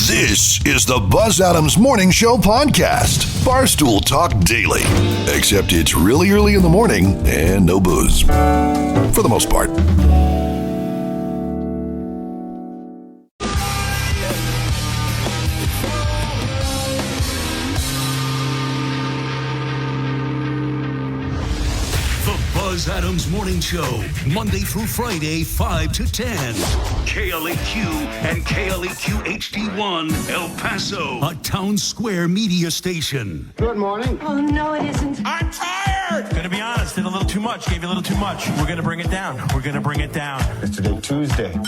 This is the Buzz Adams Morning Show podcast. Barstool Talk Daily. Except it's really early in the morning and no booze. For the most part. Buzz Adams Morning Show, Monday through Friday, 5 to 10. KLAQ and KLAQ HD1, El Paso, a town square media station. Good morning. Oh, no, it isn't. I'm tired! Gonna be honest, did a little too much, gave you a little too much. We're gonna bring it down. We're gonna bring it down. It's today Tuesday.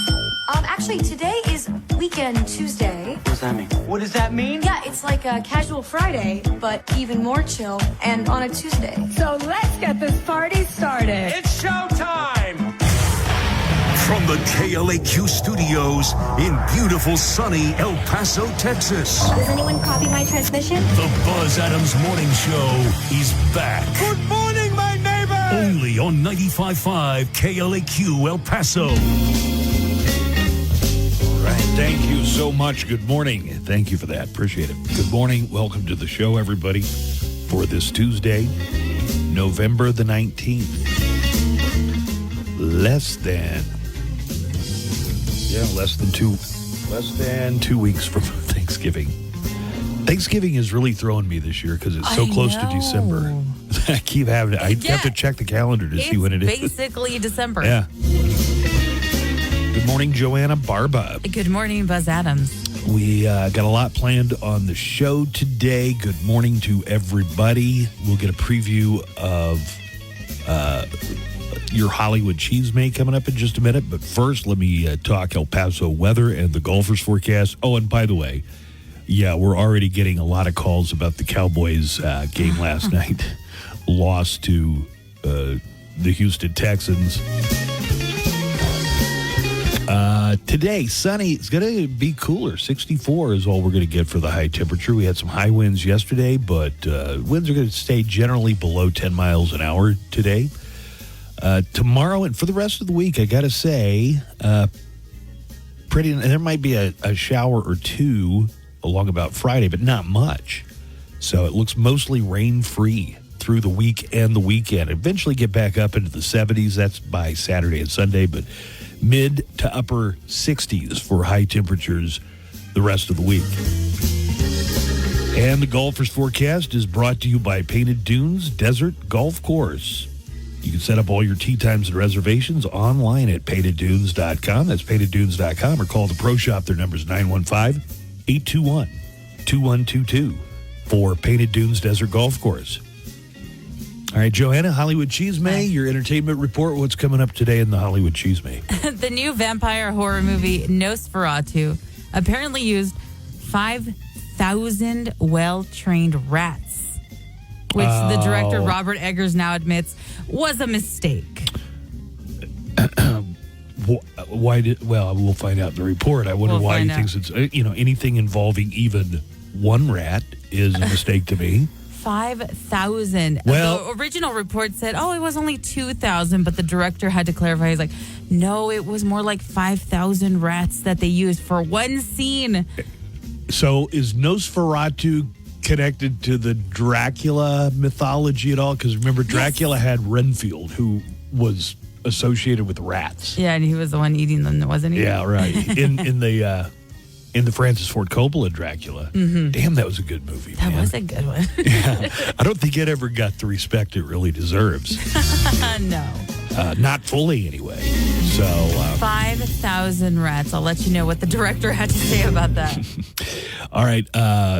Actually, today is Weekend Tuesday. What does that mean? What does that mean? Yeah, it's like a casual Friday, but even more chill, and on a Tuesday. So let's get this party started. It's showtime! From the KLAQ studios in beautiful sunny El Paso, Texas. Does anyone copy my transmission? The Buzz Adams Morning Show is back. Good morning, my neighbor! Only on 95.5 KLAQ El Paso. Thank you so much. Good morning. Thank you for that. Appreciate it. Good morning. Welcome to the show, everybody, for this Tuesday, November the 19th. Less than 2 weeks from Thanksgiving. Thanksgiving is really throwing me this year because it's so close to December. I keep having to, have to check the calendar to see when it is. Basically December. Yeah. Good morning, Joanna Barba. Good morning, Buzz Adams. We got a lot planned on the show today. Good morning to everybody. We'll get a preview of your Hollywood Cheesemate coming up in just a minute. But first, let me talk El Paso weather and the golfers forecast. Oh, and by the way, yeah, we're already getting a lot of calls about the Cowboys game last night. Loss to the Houston Texans. Today, sunny. It's going to be cooler. 64 is all we're going to get for the high temperature. We had some high winds yesterday, but winds are going to stay generally below 10 miles an hour today. Tomorrow and for the rest of the week, I got to say, pretty. And there might be a shower or two along about Friday, but not much. So it looks mostly rain-free through the week and the weekend. Eventually get back up into the 70s. That's by Saturday and Sunday, but mid to upper 60s for high temperatures the rest of the week. And the golfers forecast is brought to you by Painted Dunes Desert Golf Course. You can set up all your tee times and reservations online at painteddunes.com. That's painteddunes.com, or call the Pro Shop. Their number is 915-821-2122 for Painted Dunes Desert Golf Course. All right, Joanna, Hollywood Cheesemate, your entertainment report. What's coming up today in the Hollywood Cheesemate? The new vampire horror movie Nosferatu apparently used 5,000 well-trained rats, which the director Robert Eggers now admits was a mistake. Well, we'll find out in the report. I wonder why he thinks it's, anything involving even one rat is a mistake to me. 5,000. Well, the original report said, it was only 2,000, but the director had to clarify. He's like, no, it was more like 5,000 rats that they used for one scene. So is Nosferatu connected to the Dracula mythology at all? Because remember, Dracula had Renfield, who was associated with rats. Yeah, and he was the one eating them, wasn't he? Yeah, right. In the Francis Ford Coppola Dracula. Mm-hmm. Damn, that was a good movie, man. That was a good one. Yeah. I don't think it ever got the respect it really deserves. No. Not fully, anyway. So 5,000 rats. I'll let you know what the director had to say about that. All right.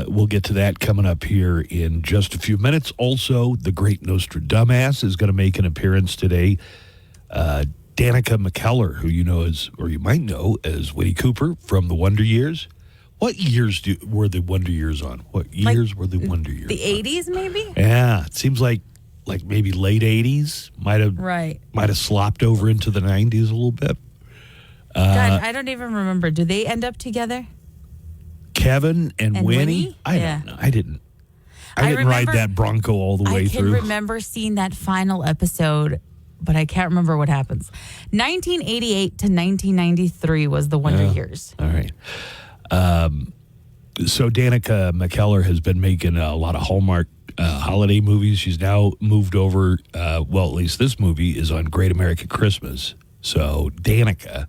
We'll get to that coming up here in just a few minutes. Also, the great Nostradamus is going to make an appearance today. Danica McKellar, who you know as, or you might know as Winnie Cooper from the Wonder Years. What years were the Wonder Years on? What years were the Wonder Years? The 80s, maybe? Yeah, it seems like maybe late 80s. Might have slopped over into the 90s a little bit. God, I don't even remember. Do they end up together? Kevin and Winnie? I don't know. I didn't ride that Bronco all the way through. I can remember seeing that final episode, but I can't remember what happens. 1988 to 1993 was the Wonder Years. All right. So Danica McKellar has been making a lot of Hallmark holiday movies. She's now moved over, at least this movie is on Great American Christmas. So Danica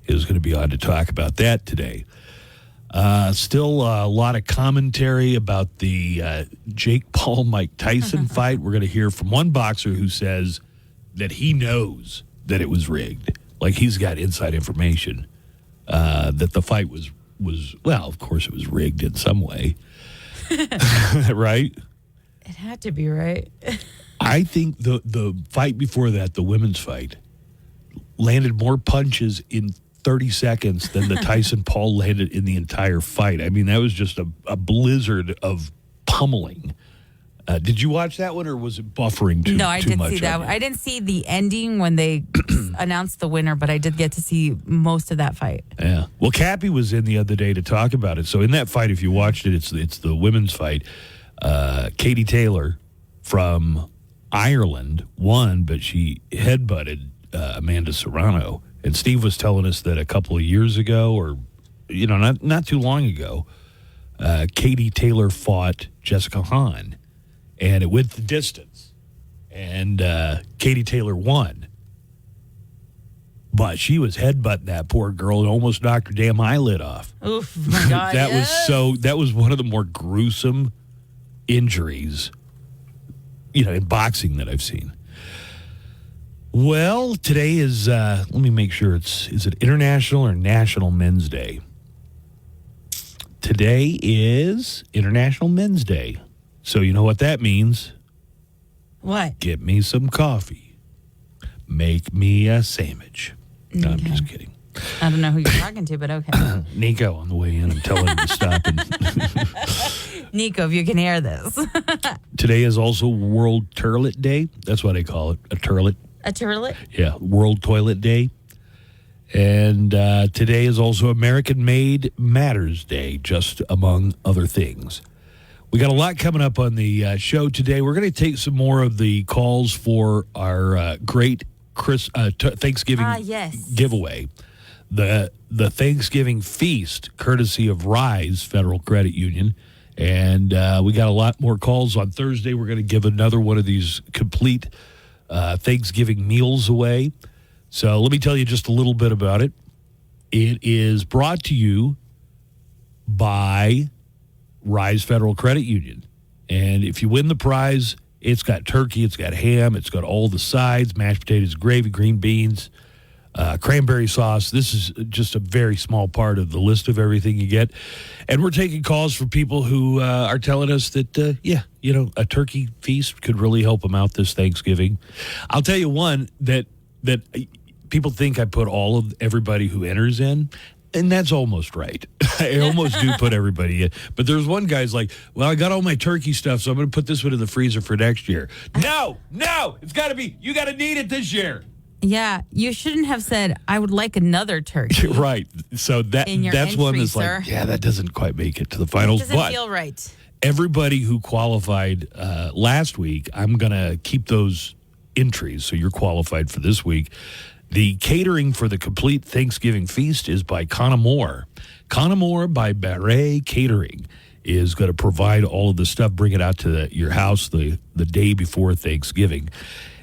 is going to be on to talk about that today. Still a lot of commentary about the Jake Paul-Mike Tyson fight. We're going to hear from one boxer who says that he knows that it was rigged. Like he's got inside information that the fight was, well, of course it was rigged in some way. Right? It had to be, right? I think the fight before that, the women's fight, landed more punches in 30 seconds than the Tyson Paul landed in the entire fight. I mean, that was just a blizzard of pummeling. Did you watch that one, or was it buffering too much? No, I did see that one. I didn't see the ending when they announced the winner, but I did get to see most of that fight. Yeah. Well, Cappy was in the other day to talk about it. So in that fight, if you watched it, it's the women's fight. Katie Taylor from Ireland won, but she headbutted Amanda Serrano. And Steve was telling us that a couple of years ago, or not too long ago, Katie Taylor fought Jessica Hahn, and it went the distance. And Katie Taylor won. But she was headbutting that poor girl and almost knocked her damn eyelid off. Oof, my God. That was one of the more gruesome injuries, in boxing that I've seen. Well, today is, let me make sure is it International or National Men's Day? Today is International Men's Day. So you know what that means? What? Get me some coffee. Make me a sandwich. No, I'm just kidding. I don't know who you're talking to, but okay. Nico on the way in. I'm telling him to stop. Nico, if you can hear this. Today is also World Turlet Day. That's what I call it, a turlet. A turlet? Yeah, World Toilet Day. And today is also American Made Matters Day, just among other things. We got a lot coming up on the show today. We're going to take some more of the calls for our great Thanksgiving giveaway. The Thanksgiving feast, courtesy of Rise Federal Credit Union. And we got a lot more calls on Thursday. We're going to give another one of these complete Thanksgiving meals away. So let me tell you just a little bit about it. It is brought to you by Rise Federal Credit Union. And if you win the prize, it's got turkey, it's got ham, it's got all the sides, mashed potatoes, gravy, green beans, cranberry sauce. This is just a very small part of the list of everything you get. And we're taking calls from people who are telling us that, a turkey feast could really help them out this Thanksgiving. I'll tell you one that people think I put all of everybody who enters in, and that's almost right. I almost do put everybody in. But there's one guy's like, well, I got all my turkey stuff, so I'm going to put this one in the freezer for next year. No, it's got to be, you got to need it this year. Yeah, you shouldn't have said, I would like another turkey. Right. So that's one that's like, yeah, that doesn't quite make it to the finals. It doesn't feel right. Everybody who qualified last week, I'm going to keep those entries, so you're qualified for this week. The catering for the complete Thanksgiving feast is by Conamore. Conamore by Barret Catering is going to provide all of the stuff, bring it out to your house the day before Thanksgiving.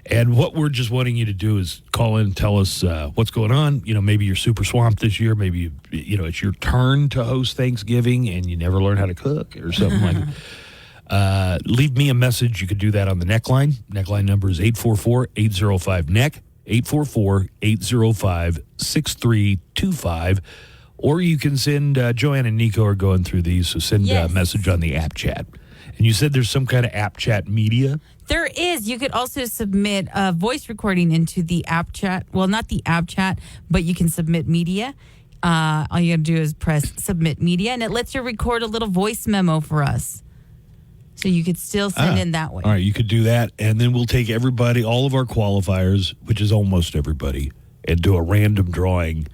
And what we're just wanting you to do is call in and tell us what's going on. Maybe you're super swamped this year. Maybe, it's your turn to host Thanksgiving and you never learn how to cook or something like that. Leave me a message. You could do that on the Neckline. Neckline number is 844-805-NECK, 844-805-6325. Or you can send, Joanne and Nico are going through these, so send a message on the app chat. And you said there's some kind of app chat media? There is. You could also submit a voice recording into the app chat. Well, not the app chat, but you can submit media. All you got to do is press submit media, and it lets you record a little voice memo for us. So you could still send in that way. All right, you could do that, and then we'll take everybody, all of our qualifiers, which is almost everybody, and do a random drawing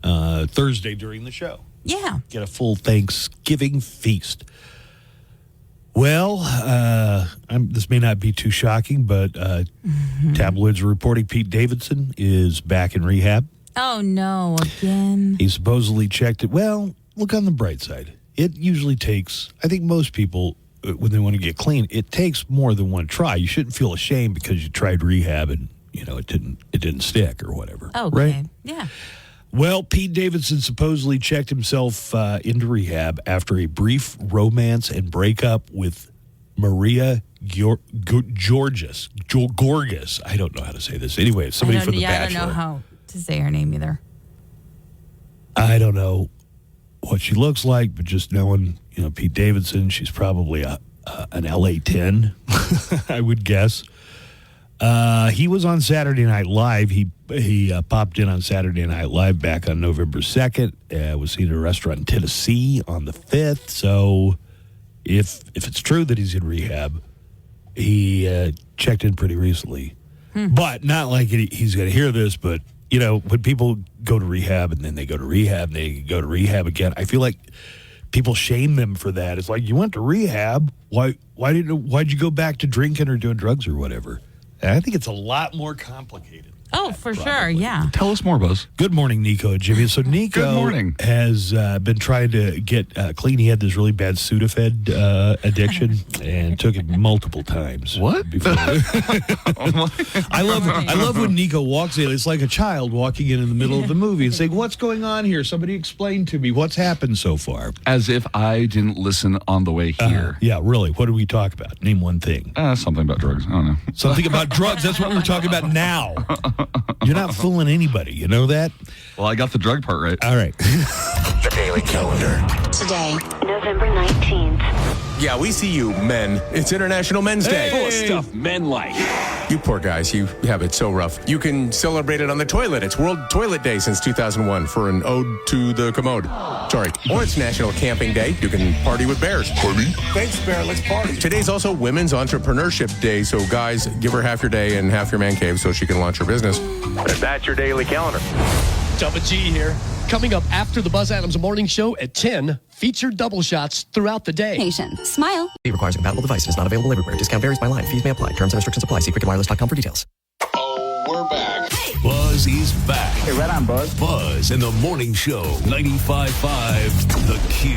Thursday during the show. Yeah. Get a full Thanksgiving feast. Well, this may not be too shocking, but tabloids are reporting Pete Davidson is back in rehab. Oh, no, again. He supposedly checked it. Well, look on the bright side. it usually takes, I think most people, when they want to get clean, it takes more than one try. You shouldn't feel ashamed because you tried rehab and, it didn't stick or whatever. Okay. Right? Yeah. Well, Pete Davidson supposedly checked himself into rehab after a brief romance and breakup with Maria Gorgas. I don't know how to say this. Anyway, it's somebody from The Bachelor. I don't know how to say her name either. I don't know what she looks like, but just knowing, Pete Davidson, she's probably an LA 10, I would guess. He was on Saturday Night Live. He popped in on Saturday Night Live back on November 2nd. Was seen at a restaurant in Tennessee on the 5th. So if it's true that he's in rehab, he checked in pretty recently. But not like he's going to hear this, but, when people go to rehab and then they go to rehab and they go to rehab again, I feel like people shame them for that. It's like, you went to rehab. Why'd you go back to drinking or doing drugs or whatever? And I think it's a lot more complicated. Oh, for sure, yeah. Tell us more, Buzz. Good morning, Nico and Jimmy. So Nico Good morning. has been trying to get clean. He had this really bad Sudafed addiction and took it multiple times. What? I love when Nico walks in. It's like a child walking in the middle of the movie and saying, "What's going on here? Somebody explain to me what's happened so far." As if I didn't listen on the way here. Yeah, really. What do we talk about? Name one thing. Something about drugs. I don't know. Something about drugs. That's what we're talking about now. You're not fooling anybody. You know that? Well, I got the drug part right. All right. The Daily Calendar. Today, November 19th. Yeah, we see you, men. It's International Men's Day. Full of stuff men like. You poor guys, you have it so rough. You can celebrate it on the toilet. It's World Toilet Day since 2001 for an ode to the commode. Sorry. Or it's National Camping Day. You can party with bears. Party? Thanks, Bear. Let's party. Today's also Women's Entrepreneurship Day, so guys, give her half your day and half your man cave so she can launch her business. And that's your daily calendar. Double G here. Coming up after the Buzz Adams Morning Show at 10, featured double shots throughout the day. Nation. Smile. It requires a compatible device and is not available everywhere. Discount varies by line. Fees may apply. Terms and restrictions apply. See quickwireless.com for details. Oh, we're back. Buzz is back. Hey, right on, Buzz. Buzz in the Morning Show. 95.5 The Q.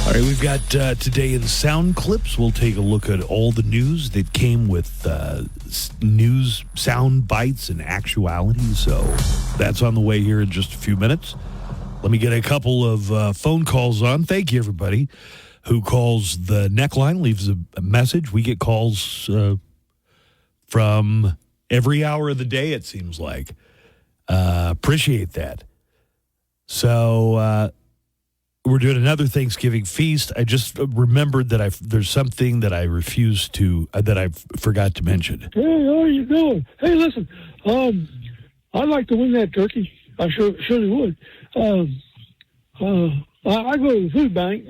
All right, we've got today in sound clips. We'll take a look at all the news that came with news sound bites and actuality. So that's on the way here in just a few minutes. Let me get a couple of phone calls on. Thank you, everybody who calls the neckline, leaves a message. We get calls from every hour of the day, it seems like. Appreciate that. So... we're doing another Thanksgiving feast. I just remembered that there's something that I refused to, that I forgot to mention. Hey, how are you doing? Hey, listen, I'd like to win that turkey. I surely would. I go to the food bank.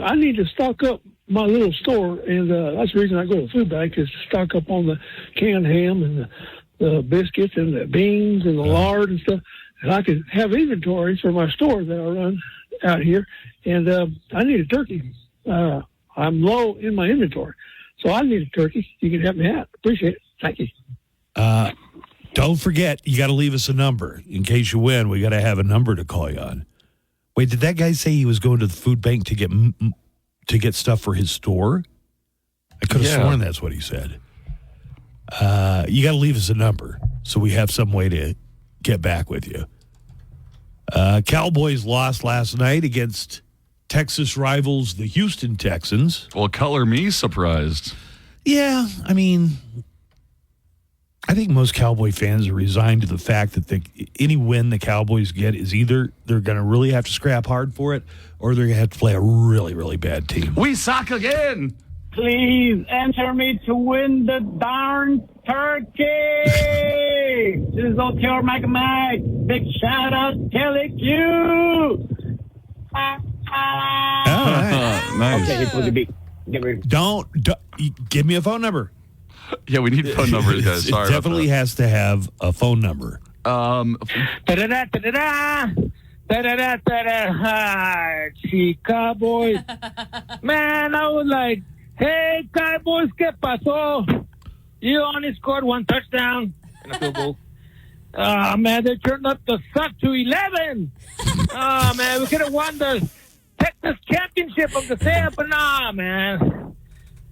I need to stock up my little store, and that's the reason I go to the food bank is to stock up on the canned ham and the biscuits and the beans and the lard and stuff. And I could have inventory for my store that I run out here, and I need a turkey. I'm low in my inventory, so I need a turkey. You can help me out. Appreciate it. Thank you. Don't forget, you got to leave us a number in case you win. We got to have a number to call you on. Wait, did that guy say he was going to the food bank to get stuff for his store? I could have sworn that's what he said. You got to leave us a number so we have some way to get back with you. Cowboys lost last night against Texas rivals, the Houston Texans. Well, color me surprised. Yeah, I mean, I think most Cowboy fans are resigned to the fact that any win the Cowboys get is either they're going to really have to scrap hard for it or they're going to have to play a really, really bad team. We suck again. Please enter me to win the darn turkey. This is O'Toole Mike. Big shout out, KLAQ. All right. Nice. Okay, hit the beat. Get ready. Don't give me a phone number. Yeah, we need phone numbers, guys. Sorry It definitely has to have a phone number. Da-da-da, da-da-da. Cowboys. Man, I was like, hey, Cowboys, ¿qué pasó? You only scored 1 touchdown and a field goal. Oh, man, they turned up the suck to 11. Oh, man, we could have won the Texas championship of the sale, but nah, man.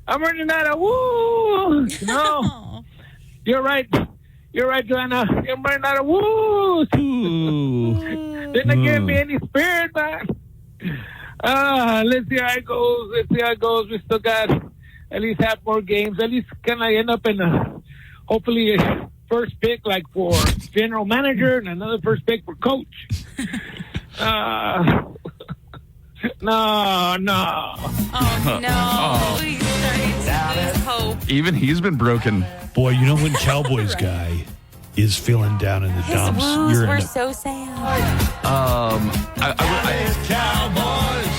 I'm running out of woo. No. You're right. You're right, Joanna. You're running out of woo. Didn't give me any spirit, man. Let's see how it goes. We still got at least half more games. At least can I end up in hopefully a first pick like for general manager and another first pick for coach. No. Oh, no. He's starting to lose hope. Even he's been broken. Boy, you know when Cowboys guy is feeling down in the His dumps. woos were so sad. Cowboys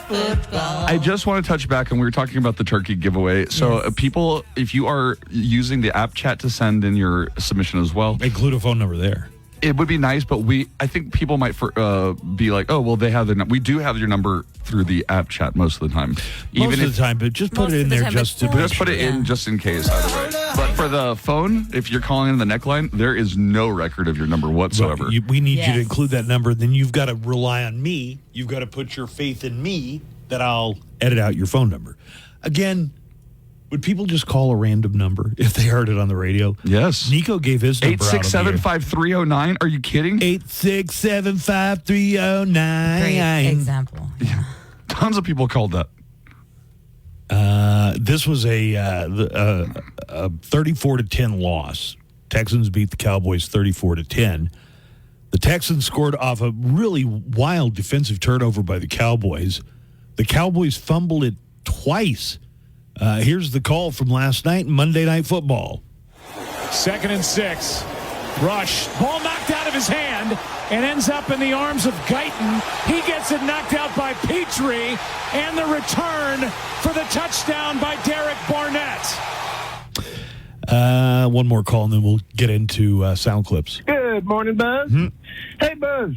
football. I just want to touch back, and we were talking about the turkey giveaway. So people, if you are using the app chat to send in your submission as well, include a phone number there. It would be nice, but I think people might be like, oh, well, they have their we do have your number through the app chat most of the time. Most of the time, but just put it in there just put it in just in case either way. But for the phone, if you're calling in the neckline, there is no record of your number whatsoever. Right. We need you to include that number. Then you've got to rely on me. You've got to put your faith in me that I'll edit out your phone number. Again, would people just call a random number if they heard it on the radio? Yes. Nico gave his number 867-5309. Are you kidding? 867-5309. Great example. Yeah. Tons of people called that. This was a 34-10 loss. Texans beat the Cowboys 34-10. The Texans scored off a really wild defensive turnover by the Cowboys. The Cowboys fumbled it twice. Here's the call from last night, Monday Night Football. 2nd and 6. Rush. Ball knocked out of his hand and ends up in the arms of Guyton. He gets it knocked out by Petrie, and the return for the touchdown by Derek Barnett. One more call, and then we'll get into sound clips. Good morning, Buzz. Mm-hmm. Hey, Buzz.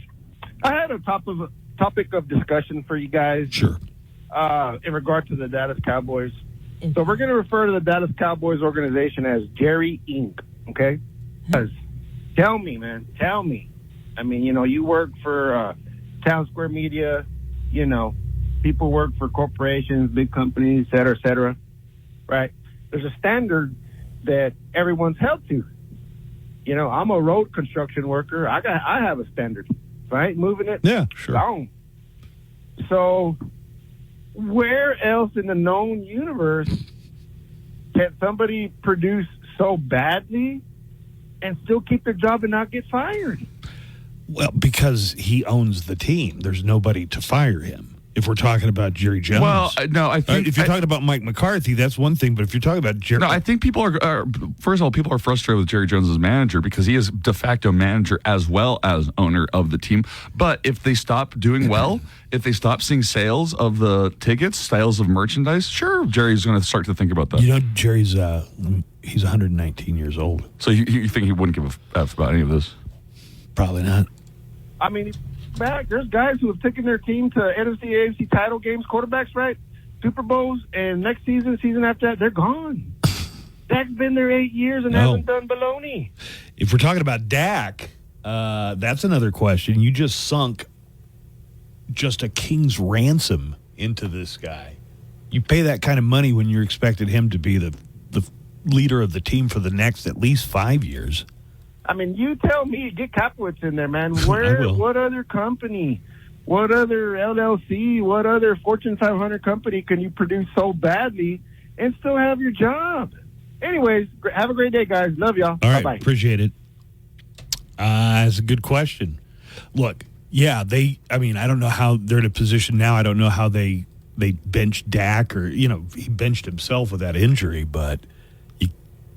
I had a topic of discussion for you guys. Sure. In regard to the Dallas Cowboys. So we're going to refer to the Dallas Cowboys organization as Jerry Inc., okay? Because tell me, man. Tell me. I mean, you work for Town Square Media. People work for corporations, big companies, et cetera, right? There's a standard that everyone's held to. I'm a road construction worker. I have a standard, right? Moving it. Yeah, sure. Down. So where else in the known universe can somebody produce so badly and still keep their job and not get fired? Well, because he owns the team. There's nobody to fire him. If we're talking about Jerry Jones. Well, no, I think... if you're talking about Mike McCarthy, that's one thing. But if you're talking about Jerry... No, I think people are first of all, people are frustrated with Jerry Jones as manager because he is de facto manager as well as owner of the team. But if they stop doing well, if they stop seeing sales of the tickets, sales of merchandise, sure, Jerry's going to start to think about that. Jerry's he's 119 years old. So you think he wouldn't give a F about any of this? Probably not. I mean... back. There's guys who have taken their team to NFC, AFC title games, quarterbacks, right? Super Bowls, and next season after that, they're gone. Dak's been there 8 years and hasn't done baloney. If we're talking about Dak, that's another question. You just sunk just a king's ransom into this guy. You pay that kind of money when you're expecting him to be the leader of the team for the next at least 5 years. I mean, you tell me, get Kapowitz in there, man. What other company, what other LLC, what other Fortune 500 company can you produce so badly and still have your job? Anyways, have a great day, guys. Love y'all. All right, bye-bye. Appreciate it. That's a good question. Look, I don't know how they're in a position now. I don't know how they benched Dak or, he benched himself with that injury, but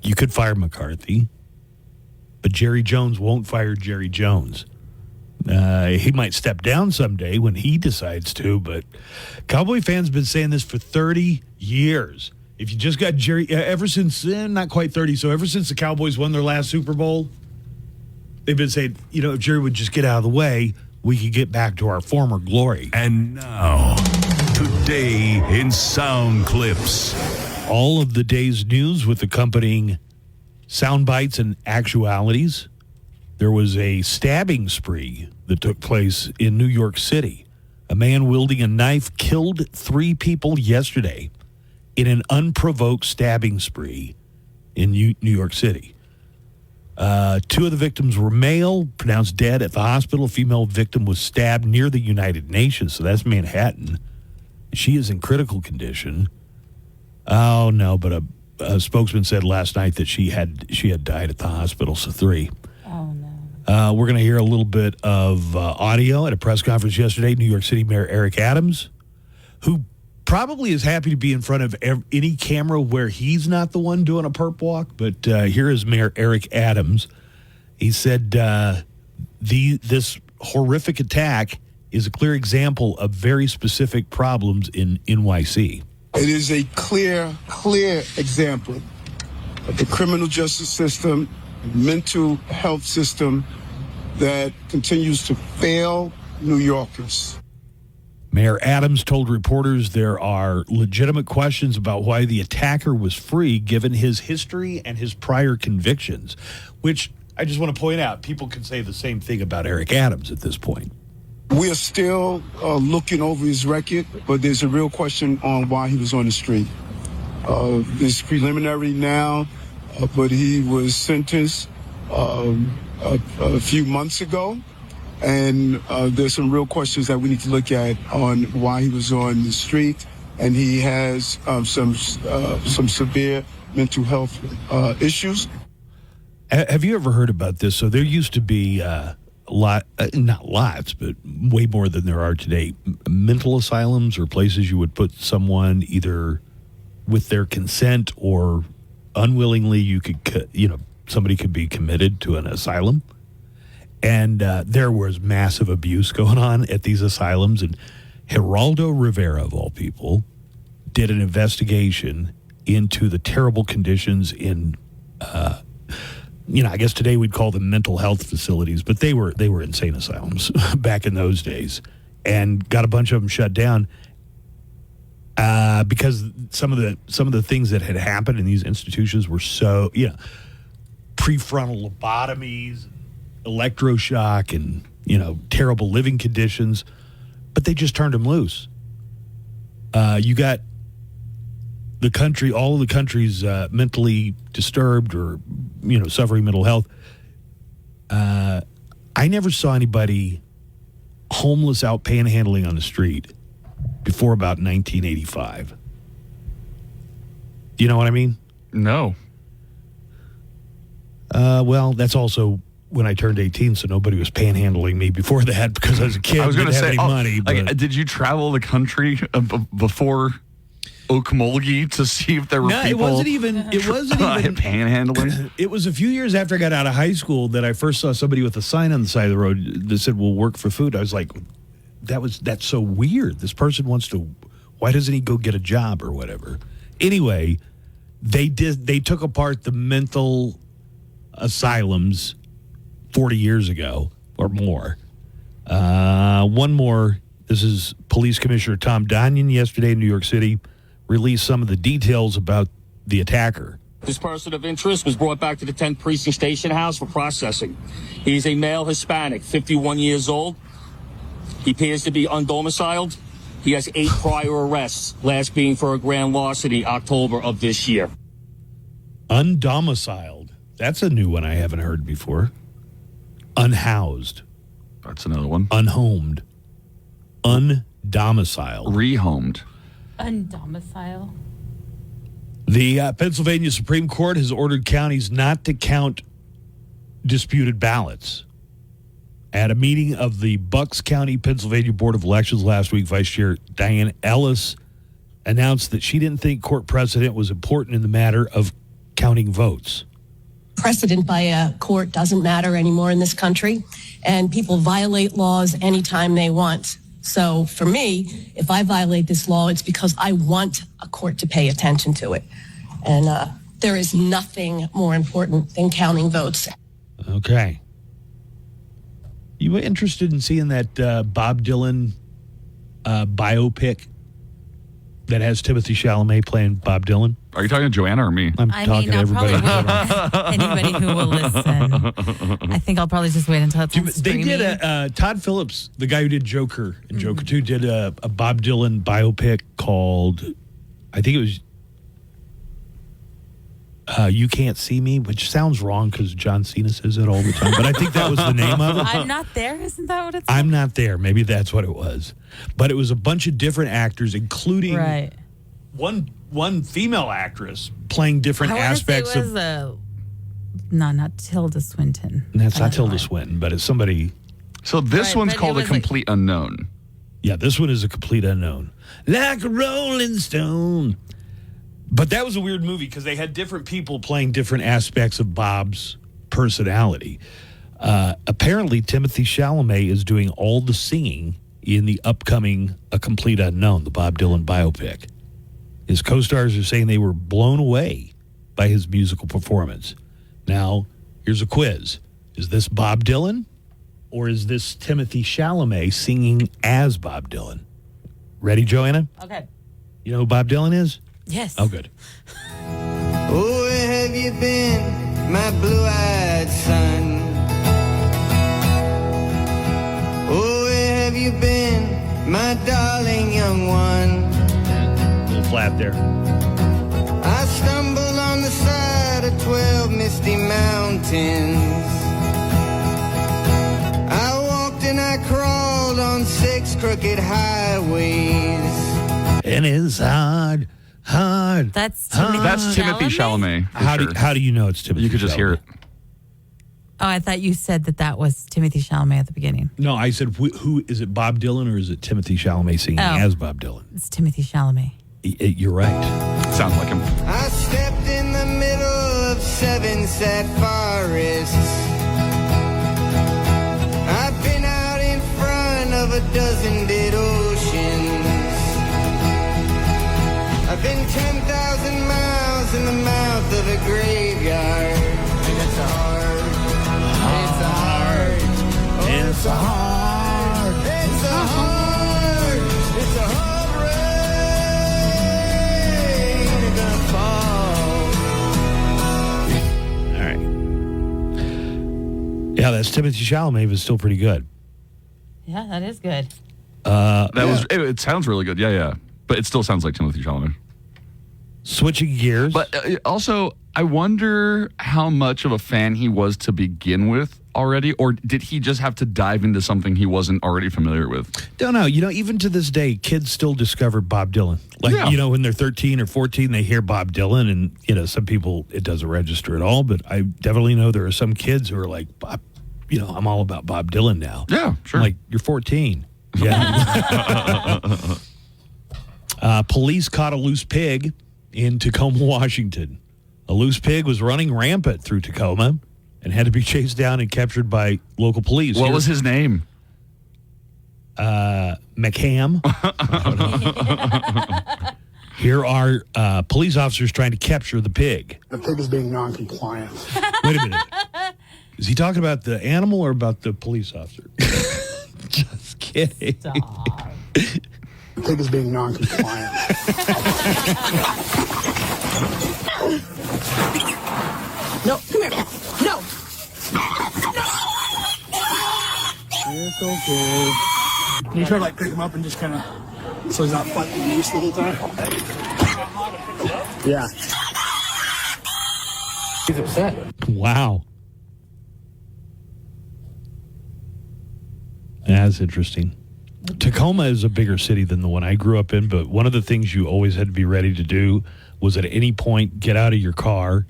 you could fire McCarthy. But Jerry Jones won't fire Jerry Jones. He might step down someday when he decides to, but Cowboy fans have been saying this for 30 years. If you just got Jerry, ever since, not quite 30, so ever since the Cowboys won their last Super Bowl, They've been saying, if Jerry would just get out of the way, we could get back to our former glory. And now, today in sound clips. All of the day's news with accompanying sound bites and actualities. There was a stabbing spree that took place in New York City. A man wielding a knife killed 3 people yesterday in an unprovoked stabbing spree in New York City. 2 of the victims were male, pronounced dead at the hospital. A female victim was stabbed near the United Nations, so that's Manhattan. She is in critical condition. Oh, no, but a spokesman said last night that she had died at the hospital, so 3. Oh, no. We're going to hear a little bit of audio at a press conference yesterday. New York City Mayor Eric Adams, who probably is happy to be in front of any camera where he's not the one doing a perp walk. But here is Mayor Eric Adams. He said this horrific attack is a clear example of very specific problems in NYC. It is a clear example of the criminal justice system, mental health system that continues to fail New Yorkers. Mayor Adams told reporters there are legitimate questions about why the attacker was free given his history and his prior convictions, which I just want to point out, people can say the same thing about Eric Adams at this point. We are still looking over his record, but there's a real question on why he was on the street. It's preliminary now, but he was sentenced a few months ago. And there's some real questions that we need to look at on why he was on the street. And he has some severe mental health issues. Have you ever heard about this? So there used to be not lots, but way more than there are today, mental asylums or places you would put someone either with their consent or unwillingly. You could, somebody could be committed to an asylum. And there was massive abuse going on at these asylums. And Geraldo Rivera, of all people, did an investigation into the terrible conditions in, I guess today we'd call them mental health facilities, but they were insane asylums back in those days, and got a bunch of them shut down because some of the things that had happened in these institutions were so, prefrontal lobotomies, electroshock, and terrible living conditions, but they just turned them loose. You got the country, all of the country's mentally disturbed or suffering mental health. I never saw anybody homeless out panhandling on the street before about 1985. Do you know what I mean? No. Well, that's also when I turned 18, so nobody was panhandling me before that because I was a kid. I was going to say, money. Did you travel the country before Okmulgee to see if there were people? It wasn't even panhandling. It was a few years after I got out of high school that I first saw somebody with a sign on the side of the road that said, "We'll work for food." I was like, that's so weird. This person wants to. Why doesn't he go get a job or whatever? Anyway, they took apart the mental asylums 40 years ago or more. One more. This is Police Commissioner Tom Donyan yesterday in New York City released some of the details about the attacker. This person of interest was brought back to the 10th Precinct Station House for processing. He's a male Hispanic, 51 years old. He appears to be undomiciled. He has 8 prior arrests, last being for a grand larceny, October of this year. Undomiciled. That's a new one I haven't heard before. Unhoused. That's another one. Unhomed. Undomiciled. Rehomed. Undomiciled. The Pennsylvania Supreme Court has ordered counties not to count disputed ballots. At a meeting of the Bucks County, Pennsylvania Board of Elections last week, Vice Chair Diane Ellis announced that she didn't think court precedent was important in the matter of counting votes. Precedent by a court doesn't matter anymore in this country, and people violate laws anytime they want. So for me, if I violate this law, it's because I want a court to pay attention to it. And there is nothing more important than counting votes. Okay. You interested in seeing that Bob Dylan biopic that has Timothy Chalamet playing Bob Dylan? Are you talking to Joanna or me? I'm talking to everybody. Anybody who will listen. I think I'll probably just wait until it's on They streaming. did Todd Phillips, the guy who did Joker and Joker 2, did a Bob Dylan biopic called, I think it was You Can't See Me, which sounds wrong because John Cena says it all the time, but I think that was the name of it. I'm Not There, isn't that what it's I'm Not There. Maybe that's what it was. But it was a bunch of different actors, including one female actress playing different aspects of... No, not Tilda Swinton. That's not Tilda Swinton, but it's somebody... So this one's called A Complete Unknown. Yeah, this one is A Complete Unknown. Like a Rolling Stone. But that was a weird movie because they had different people playing different aspects of Bob's personality. Apparently, Timothy Chalamet is doing all the singing in the upcoming A Complete Unknown, the Bob Dylan biopic. His co-stars are saying they were blown away by his musical performance. Now, here's a quiz. Is this Bob Dylan or is this Timothy Chalamet singing as Bob Dylan? Ready, Joanna? Okay. You know who Bob Dylan is? Yes. Oh, good. Oh, where have you been, my blue-eyed son? Oh, where have you been, my darling young one? A little flat there. I stumbled on the side of 12 misty mountains. I walked and I crawled on 6 crooked highways. And it's hard. That's Timothy Chalamet. How do you know it's Timothy? You could just hear it. Oh, I thought you said that was Timothy Chalamet at the beginning. No, I said who is it? Bob Dylan or is it Timothy Chalamet singing as Bob Dylan? It's Timothy Chalamet. You're right. Sounds like him. I stepped in the middle of 7 sad forests. I've been out in front of a dozen dead oceans. I've been 10,000 miles in the mouth of a graveyard. And it's a hard, it's a hard, it's a hard, it's a hard rain gonna fall. All right. Yeah, that's Timothy Chalamet, but still pretty good. Yeah, that is good. It sounds really good. Yeah. But it still sounds like Timothy Chalamet. Switching gears. But also, I wonder how much of a fan he was to begin with already, or did he just have to dive into something he wasn't already familiar with? Don't know. Even to this day, kids still discover Bob Dylan. When they're 13 or 14, they hear Bob Dylan, and, some people, it doesn't register at all. But I definitely know there are some kids who are like, Bob, I'm all about Bob Dylan now. Yeah, sure. I'm like, you're 14. Yeah. Police caught a loose pig in Tacoma, Washington. A loose pig was running rampant through Tacoma and had to be chased down and captured by local police. What was his name? McCam. Here are police officers trying to capture the pig. The pig is being non-compliant. Wait a minute. Is he talking about the animal or about the police officer? Just kidding. The pig is being non-compliant. No, come here. No. It's okay. You try to pick him up and just kind of, so he's not fighting loose the whole time? Yeah. He's upset. Wow. That's interesting. Tacoma is a bigger city than the one I grew up in, but one of the things you always had to be ready to do was at any point get out of your car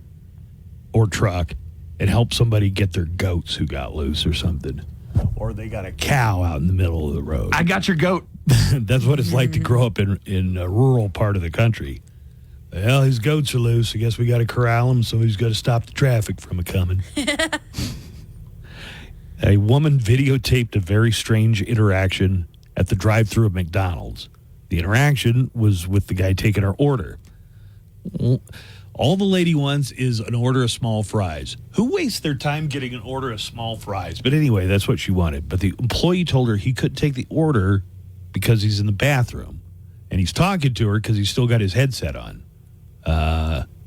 or truck and help somebody get their goats who got loose or something. Or they got a cow out in the middle of the road. I got your goat. That's what it's like to grow up in a rural part of the country. Well, his goats are loose. I guess we got to corral them, so he's got to stop the traffic from coming. A woman videotaped a very strange interaction at the drive-thru of McDonald's. The interaction was with the guy taking her order. All the lady wants is an order of small fries. Who wastes their time getting an order of small fries? But anyway, that's what she wanted. But the employee told her he couldn't take the order because he's in the bathroom. And he's talking to her because he's still got his headset on.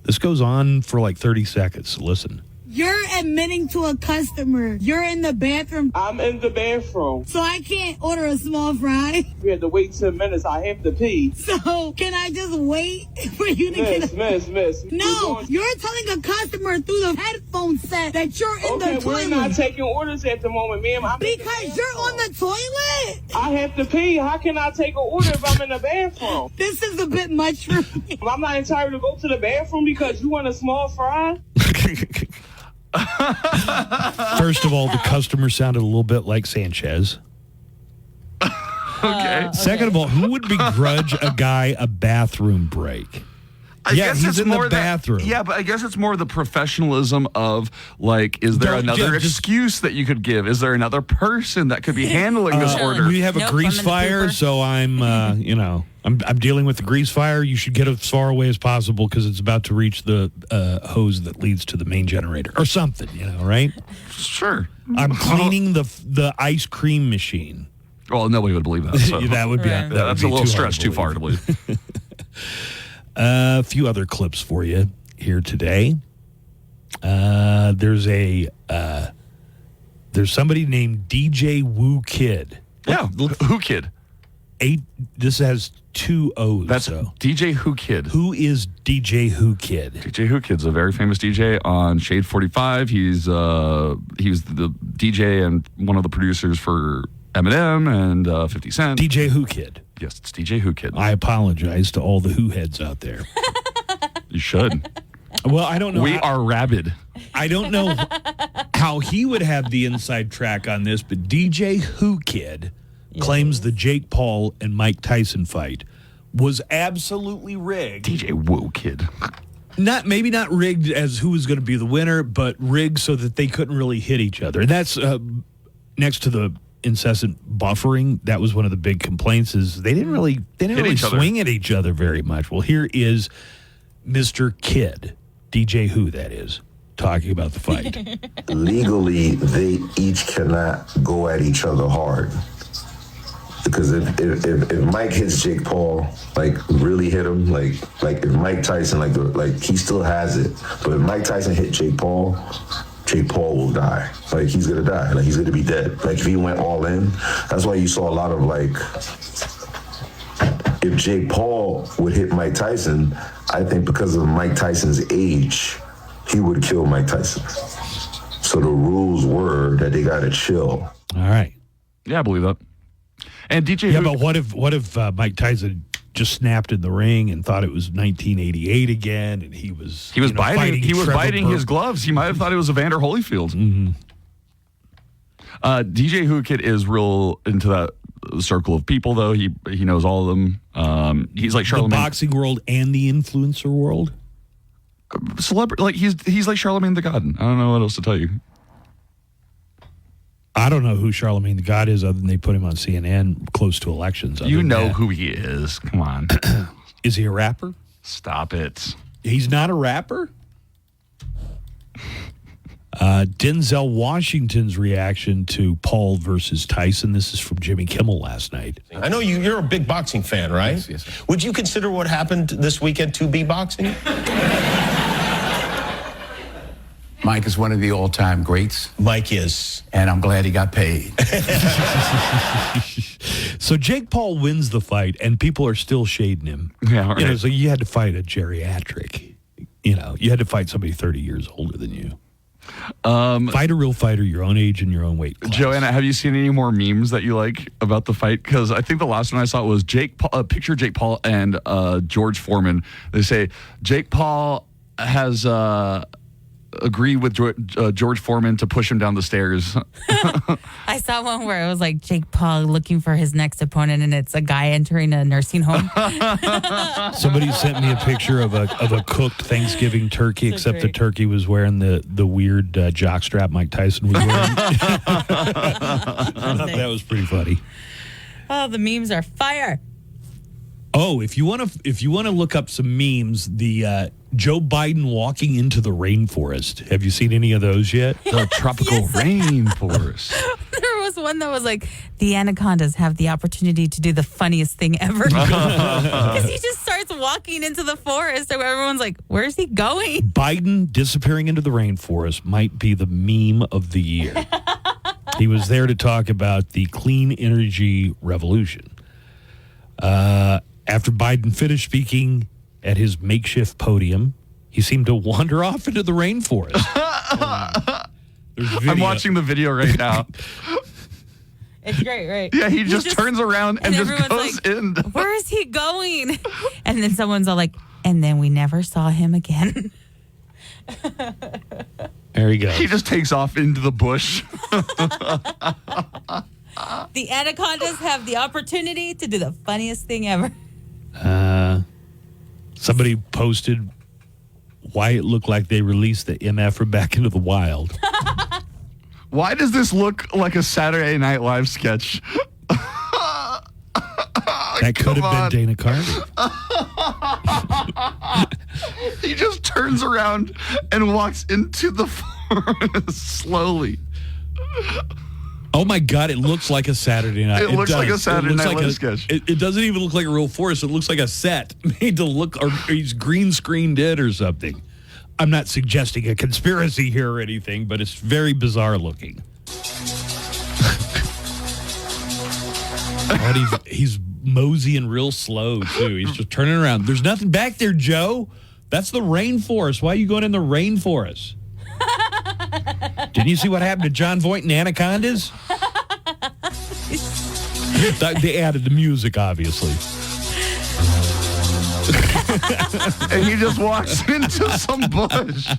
This goes on for like 30 seconds. Listen. You're admitting to a customer. You're in the bathroom. I'm in the bathroom. So I can't order a small fry? We had to wait 10 minutes. I have to pee. So can I just wait for you to get Miss. No, you're telling a customer through the headphone set that you're in the toilet. We're not taking orders at the moment, ma'am. Because you're on the toilet? I have to pee. How can I take an order if I'm in the bathroom? This is a bit much for me. I'm not entitled to go to the bathroom because you want a small fry? First of all, the customer sounded a little bit like Sanchez. Okay. Second of all, who would begrudge a guy a bathroom break? I guess he's it's in more the bathroom. But I guess it's more the professionalism of, like, is there another excuse that you could give? Is there another person that could be handling this order? We have a grease fire, so I'm dealing with the grease fire. You should get as far away as possible because it's about to reach the hose that leads to the main generator or something, right? Sure. I'm cleaning the ice cream machine. Well, nobody would believe that. So. That would be that's a little stretch too far to believe. A few other clips for you here today. There's somebody named DJ Woo Kid. Yeah, Who Kid. This has two O's. That's DJ Who Kid. Who is DJ Who Kid? DJ Who Kid's a very famous DJ on Shade 45. He was the DJ and one of the producers for Eminem and 50 Cent. DJ Who Kid. Yes, it's DJ Who Kid. I apologize to all the Who heads out there. You should. Well, I don't know. We are rabid. I don't know how he would have the inside track on this, but DJ Who Kid claims the Jake Paul and Mike Tyson fight was absolutely rigged. DJ Woo Kid. Maybe not rigged as who was going to be the winner, but rigged so that they couldn't really hit each other. And that's next to the incessant buffering. That was one of the big complaints. Is they didn't really swing at each other very much. Well, here is Mr. Kid, DJ Who that is, talking about the fight. Legally, they each cannot go at each other hard. Because if Mike hits Jake Paul, like really hit him, like if Mike Tyson, like he still has it. But if Mike Tyson hit Jake Paul will die. Like he's gonna die. Like he's gonna be dead. Like if he went all in, that's why you saw a lot of if Jake Paul would hit Mike Tyson, I think because of Mike Tyson's age, he would kill Mike Tyson. So the rules were that they gotta chill. All right. Yeah, I believe that. And DJ. Yeah, but what if Mike Tyson just snapped in the ring and thought it was 1988 again, and he was biting his gloves. He might have thought it was Evander Holyfield. Mm-hmm. DJ Who Kid is real into that circle of people, though. He knows all of them. He's like Charlamagne. The boxing world and the influencer world. Celebrity, like he's like Charlamagne the God. I don't know what else to tell you. I don't know who Charlamagne the God is other than they put him on CNN close to elections. You know who he is. Come on. Is he a rapper? Stop it. He's not a rapper? Denzel Washington's reaction to Paul versus Tyson. This is from Jimmy Kimmel last night. I know you're a big boxing fan, right? Yes. Would you consider what happened this weekend to be boxing? Mike is one of the all-time greats. Mike is. And I'm glad he got paid. So Jake Paul wins the fight, and people are still shading him. Yeah, right. So you had to fight a geriatric. You had to fight somebody 30 years older than you. Fight a real fighter, your own age and your own weight class. Joanna, have you seen any more memes that you like about the fight? Because I think the last one I saw was picture Jake Paul and George Foreman. They say Jake Paul has agreed with George Foreman to push him down the stairs. I saw one where it was like Jake Paul looking for his next opponent, and it's a guy entering a nursing home. Somebody sent me a picture of a cooked Thanksgiving turkey, except the turkey was wearing the weird jockstrap Mike Tyson was wearing. I thought that was pretty funny. Oh, the memes are fire. Oh, if you want to look up some memes, the Joe Biden walking into the rainforest. Have you seen any of those yet? The tropical rainforest. There was one that was like, the anacondas have the opportunity to do the funniest thing ever. Because he just starts walking into the forest, and everyone's like, where's he going? Biden disappearing into the rainforest might be the meme of the year. He was there to talk about the clean energy revolution. After Biden finished speaking at his makeshift podium, he seemed to wander off into the rainforest. I'm watching the video right now. It's great, right? Yeah, he just turns around and just goes like, in. Where is he going? And then someone's all like, and then we never saw him again. There you go. He just takes off into the bush. The anacondas have the opportunity to do the funniest thing ever. Somebody posted why it looked like they released the MF back into the wild. Why does this look like a Saturday Night Live sketch? That could have been Dana Carvey. He just turns around and walks into the forest slowly. Oh my God! It looks like a Saturday night. It looks like a Saturday Night Live sketch. It doesn't even look like a real forest. It looks like a set made to look, or he's green screened it or something. I'm not suggesting a conspiracy here or anything, but it's very bizarre looking. And he's moseying real slow too. He's just turning around. There's nothing back there, Joe. That's the rainforest. Why are you going in the rainforest? Didn't you see what happened to John Voight and Anacondas? They added the music, obviously. And he just walks into some bush.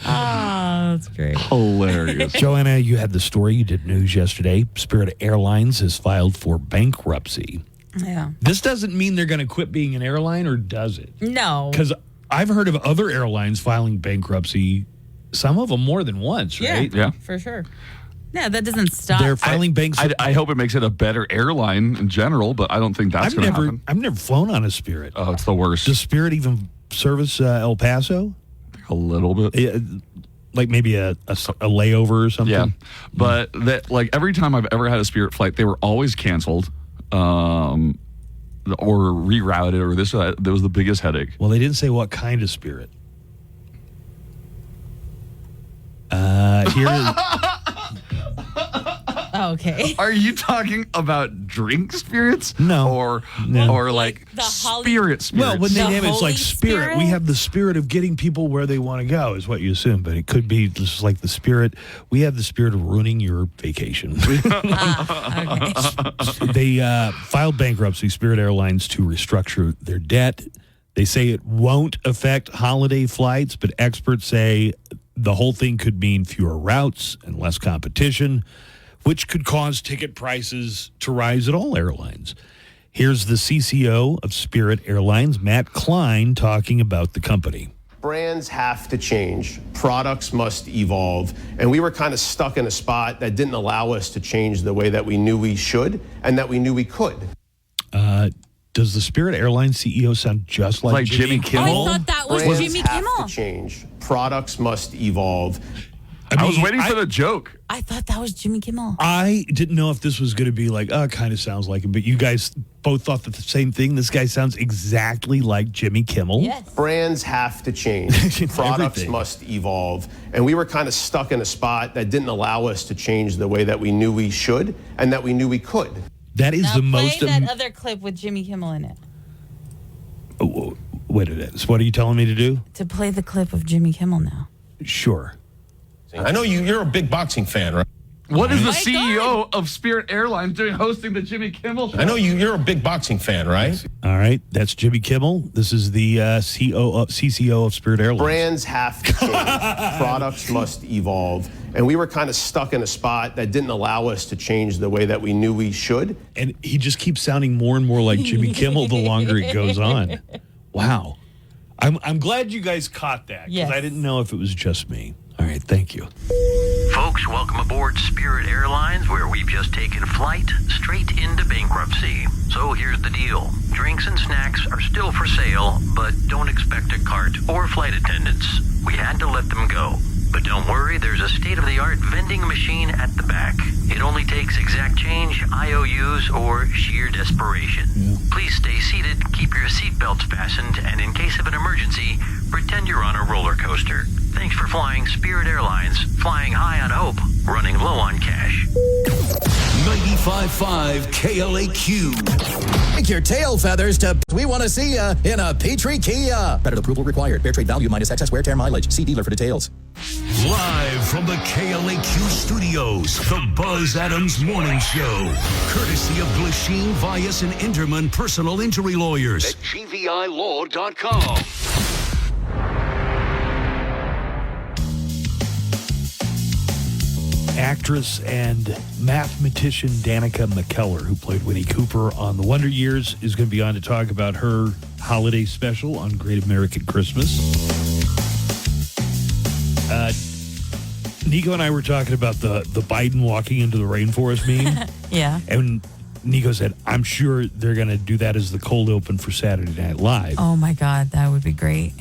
Oh, that's great. Hilarious. Joanna, you had the story. You did news yesterday. Spirit Airlines has filed for bankruptcy. Yeah. This doesn't mean they're going to quit being an airline, or does it? No. Because I've heard of other airlines filing bankruptcy, some of them more than once, right? Yeah. For sure. Yeah, that doesn't stop. They're filing bankruptcy. I hope it makes it a better airline in general, but I don't think that's going to happen. I've never flown on a Spirit. Oh, it's the worst. Does Spirit even service El Paso? A little bit. Yeah, like maybe a layover or something? Yeah. But that, like, every time I've ever had a Spirit flight, they were always canceled. Or rerouted, or this or that. That was the biggest headache. Well, they didn't say what kind of Spirit. Here. Okay. Are you talking about drink spirits? No. Or like the spirit spirits? Well, when they name it, it's like Holy spirit. Spirit? We have the spirit of getting people where they want to go, is what you assume. But it could be just like the spirit. We have the spirit of ruining your vacation. They filed bankruptcy, Spirit Airlines, to restructure their debt. They say it won't affect holiday flights, but experts say the whole thing could mean fewer routes and less competition, which could cause ticket prices to rise at all airlines. Here's the CCO of Spirit Airlines, Matt Klein, talking about the company. Brands have to change. Products must evolve. And we were kind of stuck in a spot that didn't allow us to change the way that we knew we should and that we knew we could. Does the Spirit Airlines CEO sound just like Jimmy Kimmel? I thought that was Brands Jimmy have Kimmel. to change. Products must evolve. I was waiting for the joke. I thought that was Jimmy Kimmel. I didn't know if this was going to be like, kind of sounds like him, but you guys both thought the same thing. This guy sounds exactly like Jimmy Kimmel. Yes. Brands have to change. Products Everything. must evolve. And we were kind of stuck in a spot that didn't allow us to change the way that we knew we should and that we knew we could. That is Now the play most. that other clip with Jimmy Kimmel in it. Wait a minute. So what are you telling me to do? To play the clip of Jimmy Kimmel now. Sure. I know you're a big boxing fan, right? What is the CEO of Spirit Airlines doing hosting the Jimmy Kimmel show? I know you're a big boxing fan, right? All right. That's Jimmy Kimmel. This is the CCO of Spirit Airlines. Brands have to change. Products must evolve. And we were kind of stuck in a spot that didn't allow us to change the way that we knew we should. And he just keeps sounding more and more like Jimmy Kimmel the longer it goes on. Wow. I'm glad you guys caught that, because Yes. I didn't know if it was just me. All right. Thank you. folks. Welcome aboard Spirit Airlines, where we've just taken flight straight into bankruptcy. So here's the deal. Drinks and snacks are still for sale, but don't expect a cart or flight attendants. We had to let them go. But don't worry, there's a state-of-the-art vending machine at the back. It only takes exact change, IOUs, or sheer desperation. Please stay seated, keep your seatbelts fastened, and in case of an emergency, pretend you're on a roller coaster. Thanks for flying Spirit Airlines, flying high on hope, running low on cash. 95.5 KLAQ. Take your tail feathers to we want to see ya in a Petrie Kia. Credit approval required. Fair trade value minus excess wear, tear, mileage. See dealer for details. Live from the KLAQ studios, the Buzz Adams Morning Show. Courtesy of Glasheen, Vyas, and Inderman Personal Injury Lawyers at GVILaw.com. Actress and mathematician Danica McKellar, who played Winnie Cooper on The Wonder Years, is going to be on to talk about her holiday special on Great American Christmas. Nico and I were talking about the Biden walking into the rainforest meme. Yeah. And Nico said, I'm sure they're going to do that as the cold open for Saturday Night Live. Oh, my God. That would be great.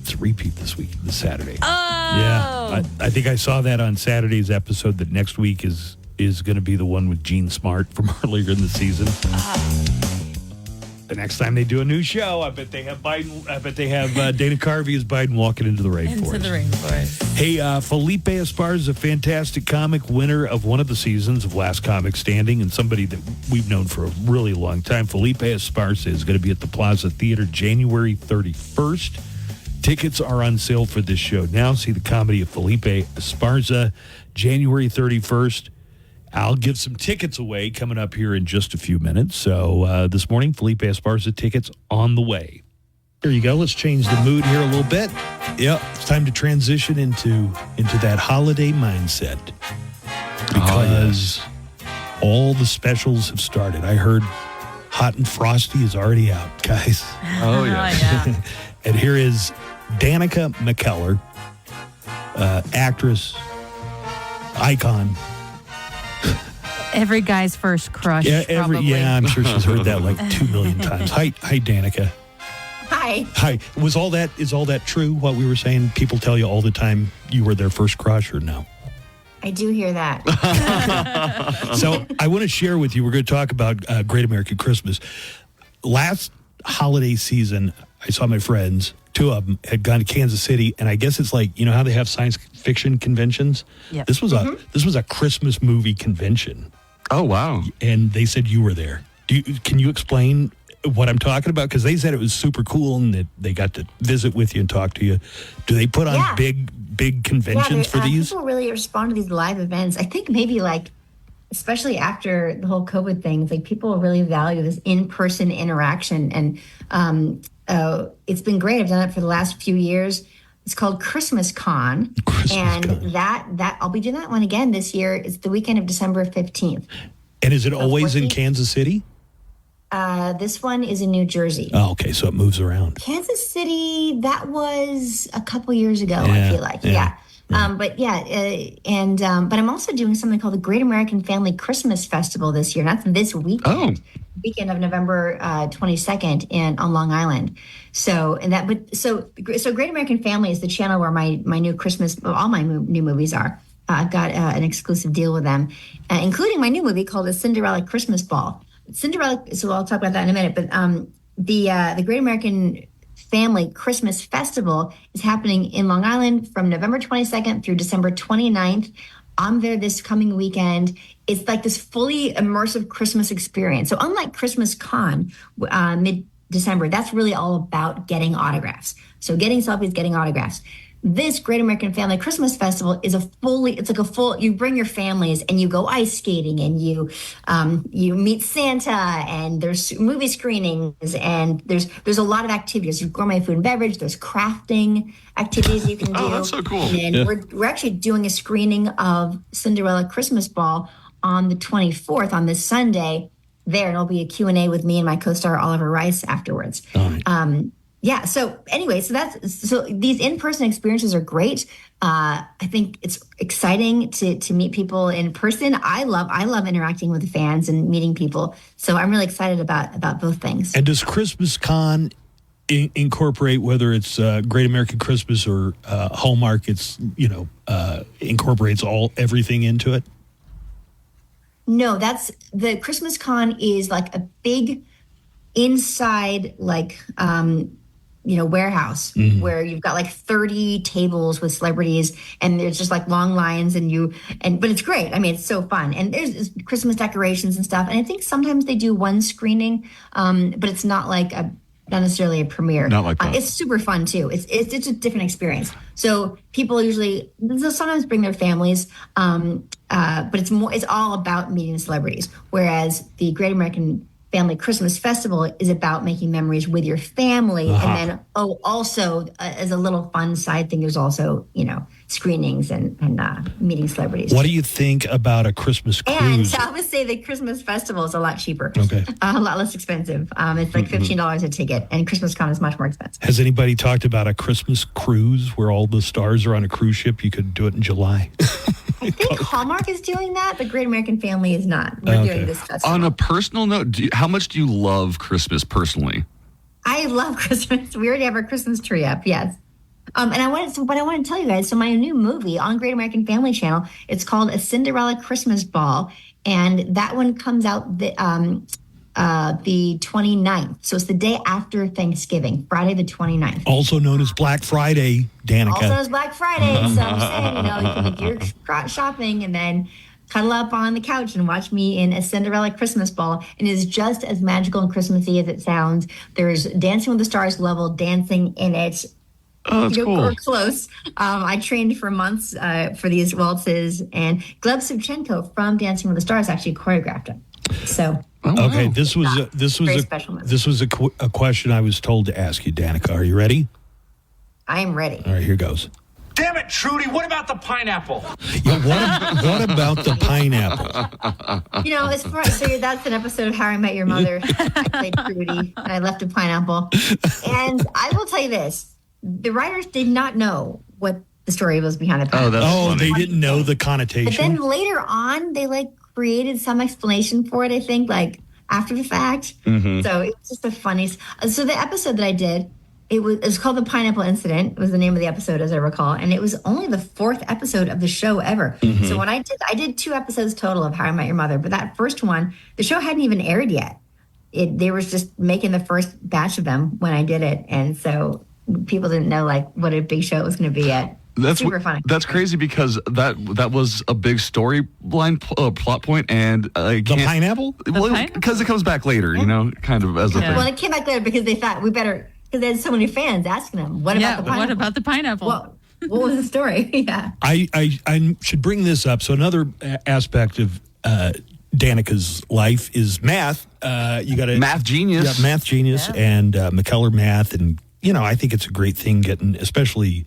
It's a repeat this Saturday. Oh! Yeah. I think I saw that on Saturday's episode that next week is going to be the one with Gene Smart from earlier in the season. The next time they do a new show, I bet they have Biden. I bet they have Dana Carvey as Biden walking into the rainforest. Into the rainforest. Hey, Felipe Esparza is a fantastic comic, winner of one of the seasons of Last Comic Standing, and somebody that we've known for a really long time. Felipe Esparza is going to be at the Plaza Theater January 31st. Tickets are on sale for this show now. See the comedy of Felipe Esparza, January 31st. I'll give some tickets away coming up here in just a few minutes. So this morning, Felipe Esparza tickets on the way. There you go. Let's change the mood here a little bit. Yep, it's time to transition into that holiday mindset. Because all the specials have started. I heard Hot and Frosty is already out, guys. Oh, yeah. And here is Danica McKellar, actress, icon. Every guy's first crush, probably. Yeah, I'm sure she's heard that like 2 million times. Hi, Danica. Hi. Hi. Is all that true, what we were saying? People tell you all the time you were their first crush, or no? I do hear that. So I want to share with you, we're going to talk about Great American Christmas. Last holiday season, I saw my friends, two of them, had gone to Kansas City, and I guess it's like, you know how they have science fiction conventions? Yep. This was a Christmas movie convention. Oh, wow. And they said you were there. Can you explain what I'm talking about? Because they said it was super cool and that they got to visit with you and talk to you. Do they put on big conventions for these? People really respond to these live events. I think maybe especially after the whole COVID thing, people really value this in-person interaction. And it's been great. I've done it for the last few years. It's called Christmas Con. That I'll be doing that one again this year. It's the weekend of December 15th. And is it always in Kansas City? This one is in New Jersey. Oh, okay. So it moves around. Kansas City, that was a couple years ago, I feel like. Yeah. But I'm also doing something called the Great American Family Christmas Festival this year. That's this weekend. Weekend of November 22nd on Long Island. So Great American Family is the channel where my new Christmas, all my new movies are. I've got an exclusive deal with them, including my new movie called A Cinderella Christmas Ball. Cinderella. So I'll talk about that in a minute. But the Great American Family Christmas Festival is happening in Long Island from November 22nd through December 29th. I'm there this coming weekend. It's like this fully immersive Christmas experience. So unlike Christmas Con, mid-December, that's really all about getting autographs. So getting selfies, getting autographs. This Great American Family Christmas Festival is you bring your families and you go ice skating and you meet Santa and there's movie screenings and there's a lot of activities. There's gourmet food and beverage. There's crafting activities you can do. Oh, that's so cool. And we're actually doing a screening of Cinderella Christmas Ball on the 24th, on this Sunday there. And it'll be a Q&A with me and my co-star Oliver Rice afterwards. Yeah. So anyway, so these in-person experiences are great. I think it's exciting to meet people in person. I love interacting with the fans and meeting people. So I'm really excited about both things. And does Christmas Con incorporate, whether it's Great American Christmas or Hallmark, it's incorporates everything into it? No, that's the Christmas Con is like a big inside warehouse where you've got like 30 tables with celebrities and there's just like long lines but it's great. I mean, it's so fun. And there's Christmas decorations and stuff. And I think sometimes they do one screening, but it's not like not necessarily a premiere. Not like that. It's super fun too. It's a different experience. So people they'll sometimes bring their families, but it's all about meeting the celebrities. Whereas the Great American Family Christmas Festival is about making memories with your family. And then, also as a little fun side thing, there's also, screenings and meeting celebrities. What do you think about a Christmas cruise? And I would say the Christmas Festival is a lot cheaper. Okay. A lot less expensive. It's like $15 a ticket, and Christmas Con is much more expensive. Has anybody talked about a Christmas cruise where all the stars are on a cruise ship? You could do it in July. I think Hallmark is doing that, but Great American Family is not. We're doing this festival. On a personal note, how much do you love Christmas personally? I love Christmas. We already have our Christmas tree up, yes. And I want to tell you guys, so my new movie on Great American Family Channel, it's called A Cinderella Christmas Ball, and that one comes out the 29th. So it's the day after Thanksgiving, Friday the 29th. Also known as Black Friday, Danica. Also known as Black Friday. So I'm saying, you can make your shopping and then cuddle up on the couch and watch me in A Cinderella Christmas Ball. And it is just as magical and Christmassy as it sounds. There's Dancing with the Stars level dancing in it. Oh, that's cool. We're close. I trained for months for these waltzes, and Gleb Savchenko from Dancing with the Stars actually choreographed them. So, okay, this was a question I was told to ask you, Danica. Are you ready? I am ready. All right, here goes. Damn it, Trudy! What about the pineapple? Yeah, what about the pineapple? It's fun. So that's an episode of How I Met Your Mother. I played Trudy, and I left a pineapple. And I will tell you this. The writers did not know what the story was behind the pineapple. They didn't know the connotation. But then later on, they created some explanation for it, I think, after the fact. Mm-hmm. So it was just the funniest. So the episode that I did, it was called The Pineapple Incident. It was the name of the episode, as I recall. And it was only the 4th episode of the show ever. Mm-hmm. So when I did 2 episodes total of How I Met Your Mother. But that first one, the show hadn't even aired yet. They were just making the first batch of them when I did it. And so people didn't know what a big show it was going to be yet. That's super funny. That's crazy because that was a big storyline plot point, and the pineapple. Well, because it comes back later, kind of as a thing. Well, it came back later because they thought we better, because there's so many fans asking them, what about the pineapple? What about the pineapple? What was the story? Yeah. I should bring this up. So another aspect of Danica's life is math. You got a math genius. You got math genius and McKellar Math, and I think it's a great thing getting, especially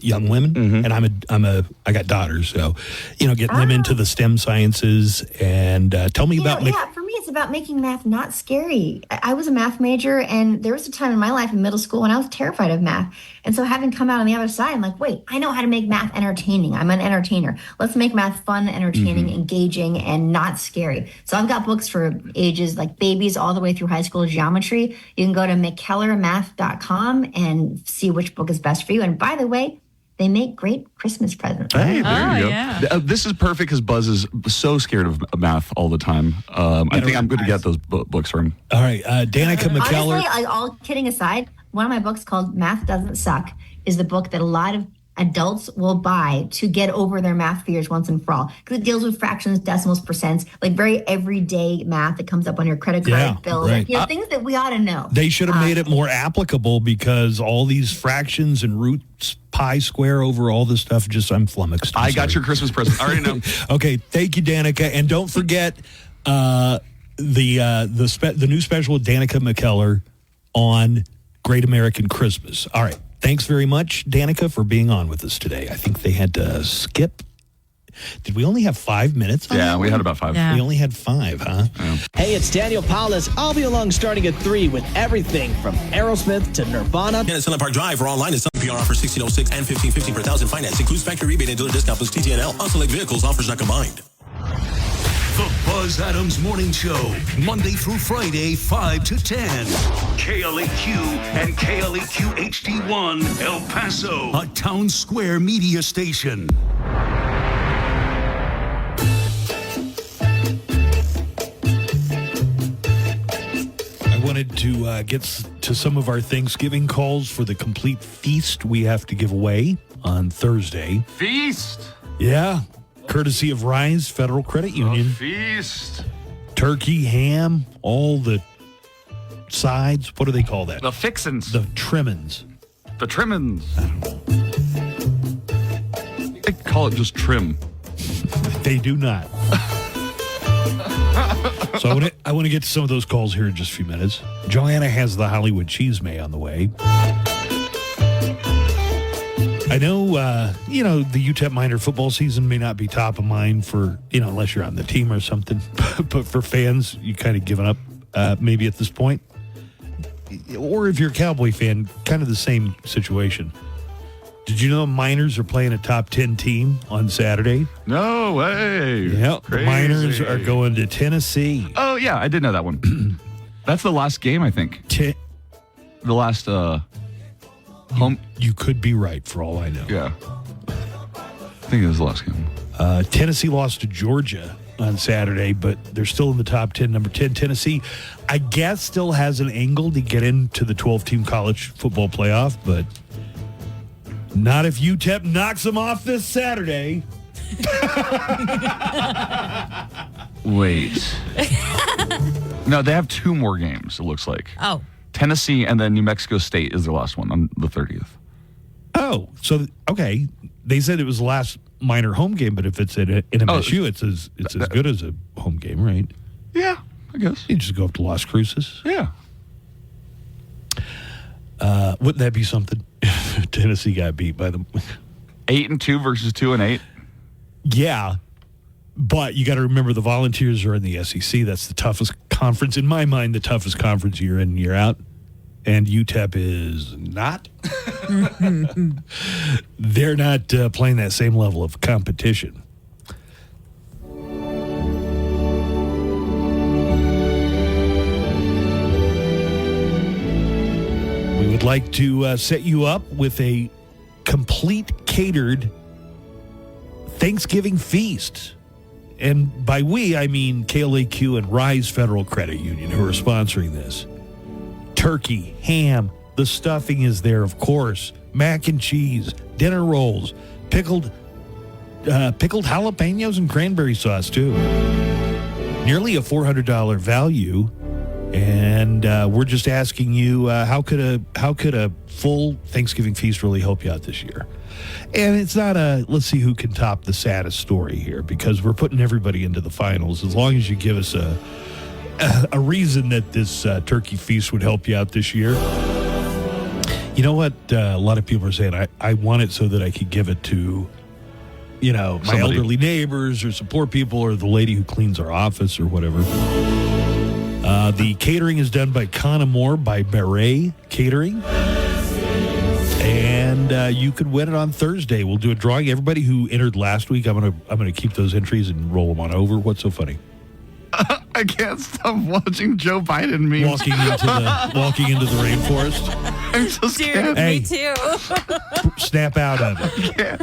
young women. Mm-hmm. And I got daughters, so getting them into the STEM sciences. And tell me about. For me, it's about making math not scary. I was a math major, and there was a time in my life in middle school when I was terrified of math. And so having come out on the other side, I'm like, wait, I know how to make math entertaining. I'm an entertainer. Let's make math fun, entertaining, engaging, and not scary. So I've got books for ages like babies all the way through high school geometry. You can go to mckellarmath.com and see which book is best for you. And by the way, they make great Christmas presents. Hey, there you go. Yeah. This is perfect because Buzz is so scared of math all the time. I think I'm going to get those books from him. All right, Danica McKellar. Honestly, all kidding aside, one of my books called Math Doesn't Suck is the book that a lot of adults will buy to get over their math fears once and for all, because it deals with fractions, decimals, percents, very everyday math that comes up on your credit card bill. Right. Things that we ought to know. They should have made it more applicable, because all these fractions and roots, pi square over all this stuff, I'm flummoxed. I got your Christmas present. I already know. Okay, thank you, Danica, and don't forget the new special with Danica McKellar on Great American Christmas. All right. Thanks very much, Danica, for being on with us today. I think they had to skip Did we only have 5 minutes? Yeah, we had about 5. Yeah. We only had 5, huh? Yeah. Hey, it's Daniel Paulus. I'll be along starting at 3 with everything from Aerosmith to Nirvana. And at Sunland Park Drive or online at PR offer 1606 and 1550 per thousand finance. Includes factory rebate and dealer discount plus TTNL. On select vehicles, offers not combined. The Buzz Adams Morning Show, Monday through Friday, 5 to 10. KLAQ and KLAQ HD1, El Paso, a Town Square media station. I wanted to get to some of our Thanksgiving calls for the complete feast we have to give away on Thursday. Feast? Yeah. Courtesy of Rise Federal Credit Union. Feast. Turkey, ham, all the sides. What do they call that? The fixins. The trimmings. The trimmings. They call it just trim. They do not. So I want to get to some of those calls here in just a few minutes. Joanna has the Hollywood Cheese May on the way. I know, the UTEP minor football season may not be top of mind for, unless you're on the team or something. But for fans, you kind of given up maybe at this point. Or if you're a Cowboy fan, kind of the same situation. Did you know Miners are playing a top 10 team on Saturday? No way. Yep. The Miners are going to Tennessee. Oh, yeah, I did know that one. That's the last game, I think. The last home. You could be right for all I know. Yeah. I think it was the last game. Tennessee lost to Georgia on Saturday, but they're still in the top 10. Number 10, Tennessee, I guess, still has an angle to get into the 12-team college football playoff, but not if UTEP knocks them off this Saturday. Wait. No, they have 2 more games, it looks like. Oh. Tennessee and then New Mexico State is their last one on the 30th. Oh, so, okay. They said it was the last minor home game, but if it's in MSU, it's as good as a home game, right? Yeah, I guess. You just go up to Las Cruces. Yeah. Wouldn't that be something? Tennessee got beat by them. 8-2 versus 2-8. Yeah, but you got to remember the Volunteers are in the SEC. That's the toughest conference, in my mind, the toughest conference year in and year out. And UTEP is not. They're not playing that same level of competition. We would like to set you up with a complete catered Thanksgiving feast. And by we, I mean KLAQ and Rise Federal Credit Union, who are sponsoring this. Turkey, ham, the stuffing is there, of course. Mac and cheese, dinner rolls, pickled jalapenos and cranberry sauce, too. Nearly a $400 value. And we're just asking you, how could a full Thanksgiving feast really help you out this year? And it's not let's see who can top the saddest story here, because we're putting everybody into the finals. As long as you give us a reason that this turkey feast would help you out this year. You know what? A lot of people are saying, I want it so that I could give it to, my elderly neighbors or support people or the lady who cleans our office or whatever. The catering is done by Conamore by Beret Catering. And you could win it on Thursday. We'll do a drawing. Everybody who entered last week, I'm gonna keep those entries and roll them on over. What's so funny? I can't stop watching Joe Biden memes. Walking into the rainforest. I'm so scared. Dude, me too. Snap out of it. Yeah.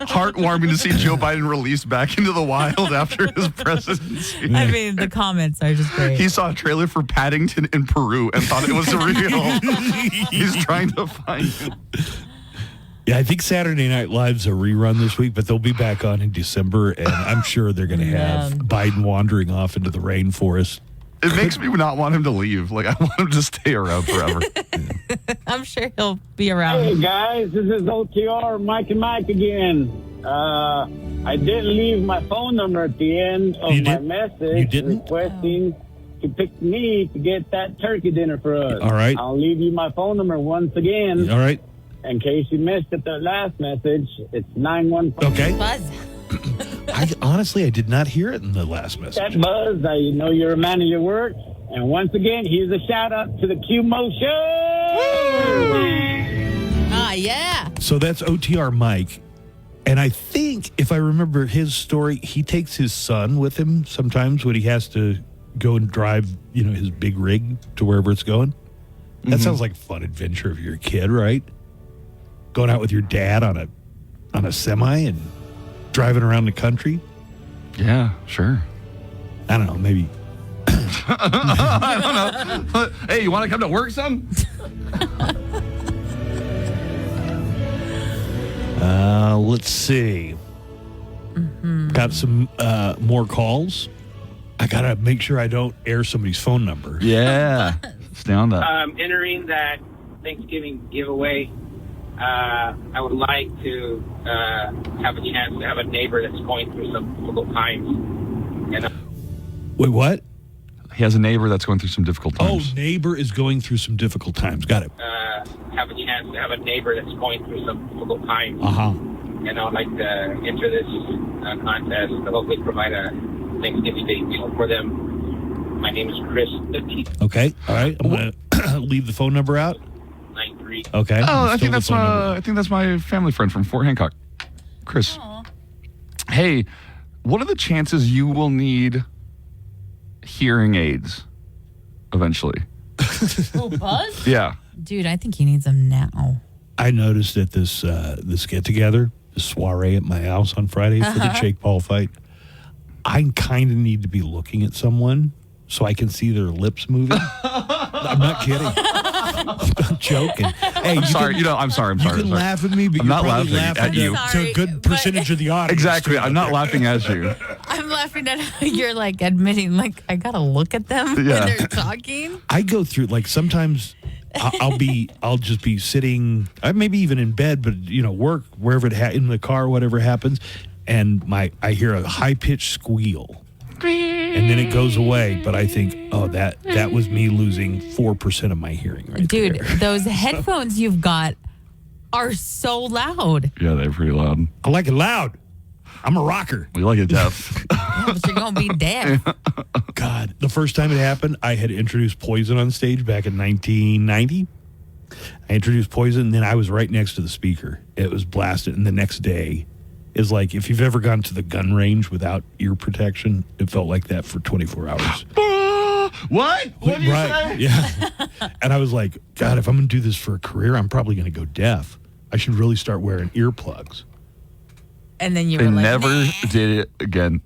Heartwarming to see Joe Biden released back into the wild after his presidency. I mean, the comments are just great. He saw a trailer for Paddington in Peru and thought it was real. He's trying to find it. Yeah, I think Saturday Night Live's a rerun this week, but they'll be back on in December, and I'm sure they're going to have Biden wandering off into the rainforest. It makes me not want him to leave. Like, I want him to stay around forever. I'm sure he'll be around. Hey, guys, this is OTR, Mike and Mike again. I did leave my phone number at the end of my message requesting to pick me to get that turkey dinner for us. All right. I'll leave you my phone number once again. All right. In case you missed it, the last message, it's 915. Okay. Buzz. Honestly, I did not hear it in the last message. That Buzz, I know you're a man of your word. And once again, here's a shout out to the Q Mo Show. Ah, yeah. So that's OTR Mike. And I think, if I remember his story, he takes his son with him sometimes when he has to go and drive, his big rig to wherever it's going. That sounds like a fun adventure if you're a kid, right? Going out with your dad on a semi and driving around the country. Yeah, sure. I don't know, maybe. I don't know. Hey, you want to come to work some? Let's see. Got some more calls. I got to make sure I don't air somebody's phone number. Yeah. Stay on that. Entering that Thanksgiving giveaway, I would like to have a chance to have a neighbor that's going through some difficult times. Wait, what? He has a neighbor that's going through some difficult times. Oh, neighbor is going through some difficult times. Got it. Have a chance to have a neighbor that's going through some difficult times. Uh-huh. And I'd like to enter this contest to hopefully provide a Thanksgiving Day meal for them. My name is Chris. Okay. All right. I'm going to leave the phone number out. 93. Okay. Oh, I think that's my family friend from Fort Hancock, Chris. Aww. Hey, what are the chances you will need hearing aids eventually? Oh, Buzz? Yeah. Dude, I think he needs them now. I noticed at this get together, the soiree at my house on Friday for the Jake Paul fight, I kind of need to be looking at someone so I can see their lips moving. I'm not kidding. I'm joking. Hey, I'm sorry. I'm sorry. You can laugh at me, but I'm you're not probably laughing at you. to a good percentage of the audience. Exactly. I'm not laughing at you. I'm laughing at how you're like admitting, like, I gotta look at them when they're talking. I go through, like, sometimes I'll just be sitting, maybe even in bed, but work wherever in the car, whatever happens, and I hear a high pitched squeal, and then it goes away. But I think, oh, that was me losing 4% of my hearing. Right, dude. there. Those headphones you've got are so loud. Yeah, they're pretty loud. I like it loud. I'm a rocker. We like it deaf. Yeah, but you're gonna be deaf. God, the first time it happened, I had introduced Poison on stage back in 1990. I introduced Poison, and then I was right next to the speaker. It was blasted, and the next day is like, if you've ever gone to the gun range without ear protection, it felt like that for 24 hours. What? What did you say? Yeah. And I was like, God, if I'm going to do this for a career, I'm probably going to go deaf. I should really start wearing earplugs. And then They never did it again.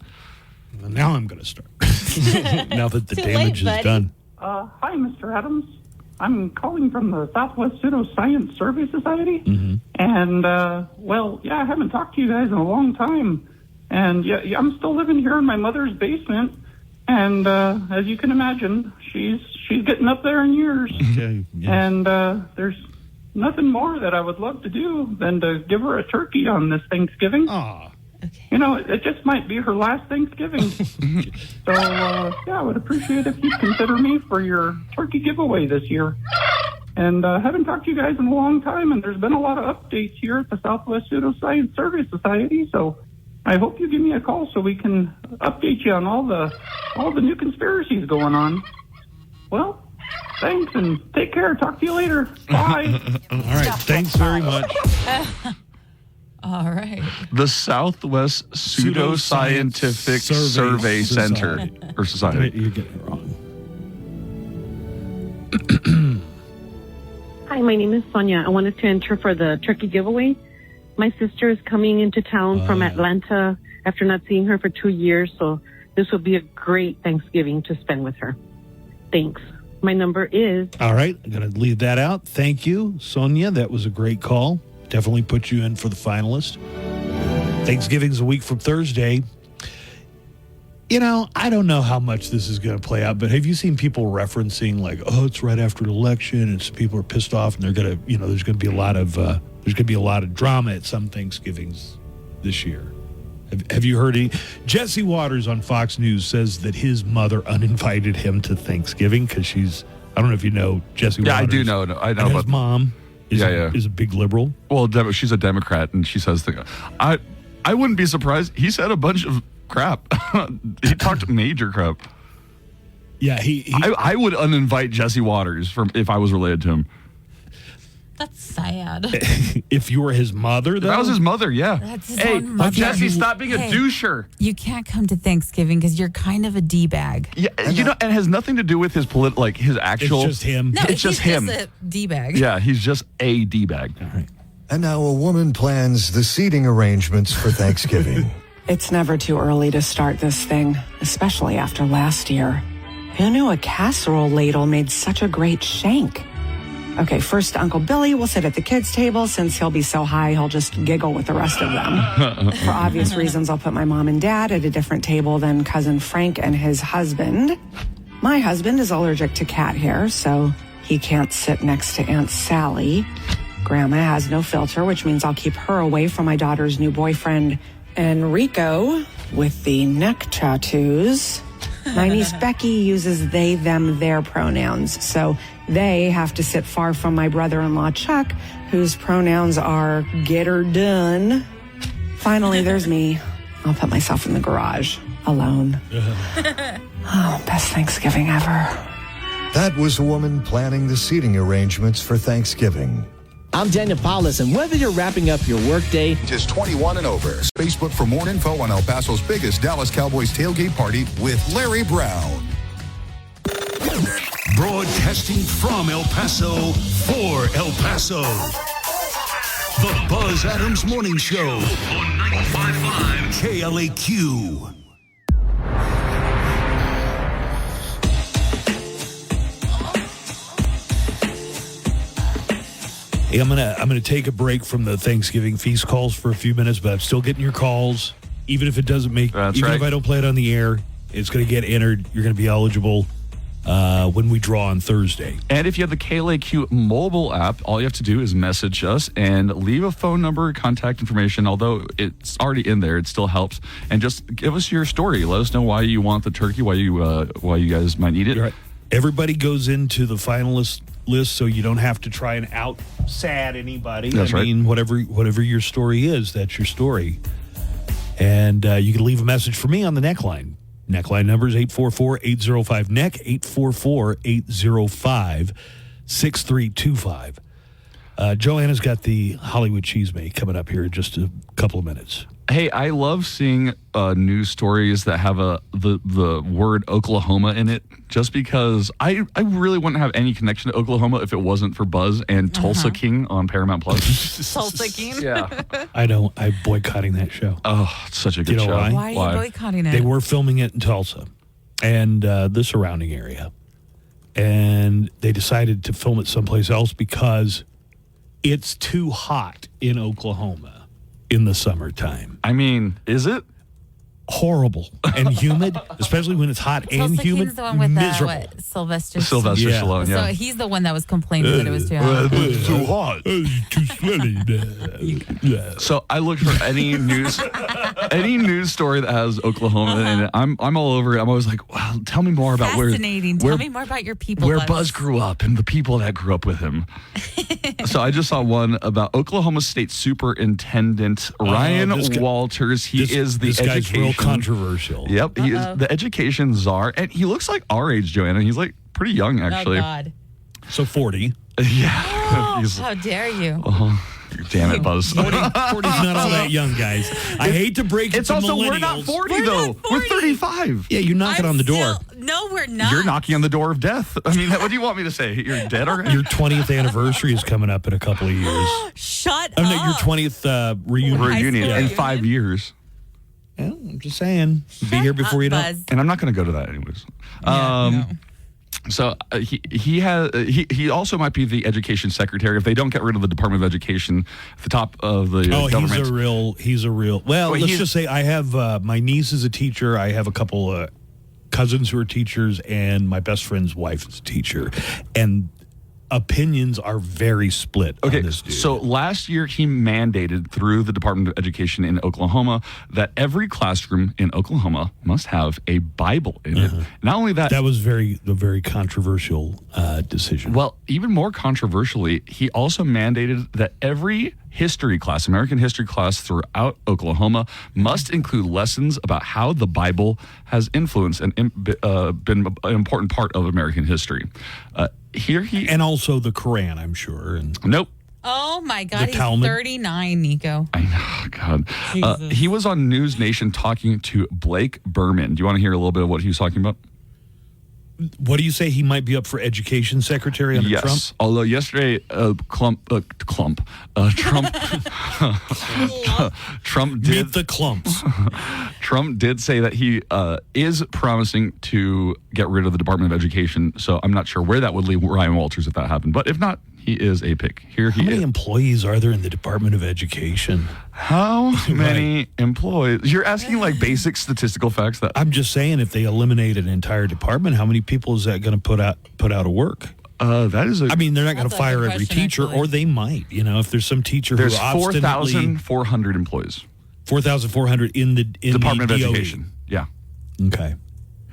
Well, now I'm going to start. Now that the Too damage late, is done. Hi, Mr. Adams. I'm calling from the Southwest Pseudoscience Survey Society. Mm-hmm. And, I haven't talked to you guys in a long time. And I'm still living here in my mother's basement. And as you can imagine, she's getting up there in years. Okay. Yeah. And there's nothing more that I would love to do than to give her a turkey on this Thanksgiving. Aw. It just might be her last Thanksgiving. So, I would appreciate if you'd consider me for your turkey giveaway this year. And haven't talked to you guys in a long time, and there's been a lot of updates here at the Southwest Pseudoscience Survey Society, so I hope you give me a call so we can update you on all the new conspiracies going on. Well, thanks, and take care. Talk to you later. Bye. All right. Thanks very much. All right. The Southwest Pseudoscientific Survey Center or Society. You're getting it wrong. Hi, my name is Sonia. I wanted to enter for the turkey giveaway. My sister is coming into town from Atlanta after not seeing her for 2 years, so this will be a great Thanksgiving to spend with her. Thanks. My number is... All right. I'm going to leave that out. Thank you, Sonia. That was a great call. Definitely put you in for the finalist. Thanksgiving's a week from Thursday. I don't know how much this is going to play out, but have you seen people referencing like, oh, it's right after the election and some people are pissed off and they're going to, there's going to be a lot of drama at some Thanksgivings this year. Have you heard Jesse Waters on Fox News says that his mother uninvited him to Thanksgiving because I don't know if you know Jesse Waters. Yeah, I do know. I know. His mom is a big liberal. Well, she's a Democrat, and she says I wouldn't be surprised. He said a bunch of crap. He talked major crap. Yeah, I would uninvite Jesse Waters if I was related to him. That's sad. If you were his mother, though? If I was his mother, yeah. That's his Hey, own mother. Jesse, stop being a Hey, doucher. You can't come to Thanksgiving because you're kind of a D-bag. Yeah, and it has nothing to do with his his actual. It's just him. No, it's just him. Just a D-bag. Yeah, he's just a D-bag. All right. And now a woman plans the seating arrangements for Thanksgiving. It's never too early to start this thing, especially after last year. Who knew a casserole ladle made such a great shank? Okay, first Uncle Billy will sit at the kids' table. Since he'll be so high, he'll just giggle with the rest of them. For obvious reasons, I'll put my mom and dad at a different table than cousin Frank and his husband. My husband is allergic to cat hair, so he can't sit next to Aunt Sally. Grandma has no filter, which means I'll keep her away from my daughter's new boyfriend, Enrico, with the neck tattoos. My niece Becky uses they, them, their pronouns, so they have to sit far from my brother-in-law Chuck, whose pronouns are get her done. Finally, there's me. I'll put myself in the garage, alone. Oh, best Thanksgiving ever. That was a woman planning the seating arrangements for Thanksgiving. I'm Daniel Paulus, and whether you're wrapping up your workday, just 21 and over. Facebook for more info on El Paso's biggest Dallas Cowboys tailgate party with Larry Brown. Broadcasting from El Paso for El Paso. The Buzz Adams Morning Show on 95.5 KLAQ. Hey, I'm gonna take a break from the Thanksgiving feast calls for a few minutes, but I'm still getting your calls. Even if it doesn't make, That's even right. if I don't play it on the air, it's gonna get entered. You're gonna be eligible when we draw on Thursday. And if you have the KLAQ mobile app, all you have to do is message us and leave a phone number, contact information. Although it's already in there, it still helps. And just give us your story. Let us know why you want the turkey, why you guys might eat it. Right. Everybody goes into the finalist list, so you don't have to try and out sad anybody. That's right. I mean, whatever your story is, that's your story. And you can leave a message for me on the neckline. Neckline number is 844-805-NECK, 844-805-6325. Joanna's got the Hollywood Cheesemate coming up here in just a couple of minutes. Hey, I love seeing news stories that have the word Oklahoma in it, just because I really wouldn't have any connection to Oklahoma if it wasn't for Buzz and Tulsa King on Paramount Plus. Tulsa King? Yeah. I'm boycotting that show. Oh, it's such a good You know show. why? Why are you boycotting it? They were filming it in Tulsa and the surrounding area. And they decided to film it someplace else because it's too hot in Oklahoma in the summertime. I mean, is it? Horrible and humid, especially when it's hot and Tulsa humid. King's the one with miserable. Sylvester Stallone, yeah. So he's the one that was complaining that it was too hot. It's too hot. Too sweaty. So I look for any news story that has Oklahoma in it. I'm all over it. I'm always like, wow, tell me more about Fascinating. where Tell me more about your people. where Buzz grew up and the people that grew up with him. So I just saw one about Oklahoma State Superintendent Ryan Walters. He is the this guy's education real controversial. Yep, he is the education czar, and he looks like our age, Joanna. He's like pretty young, actually. Oh, God. So 40. Yeah. Oh, how dare you? Damn it, Buzz. 40's not all that young, guys. I hate to break it It's to also, millennials. we're not 40, though. We're 35. Yeah, you're knocking on the door. No, we're not. You're knocking on the door of death. I mean, what do you want me to say? You're dead already? Your 20th anniversary is coming up in a couple of years. Shut Oh, up. no, your 20th reunion. In 5 years. Yeah, I'm just saying. Be here before you know. Buzz. And I'm not going to go to that anyways. So he also might be the education secretary if they don't get rid of the Department of Education at the top of the government. He's a real. Well, Well, let's he's- just say I have my niece is a teacher. I have a couple cousins who are teachers, and my best friend's wife is a teacher. And opinions are very split on this dude. So last year he mandated through the Department of Education in Oklahoma that every classroom in Oklahoma must have a Bible in it. Not only that, that was a very controversial decision. Well, even more controversially, he also mandated that every history class, American history class throughout Oklahoma, must include lessons about how the Bible has influenced and been an important part of American history. And also the Quran, I'm sure. Nope. Oh my God, he's Talmud? 39, Nico. I know, God. He was on News Nation talking to Blake Berman. Do you want to hear a little bit of what he was talking about? What do you say? He might be up for education secretary under Trump? Yes. Although yesterday, Trump did Meet the clumps. Trump did say that he is promising to get rid of the Department of Education. So I'm not sure where that would leave Ryan Walters if that happened. But if not, he is a pick. How many employees are there in the Department of Education? How many employees? You're asking like basic statistical facts. That I'm just saying, if they eliminate an entire department, how many people is that going to put out of work? That is I mean, they're not going to fire every teacher, or they might. You know, if there's some teacher there's who obstinately 4,400 employees. 4,400 in the Department the of DOE. Education. Yeah. Okay.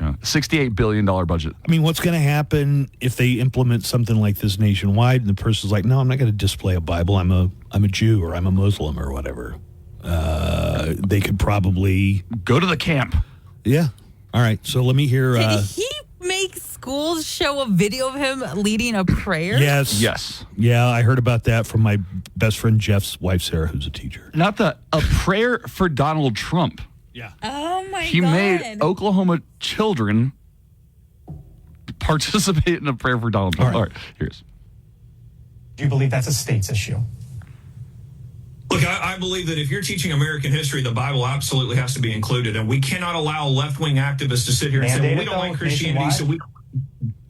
Yeah. $68 billion budget. I mean, what's going to happen if they implement something like this nationwide and the person's like, no, I'm not going to display a Bible. I'm a Jew or I'm a Muslim or whatever. They could probably go to the camp. Yeah. All right. So let me hear. Did he make schools show a video of him leading a prayer? Yes. Yes. Yeah, I heard about that from my best friend Jeff's wife, Sarah, who's a teacher. Not a prayer for Donald Trump. Yeah. Oh, my God. He made Oklahoma children participate in a prayer for Donald Trump. All right, here's. Do you believe that's a state's issue? Look, I believe that if you're teaching American history, the Bible absolutely has to be included. And we cannot allow left-wing activists to sit here and say, well, we don't like Christianity, so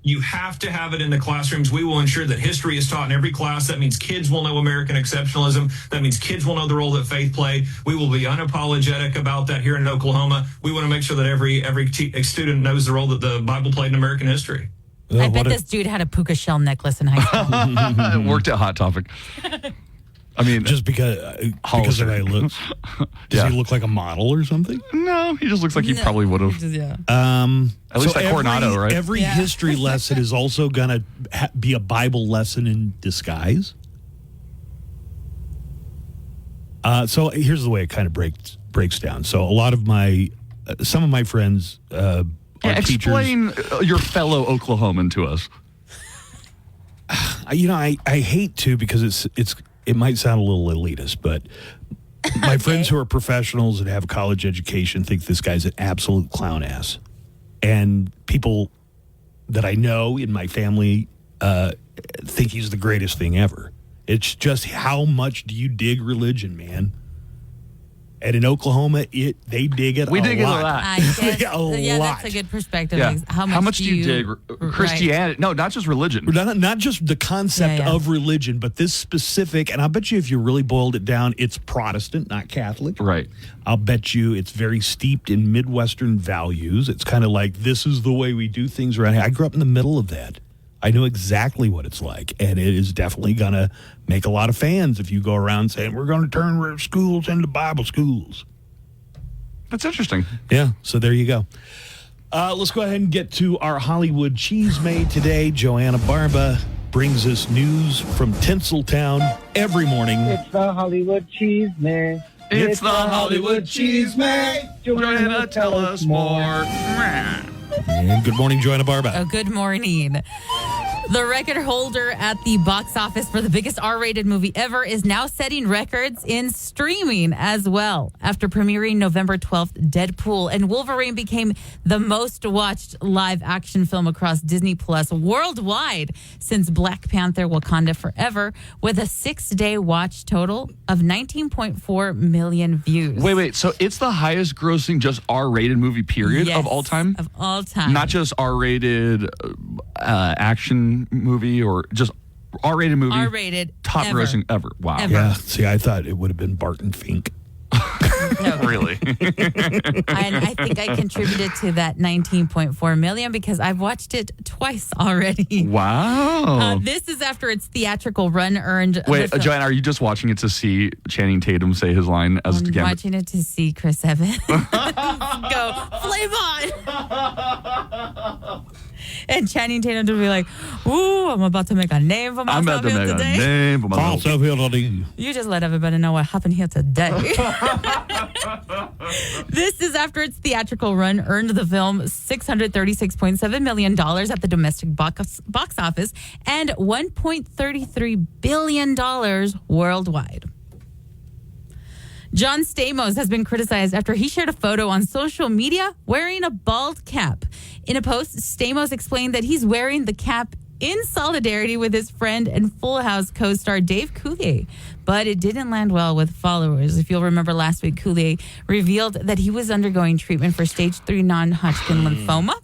you have to have it in the classrooms. We will ensure that history is taught in every class. That means kids will know American exceptionalism. That means kids will know the role that faith played. We will be unapologetic about that here in Oklahoma. We want to make sure that every student knows the role that the Bible played in American history. I bet this dude had a puka shell necklace in high school. It worked at Hot Topic. I mean, just because of how he looks. Does he look like a model or something? No, he just looks like he probably would have. Yeah. At least at Coronado, right? Every history lesson is also going to be a Bible lesson in disguise. So here's the way it kind of breaks down. So a lot of some of my friends are explain teachers. Your fellow Oklahoman to us. You know, I hate to because it might sound a little elitist, but my friends who are professionals and have a college education think this guy's an absolute clown ass. And people that I know in my family think he's the greatest thing ever. It's just how much do you dig religion, man? And in Oklahoma, they dig it. We a dig lot. it a lot. I guess, a lot. That's a good perspective. Yeah. Like, how much do you dig Christianity? Right. No, not just religion. Not just the concept of religion, but this specific. And I'll bet you if you really boiled it down, it's Protestant, not Catholic. Right. I'll bet you it's very steeped in Midwestern values. It's kind of like, this is the way we do things around here. I grew up in the middle of that. I know exactly what it's like, and it is definitely going to make a lot of fans if you go around saying, we're going to turn schools into Bible schools. That's interesting. Yeah, so there you go. Let's go ahead and get to our Hollywood cheese maid today. Joanna Barba brings us news from Tinseltown every morning. It's the Hollywood cheese man. It's the Hollywood cheese man. Joanna, tell us more. And good morning, Joanna Barba. Oh, good morning. The record holder at the box office for the biggest R-rated movie ever is now setting records in streaming as well. After premiering November 12th, Deadpool and Wolverine became the most watched live action film across Disney Plus worldwide since Black Panther Wakanda Forever, with a 6-day watch total of 19.4 million views. Wait. So it's the highest grossing just R-rated movie period of all time? Of all time. Not just R-rated action movie or just R-rated movie. R-rated. Top grossing ever. Wow. Ever. Yeah, see, I thought it would have been Barton Fink. No. Really? And I think I contributed to that 19.4 million because I've watched it twice already. Wow. This is after its theatrical run earned. Wait, Joanne, are you just watching it to see Channing Tatum say his line as I'm Gambit? watching it to see Chris Evans go, flame on! And Channing Tatum to be like, ooh, I'm about to make a name for myself here today. You just let everybody know what happened here today. This is after its theatrical run earned the film $636.7 million at the domestic box office and $1.33 billion worldwide. John Stamos has been criticized after he shared a photo on social media wearing a bald cap. In a post, Stamos explained that he's wearing the cap in solidarity with his friend and Full House co-star Dave Coulier. But it didn't land well with followers. If you'll remember last week, Coulier revealed that he was undergoing treatment for stage 3 non-Hodgkin lymphoma.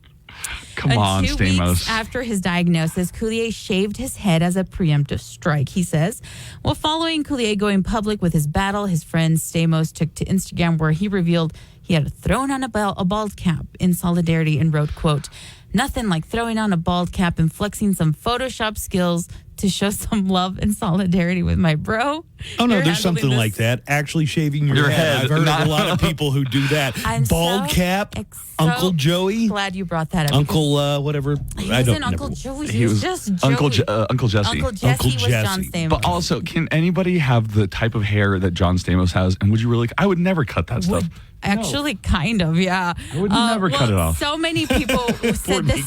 Come on, 2 Stamos. weeks after his diagnosis, Coulier shaved his head as a preemptive strike, he says. Well, following Coulier going public with his battle, his friend Stamos took to Instagram where he revealed he had thrown on a bald cap in solidarity and wrote, quote, "Nothing like throwing on a bald cap and flexing some Photoshop skills to show some love and solidarity with my bro." Oh, no, You're there's something handling like that. Actually shaving your head. I've heard of a lot of people who do that. Bald cap, Uncle Joey. Glad you brought that up. Uncle, whatever. He I wasn't don't Uncle know. Joey. He was just Joey. Uncle Jesse. Uncle Jesse was John Stamos. But also, can anybody have the type of hair that John Stamos has? And would you really? I would never cut that stuff. Actually, kind of, yeah. I would never cut it off. So many people said the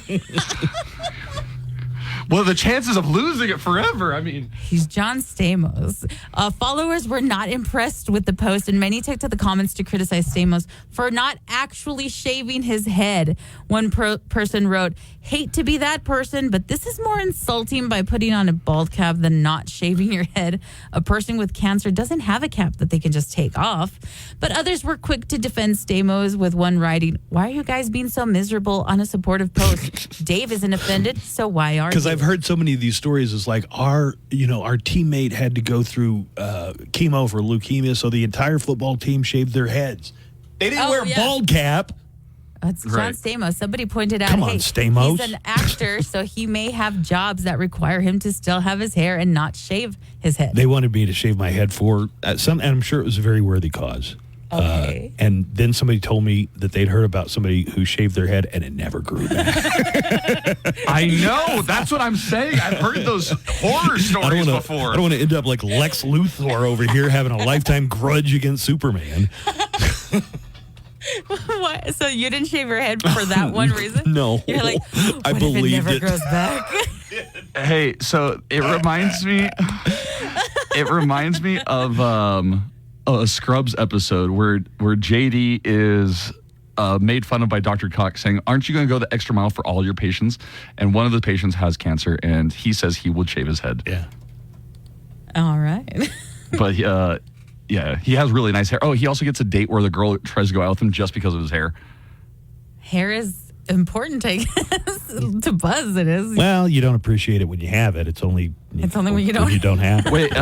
same. Well, the chances of losing it forever. I mean, He's John Stamos. Followers were not impressed with the post, and many took to the comments to criticize Stamos for not actually shaving his head. One person wrote, "Hate to be that person, but this is more insulting by putting on a bald cap than not shaving your head. A person with cancer doesn't have a cap that they can just take off." But others were quick to defend Stamos, with one writing, "Why are you guys being so miserable on a supportive post? Dave isn't offended, so why are you?" Because I've heard so many of these stories. It's like our teammate had to go through chemo for leukemia, so the entire football team shaved their heads. They didn't wear a bald cap. That's John Stamos. Somebody pointed out, Come on, Stamos. He's an actor, so he may have jobs that require him to still have his hair and not shave his head. They wanted me to shave my head for and I'm sure it was a very worthy cause. Okay. And then somebody told me that they'd heard about somebody who shaved their head and it never grew back. I know. That's what I'm saying. I've heard those horror stories before. I don't want to end up like Lex Luthor over here having a lifetime grudge against Superman. What? So you didn't shave your head for that one reason? No. You're like, what I if believed it never it. grows back? Hey, so it reminds me. It reminds me of a Scrubs episode where JD is made fun of by Dr. Cox, saying, "Aren't you going to go the extra mile for all your patients?" And one of the patients has cancer, and he says he will shave his head. Yeah. All right. But yeah, he has really nice hair. Oh, he also gets a date where the girl tries to go out with him just because of his hair. Hair is important, I guess. To Buzz, it is. Well, you don't appreciate it when you have it. It's only when you don't have it. Wait,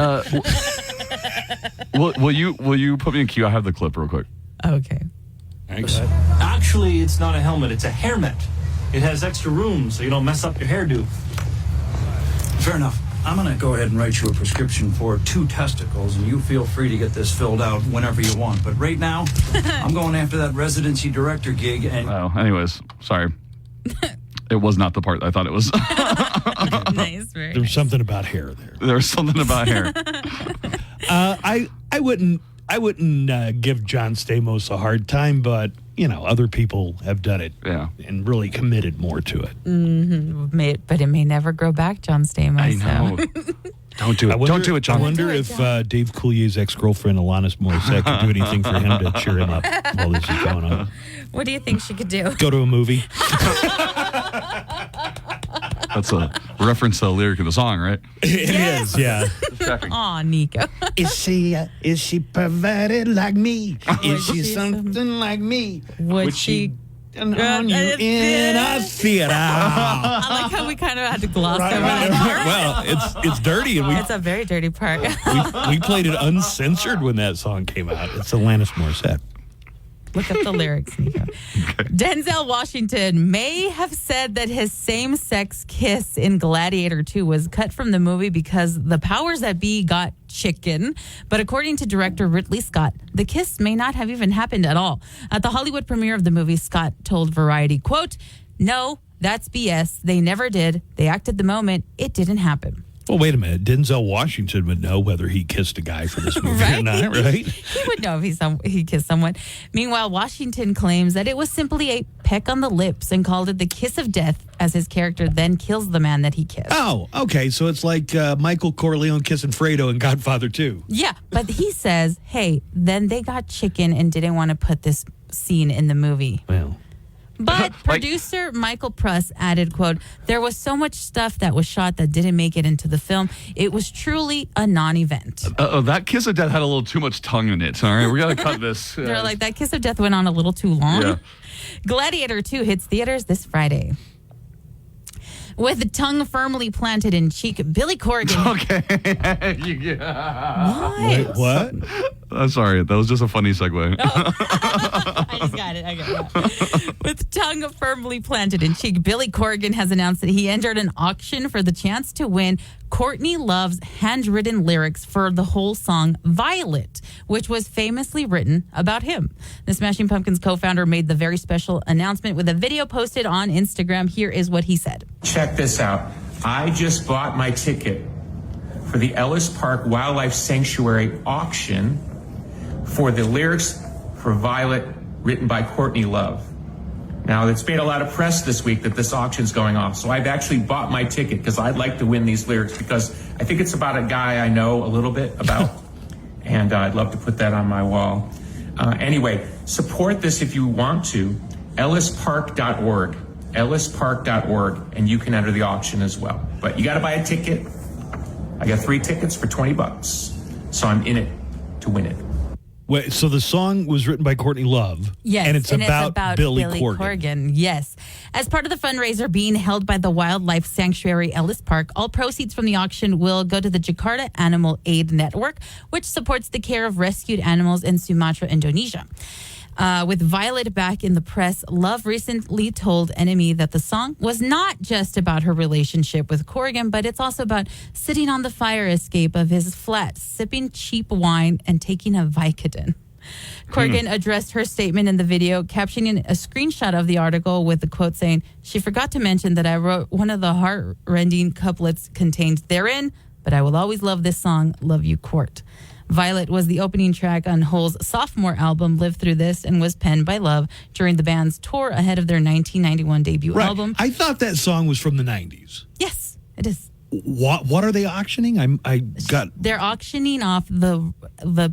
will you put me in queue? I have the clip real quick. Okay. Actually, it's not a helmet. It's a hairnet. It has extra room so you don't mess up your hairdo. Fair enough. I'm going to go ahead and write you a prescription for 2 testicles, and you feel free to get this filled out whenever you want. But right now, I'm going after that residency director gig. And anyways, sorry. It was not the part I thought it was. Nice. Very There's something about hair there. There was something about hair. I wouldn't give John Stamos a hard time, but other people have done it and really committed more to it. Mm-hmm. But it may never grow back, John Stamos. I know. So. Don't do it. Don't do it, John. I wonder if Dave Coulier's ex-girlfriend, Alanis Morissette, could do anything for him to cheer him up while this is going on. What do you think she could do? Go to a movie. That's a reference to the lyric of the song, right? It is, yeah. Aw, Nico. Is she perverted like me? Is she something like me? Would she Checking on you in a theater. I like how we kind of had to gloss over that part. Well, it's dirty, and it's a very dirty part. we played it uncensored when that song came out. It's Alanis Morissette. Look up the lyrics, Nico. Denzel Washington may have said that his same-sex kiss in Gladiator 2 was cut from the movie because the powers that be got chicken. But according to director Ridley Scott, the kiss may not have even happened at all. At the Hollywood premiere of the movie, Scott told Variety, quote, "No, that's BS. They never did. They acted the moment. It didn't happen." Well, wait a minute. Denzel Washington would know whether he kissed a guy for this movie or not, right? He would know if he kissed someone. Meanwhile, Washington claims that it was simply a peck on the lips and called it the kiss of death as his character then kills the man that he kissed. Oh, okay. So it's like Michael Corleone kissing Fredo in Godfather 2. Yeah, but he says, hey, then they got chicken and didn't want to put this scene in the movie. Well. But producer Michael Pruss added, quote, "There was so much stuff that was shot that didn't make it into the film. It was truly a non-event." That kiss of death had a little too much tongue in it. All right, we got to cut this. They're like, that kiss of death went on a little too long. Yeah. Gladiator 2 hits theaters this Friday. With the tongue firmly planted in cheek, Billy Corgan. Okay. What? Wait, what? I'm sorry. That was just a funny segue. I just got it. I got it. With tongue firmly planted in cheek, Billy Corgan has announced that he entered an auction for the chance to win Courtney Love's handwritten lyrics for the whole song Violet, which was famously written about him. The Smashing Pumpkins co-founder made the very special announcement with a video posted on Instagram. Here is what he said. Check this out. I just bought my ticket for the Ellis Park Wildlife Sanctuary auction for the lyrics for Violet written by Courtney Love. Now, it's made a lot of press this week that this auction's going off, so I've actually bought my ticket because I'd like to win these lyrics because I think it's about a guy I know a little bit about, and I'd love to put that on my wall. Anyway, support this if you want to, ellispark.org, ellispark.org, and you can enter the auction as well. But you got to buy a ticket. I got 3 tickets for $20, so I'm in it to win it. Wait, so the song was written by Courtney Love. Yes, and it's about Billy Corgan. Yes. As part of the fundraiser being held by the Wildlife Sanctuary Ellis Park, all proceeds from the auction will go to the Jakarta Animal Aid Network, which supports the care of rescued animals in Sumatra, Indonesia. With Violet back in the press, Love recently told NME that the song was not just about her relationship with Corgan, but it's also about sitting on the fire escape of his flat, sipping cheap wine, and taking a Vicodin. Corgan addressed her statement in the video, captioning a screenshot of the article with the quote saying, "She forgot to mention that I wrote one of the heart-rending couplets contained therein, but I will always love this song, Love You Court." Violet was the opening track on Hole's sophomore album, Live Through This, and was penned by Love during the band's tour ahead of their 1991 debut album. I thought that song was from the 90s. Yes, it is. What are they auctioning? They're auctioning off the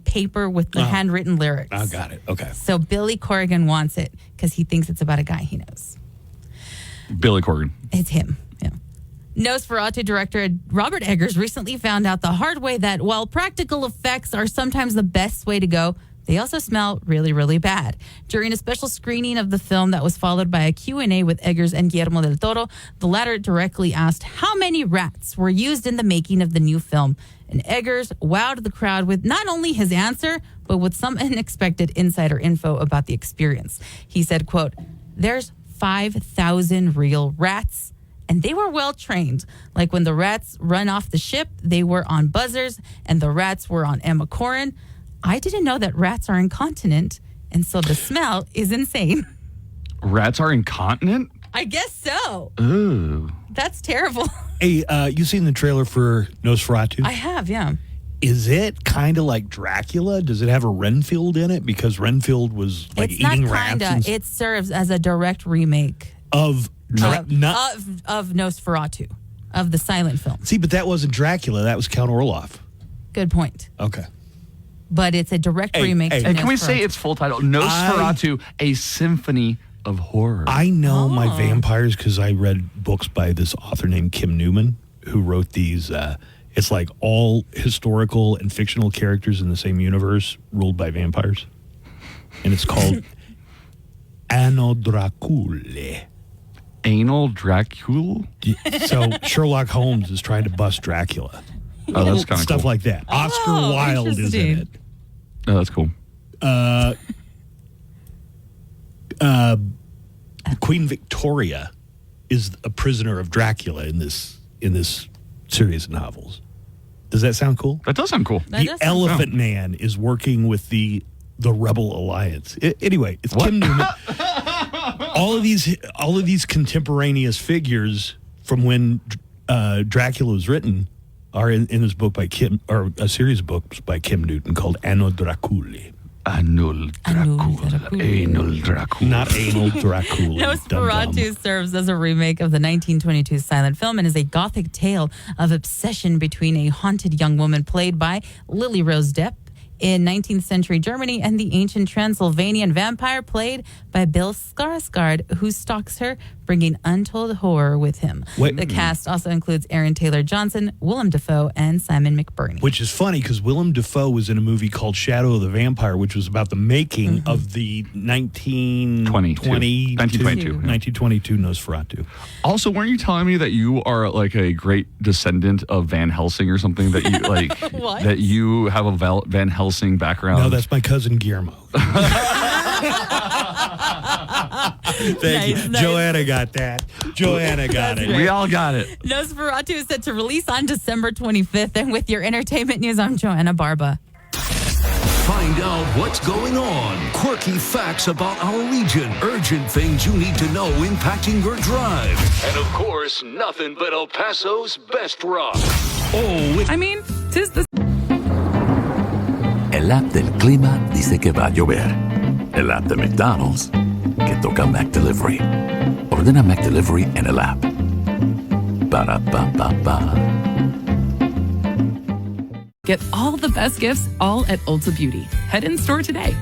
paper with the handwritten lyrics. I got it. Okay. So Billy Corgan wants it because he thinks it's about a guy he knows. Billy Corgan. It's him. Yeah. Nosferatu director Robert Eggers recently found out the hard way that while practical effects are sometimes the best way to go, they also smell really, really bad. During a special screening of the film that was followed by a Q&A with Eggers and Guillermo del Toro, the latter directly asked how many rats were used in the making of the new film. And Eggers wowed the crowd with not only his answer, but with some unexpected insider info about the experience. He said, quote, "There's 5,000 real rats, and they were well trained. Like when the rats run off the ship, they were on buzzers, and the rats were on Emma Corrin. I didn't know that rats are incontinent, and so the smell is insane." Rats are incontinent? I guess so. Ooh. That's terrible. Hey, you seen the trailer for Nosferatu? I have, yeah. Is it kind of like Dracula? Does it have a Renfield in it? Because Renfield was like It's eating not rats. kinda. It serves as a direct remake Of Nosferatu, of the silent film. See, but that wasn't Dracula. That was Count Orloff. Good point. Okay. But it's a direct remake. to And can we Nosferatu. say its full title? Nosferatu, a symphony of horror. I know my vampires because I read books by this author named Kim Newman who wrote these. It's like all historical and fictional characters in the same universe ruled by vampires. And it's called Anno Dracula. Anal Dracula? So Sherlock Holmes is trying to bust Dracula. Oh, that's kind of Stuff cool. like that. Oscar Wilde is in it. Oh, that's cool. Queen Victoria is a prisoner of Dracula in this series of novels. Does that sound cool? That does sound cool. The Elephant Man is working with the Rebel Alliance. Anyway, it's Kim Newman. all of these contemporaneous figures from when Dracula was written are in this book by Kim, or a series of books by Kim Newton called Anno Dracula. Anal Dracula. Anal Dracula. Not Anal Dracula. Nosferatu serves as a remake of the 1922 silent film and is a gothic tale of obsession between a haunted young woman played by Lily Rose Depp in 19th century Germany and the ancient Transylvanian vampire played by Bill Skarsgård, who stalks her, bringing untold horror with him. The cast also includes Aaron Taylor Johnson, Willem Dafoe, and Simon McBurney. Which is funny because Willem Dafoe was in a movie called Shadow of the Vampire, which was about the making of the 1922 Nosferatu. Also, weren't you telling me that you are like a great descendant of Van Helsing or something, that you like What? that you have a Van Helsing background? No, that's my cousin Guillermo. Thank you. Nice. Joanna got that. Joanna got it. We all got it. Nosferatu is set to release on December 25th. And with your entertainment news, I'm Joanna Barba. Find out what's going on. Quirky facts about our region. Urgent things you need to know impacting your drive. And of course, nothing but El Paso's best rock. Tis the... El app del clima dice que va a llover. El app de McDonald's que toca McDelivery. Ordena McDelivery en el app. Ba ba ba ba. Get all the best gifts all at Ulta Beauty. Head in store today.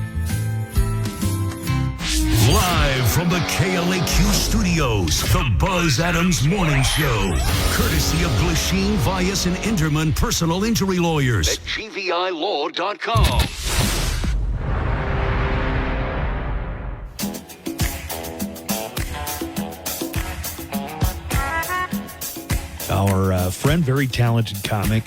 Live from the KLAQ studios, the Buzz Adams Morning Show. Courtesy of Glasheen, Vyas, and Enderman Personal Injury Lawyers at GVILaw.com. Our friend, very talented comic,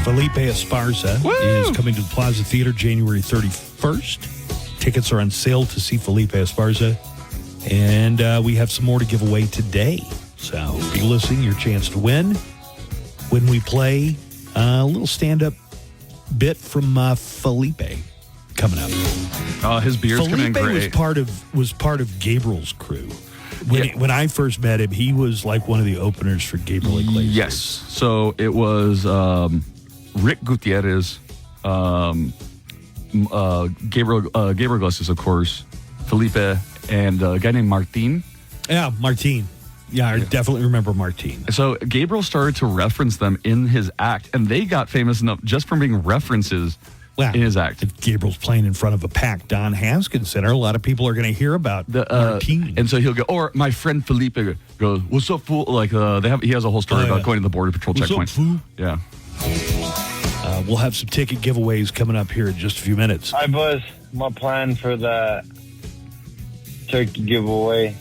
Felipe Esparza, is coming to the Plaza Theater January 31st. Tickets are on sale to see Felipe Esparza. And we have some more to give away today. So be listening, your chance to win when we play a little stand-up bit from Felipe coming up. His beard's coming in great. Felipe was part of Gabriel's crew. When I first met him, he was like one of the openers for Gabriel Iglesias. Yes. So it was Rick Gutierrez, Gabriel Iglesias, of course, Felipe, and a guy named Martin. Yeah, Martin. Yeah, I definitely remember Martin. So Gabriel started to reference them in his act, and they got famous enough just from being references in his act. If Gabriel's playing in front of a packed Don Haskins Center, a lot of people are going to hear about Martin. And so he'll go, or my friend Felipe goes, "What's up, fool?" Like he has a whole story about going to the Border Patrol checkpoint. What's up, fool? Yeah. We'll have some ticket giveaways coming up here in just a few minutes. Hi, Buzz. My plan for the turkey giveaway,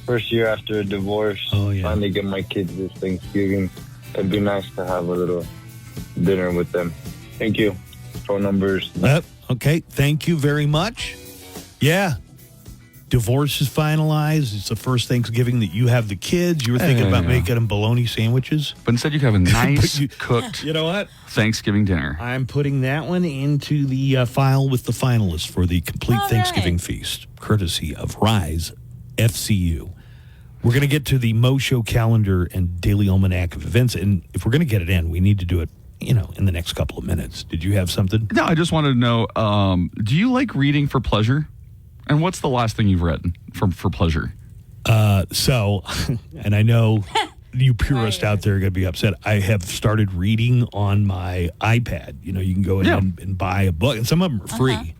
first year after a divorce, finally get my kids this Thanksgiving. It'd be nice to have a little dinner with them. Thank you. Phone numbers. Okay, thank you very much. Yeah. Divorce is finalized. It's the first Thanksgiving that you have the kids. You were thinking about making them bologna sandwiches. But instead you have a nice cooked you know what? Thanksgiving dinner. I'm putting that one into the file with the finalists for the complete Thanksgiving feast, courtesy of Rise FCU. We're going to get to the Mo Show calendar and daily almanac of events. And if we're going to get it in, we need to do it, in the next couple of minutes. Did you have something? No, I just wanted to know, do you like reading for pleasure? And what's the last thing you've read for pleasure? And I know you purists out there are going to be upset. I have started reading on my iPad. You can go in and buy a book, and some of them are free.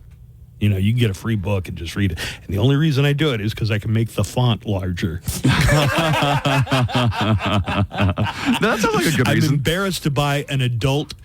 You can get a free book and just read it. And the only reason I do it is because I can make the font larger. That sounds like a good reason. I'm embarrassed to buy an adult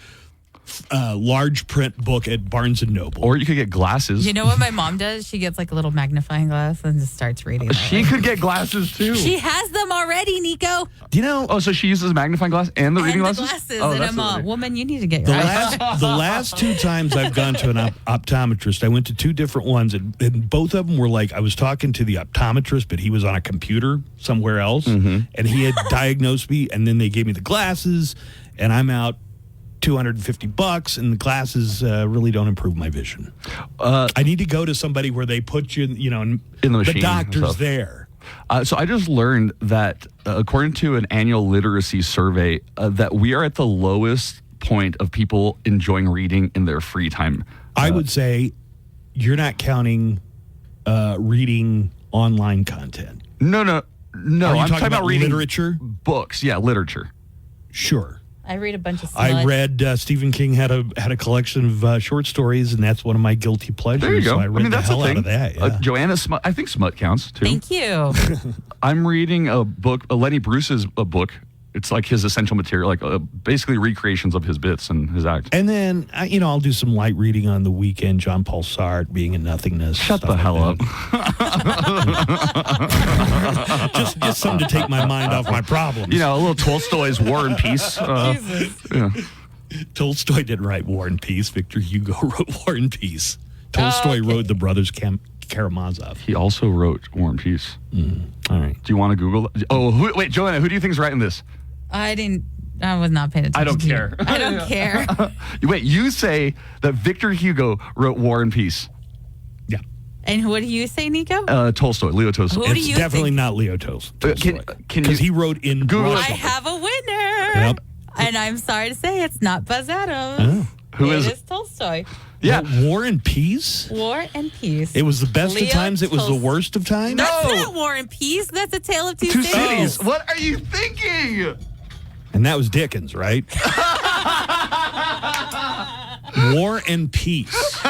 large print book at Barnes & Noble. Or you could get glasses. You know what my mom does? She gets like a little magnifying glass and just starts reading. She could get glasses too. She has them already, Nico. Do you know? Oh, so she uses a magnifying glass and the reading And the glasses? glasses. Oh, And that's I'm woman, you need to get The your eyes. last 2 times I've gone to an optometrist, I went to 2 different ones, and both of them were like, I was talking to the optometrist, but he was on a computer somewhere else, and he had diagnosed me, and then they gave me the glasses, and I'm out $250, and the glasses really don't improve my vision. I need to go to somebody where they put you, in the machine. The doctor's there. So I just learned that according to an annual literacy survey, that we are at the lowest point of people enjoying reading in their free time. I would say you're not counting reading online content. No. Are you I'm talking about reading literature? Books. Yeah, literature. Sure. I read a bunch of smut. I read Stephen King had a collection of short stories, and that's one of my guilty pleasures. There you go. So I read the that's hell a thing. out of that. Yeah. Joanna Smut. I think Smut counts too. Thank you. I'm reading a book, Lenny Bruce's book. It's like his essential material, like basically recreations of his bits and his act. And then, I'll do some light reading on the weekend. John Paul Sartre, Being in Nothingness. Shut the hell up. just something to take my mind off my problems. A little Tolstoy's War and Peace. Yeah. Tolstoy didn't write War and Peace. Victor Hugo wrote War and Peace. Tolstoy wrote The Brothers Karamazov. He also wrote War and Peace. All right. Do you want to Google it? Oh, wait, Joanna, who do you think is writing this? I was not paying attention. I don't to you. care. I don't care. Wait, you say that Victor Hugo wrote War and Peace. Yeah. And what do you say, Nico? Tolstoy, Leo Tolstoy. Who do It's you definitely think? not Leo Tolstoy. Can Because he wrote in Google I Russia. have a winner. Yep. And I'm sorry to say it's not Buzz Adams. Who It is is Tolstoy. Yeah. War and Peace? War and Peace. It was the best Leo of times. It was the Tolstoy. worst of times? That's not War and Peace. That's A Tale of Two Two Cities. cities. What are you thinking? And that was Dickens, right? War and Peace.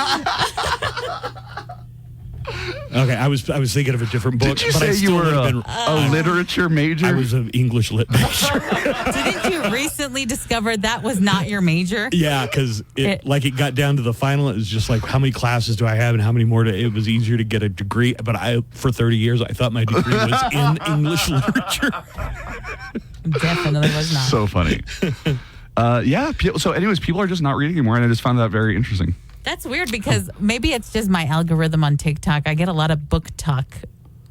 Okay, I was thinking of a different book. Did you but I say you still were would have been, a literature major? I was an English lit major. Didn't you recently discover that was not your major? Yeah, because it got down to the final. It was just like, how many classes do I have and how many more? It was easier to get a degree. But for 30 years, I thought my degree was in English literature. Definitely was not. So funny. So anyways, people are just not reading anymore, and I just found that very interesting. That's weird because maybe it's just my algorithm on TikTok. I get a lot of book talk.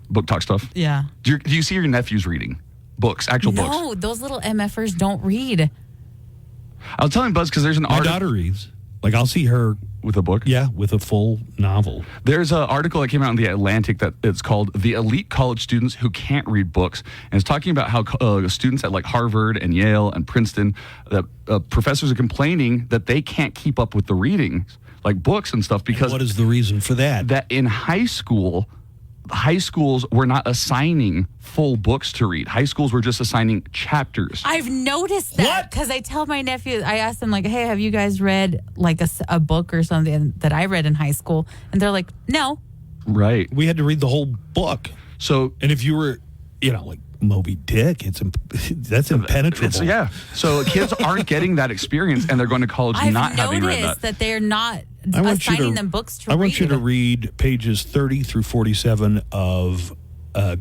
Book talk stuff? Yeah. Do you see your nephews reading? Books, actual books? No, those little MFers don't read. I was telling Buzz because there's an My daughter reads. Like, I'll see her with a book. Yeah, with a full novel. There's an article that came out in The Atlantic that it's called "The Elite College Students Who Can't Read Books," and it's talking about how students at like Harvard and Yale and Princeton, that professors are complaining that they can't keep up with the reading, like books and stuff. Because what is the reason for that? That in high schools were not assigning full books to read. High schools were just assigning chapters. I've noticed that because I tell my nephews, I ask them like, hey, have you guys read like a book or something that I read in high school? And they're like, no. Right. We had to read the whole book. So, and if you were, like Moby Dick, that's impenetrable. Yeah. So kids aren't getting that experience, and they're going to college not having read that. I've noticed that they're not assigning them books to read. I want you to read pages 30 through 47 of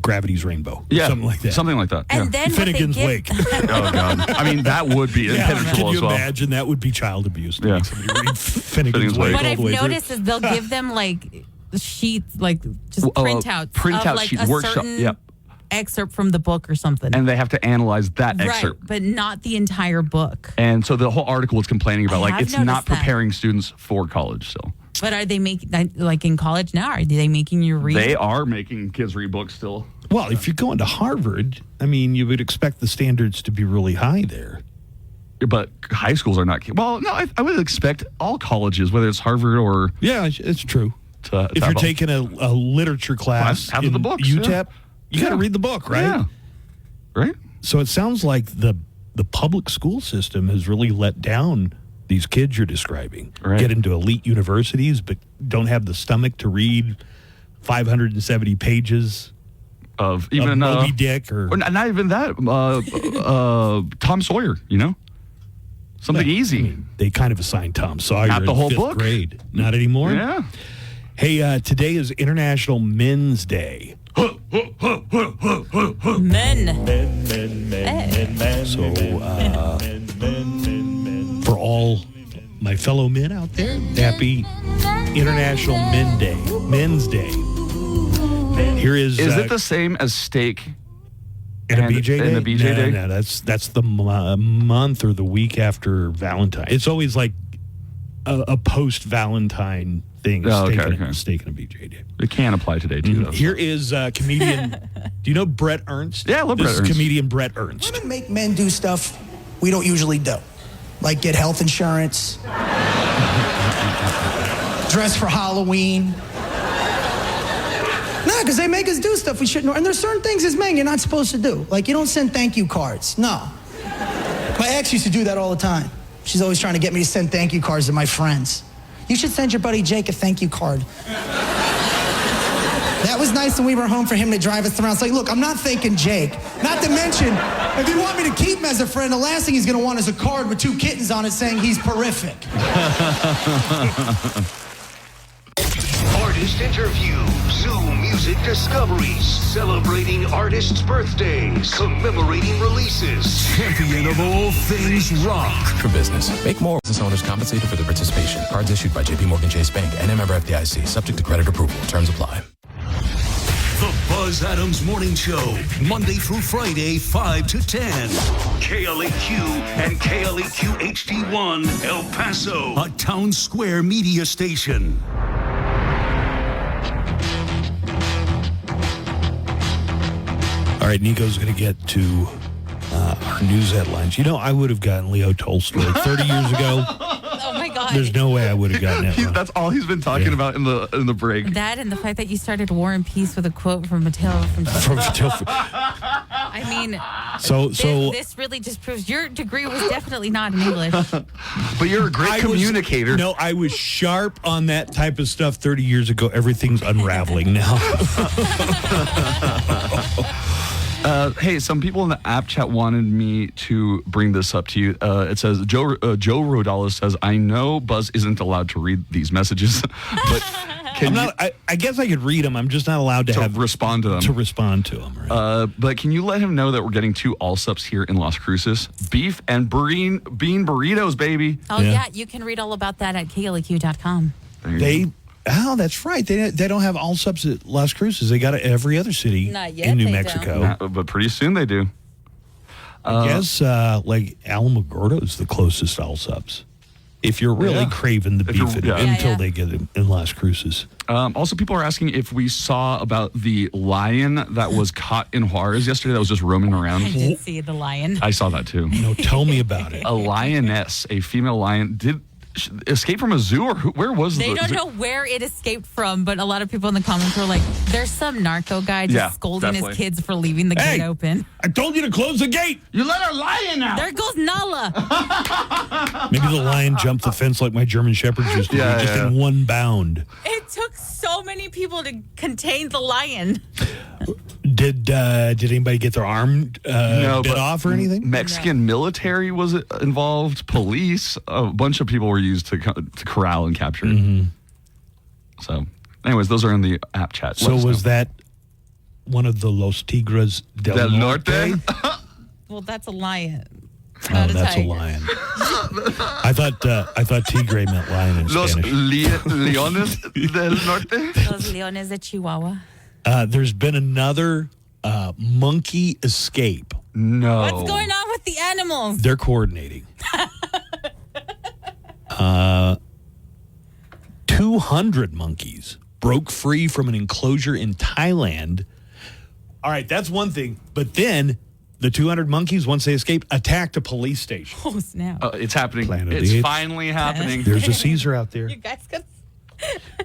Gravity's Rainbow. Yeah, something like that. Something like that. And then Finnegan's Wake. Oh, God. I mean, that would be impenetrable Can you as well. imagine? That would be child abuse to make somebody read Finnegan's Wake. What all I've the way noticed through. is they'll give them like sheets, like just printouts printout of like sheets, a workshop. certain Yep. excerpt from the book or something. And they have to analyze that right, excerpt. but not the entire book. And so the whole article was complaining about, I like, have it's not noticed that. preparing students for college still. But are they making, like in college now, are they making you read? They are making kids read books still. Well, if you're going to Harvard, I mean, you would expect the standards to be really high there. But high schools are not. Well, no, I would expect all colleges, whether it's Harvard or. Yeah, it's true. To if you're taking a literature class half in of the books, UTEP, you got to read the book, right? Yeah. Right? So it sounds like the public school system has really let down these kids you're describing. Right. Get into elite universities, but don't have the stomach to read 570 pages of even Moby Dick or not even that. Tom Sawyer, Something easy. They kind of assigned Tom Sawyer Not the in whole 5th book. grade. Not anymore? Yeah. Hey, today is International Men's Day. Men. So, for all my fellow men out there, happy International Men's Day. Here is it the same as steak and a BJ Day? And the BJ Day? No, that's the month or the week after Valentine. It's always like a post-Valentine thing. Steak and a BJ Day. It can apply today, too, though. Here is comedian. Do you know Brett Ernst? Yeah, I love Brett This Ernst. is comedian Brett Ernst. Women make men do stuff we don't usually do, like get health insurance, dress for Halloween. No, because they make us do stuff we shouldn't. And there's certain things as men you're not supposed to do. Like you don't send thank you cards. No. My ex used to do that all the time. She's always trying to get me to send thank you cards to my friends. You should send your buddy Jake a thank you card. That was nice when we were home for him to drive us around. It's like, look, I'm not thanking Jake. Not to mention, if you want me to keep him as a friend, the last thing he's going to want is a card with 2 kittens on it saying he's horrific. Artist interviews, Zoom music discoveries, celebrating artists' birthdays, commemorating releases, champion of all things rock. For business. Make more business owners compensated for their participation. Cards issued by JPMorgan Chase Bank and a member FDIC. Subject to credit approval. Terms apply. The Buzz Adams Morning Show, Monday through Friday, 5 to 10. KLAQ and KLAQ HD1, El Paso, a town square media station. All right, Nico's going to get to our news headlines. You know, I would have gotten Leo Tolstoy 30 years ago. Oh my God. There's no way I would have gotten that. That's all he's been talking about in the break. That and the fact that you started War and Peace with a quote from Mateo from I mean, this really just proves your degree was definitely not in English. But you're a great communicator. No, I was sharp on that type of stuff 30 years ago. Everything's unraveling now. Hey, some people in the app chat wanted me to bring this up to you. It says, Joe Rodales says, I know Buzz isn't allowed to read these messages, but I guess I could read them. I'm just not allowed to respond to them. Right? But can you let him know that we're getting 2 Allsups here in Las Cruces? Beef and bean burritos, baby. Oh, yeah. You can read all about that at KLAQ.com. Oh, that's right. They don't have Allsups at Las Cruces. They got it at every other city in New Mexico. But pretty soon they do. I guess like Alamogordo is the closest Allsups. If you're really craving the beef until they get it in Las Cruces. Also, people are asking if we saw about the lion that was caught in Juarez yesterday that was just roaming around. I did see the lion. I saw that too. No, tell me about it. A lioness, a female lion, did escape from a zoo, or where was They don't know where it escaped from, but a lot of people in the comments were like, there's some narco guy just scolding his kids for leaving the gate open. I told you to close the gate. You let our lion out. There goes Nala. Maybe the lion jumped the fence like my German Shepherd used to do, just in one bound. It took so many people to contain the lion. Did anybody get their arm bit off or anything? Mexican military was involved, police, a bunch of people were used to corral and capture it. Mm-hmm. So, anyways, those are in the app chat. So was that one of the Los Tigres del Norte? Well, that's a lion. Oh, that's a lion. I thought tigre meant lion in Los Spanish. Leones del Norte? Los Leones de Chihuahua. There's been another monkey escape. No. What's going on with the animals? They're coordinating. 200 monkeys broke free from an enclosure in Thailand. All right, that's one thing. But then the 200 monkeys, once they escaped, attacked a police station. Oh, snap. It's happening. It's finally happening. There's a Caesar out there. You guys got...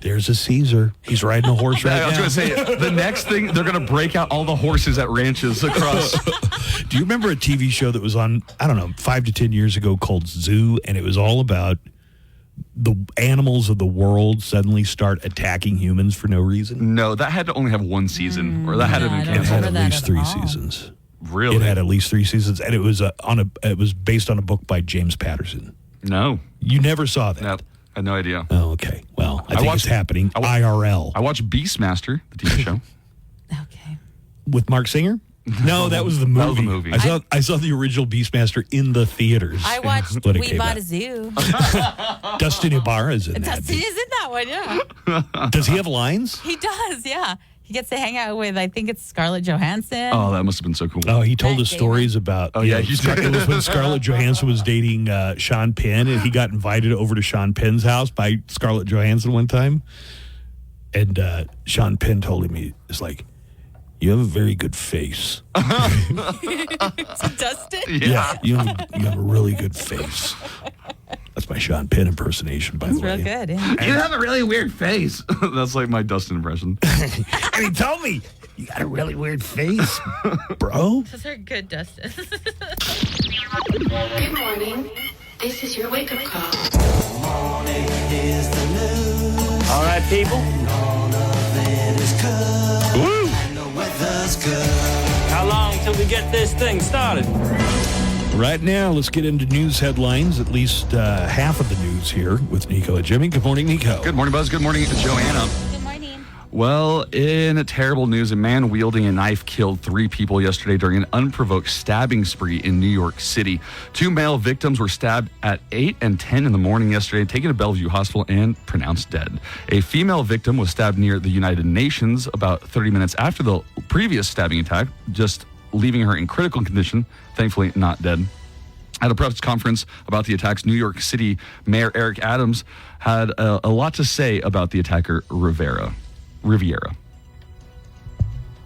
There's a Caesar. He's riding a horse right now. I was going to say, the next thing, they're going to break out all the horses at ranches across. Do you remember a TV show that was on, 5 to 10 years ago called Zoo? And it was all about the animals of the world suddenly start attacking humans for no reason? No, that had to only have one season, or that had to have been canceled. At least 3 seasons. Really? It had at least 3 seasons, and it was it was based on a book by James Patterson. No. You never saw that? Nope. I had no idea. Oh, okay. Well, I think it's happening. IRL. I watched Beastmaster, the TV show. With Mark Singer? No, that was the movie. That was the movie. I saw the original Beastmaster in the theaters. I watched when it We came Bought out. a Zoo. Dustin Ibarra's in that. Dustin is in that one, yeah. Does he have lines? He does, yeah. He gets to hang out with, I think it's Scarlett Johansson. Oh, that must have been so cool. Oh, he told us stories about. Oh, yeah, it he was when Scarlett Johansson was dating Sean Penn, and he got invited over to Sean Penn's house by Scarlett Johansson one time. And Sean Penn told him, it's like, you have a very good face. Dustin? Yeah, you have a really good face. That's my Sean Penn impersonation, by the way. Real good, yeah. You have a really weird face. That's like my Dustin impression. And he told me, you got a really weird face, bro. Those are good, Dustin. Good morning. This is your wake-up call. Morning is the news. All right, people. All of it is good. Woo! And the weather's good. How long till we get this thing started? Right now, let's get into news headlines, at least half of the news here with Nico and Jimmy. Good morning, Nico. Good morning, Buzz. Good morning, Joanna. Good morning. Well, in terrible news, a man wielding a knife killed 3 people yesterday during an unprovoked stabbing spree in New York City. 2 male victims were stabbed at 8 and 10 in the morning yesterday, taken to Bellevue Hospital and pronounced dead. A female victim was stabbed near the United Nations about 30 minutes after the previous stabbing attack, just leaving her in critical condition, thankfully not dead. At a press conference about the attacks, New York City Mayor Eric Adams had a lot to say about the attacker, Riviera.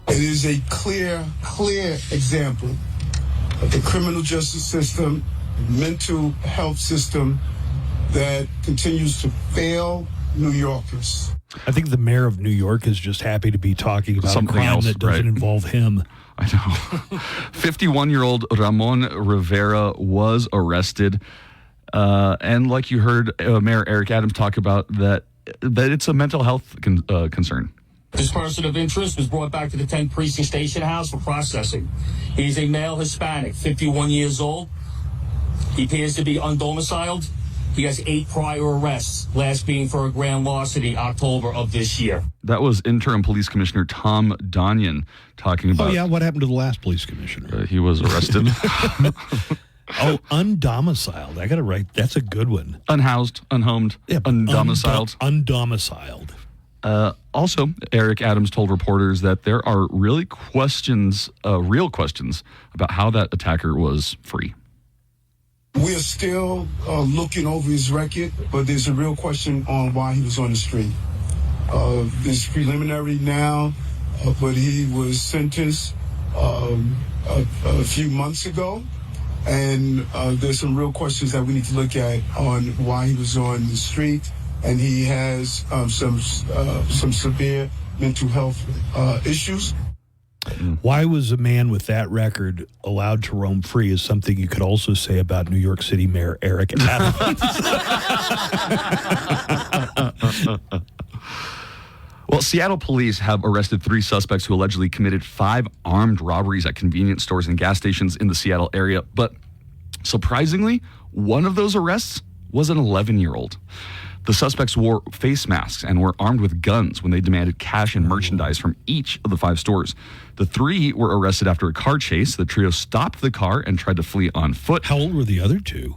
It is a clear example of the criminal justice system, mental health system that continues to fail New Yorkers. I think the mayor of New York is just happy to be talking about Something a crime else, that doesn't involve him. I know. 51-year-old Ramon Rivera was arrested. And like you heard Mayor Eric Adams talk about, that it's a mental health concern. This person of interest was brought back to the 10th Precinct Station House for processing. He's a male Hispanic, 51 years old. He appears to be undomiciled. He has 8 prior arrests, last being for a grand larceny, October of this year. That was Interim Police Commissioner Tom Donyan talking about. Oh, yeah. What happened to the last police commissioner? He was arrested. Oh, undomiciled. I got to write. That's a good one. Unhoused, unhomed, undomiciled. Undomiciled. Also, Eric Adams told reporters that there are real questions about how that attacker was free. We are still looking over his record, but there's a real question on why he was on the street. It's preliminary now, but he was sentenced a few months ago, and there's some real questions that we need to look at on why he was on the street, and he has some severe mental health issues. Why was a man with that record allowed to roam free is something you could also say about New York City Mayor Eric Adams. Well, Seattle police have arrested 3 suspects who allegedly committed 5 armed robberies at convenience stores and gas stations in the Seattle area. But surprisingly, one of those arrests was an 11-year-old. The suspects wore face masks and were armed with guns when they demanded cash and merchandise from each of the 5 stores. The 3 were arrested after a car chase. The trio stopped the car and tried to flee on foot. How old were the other 2?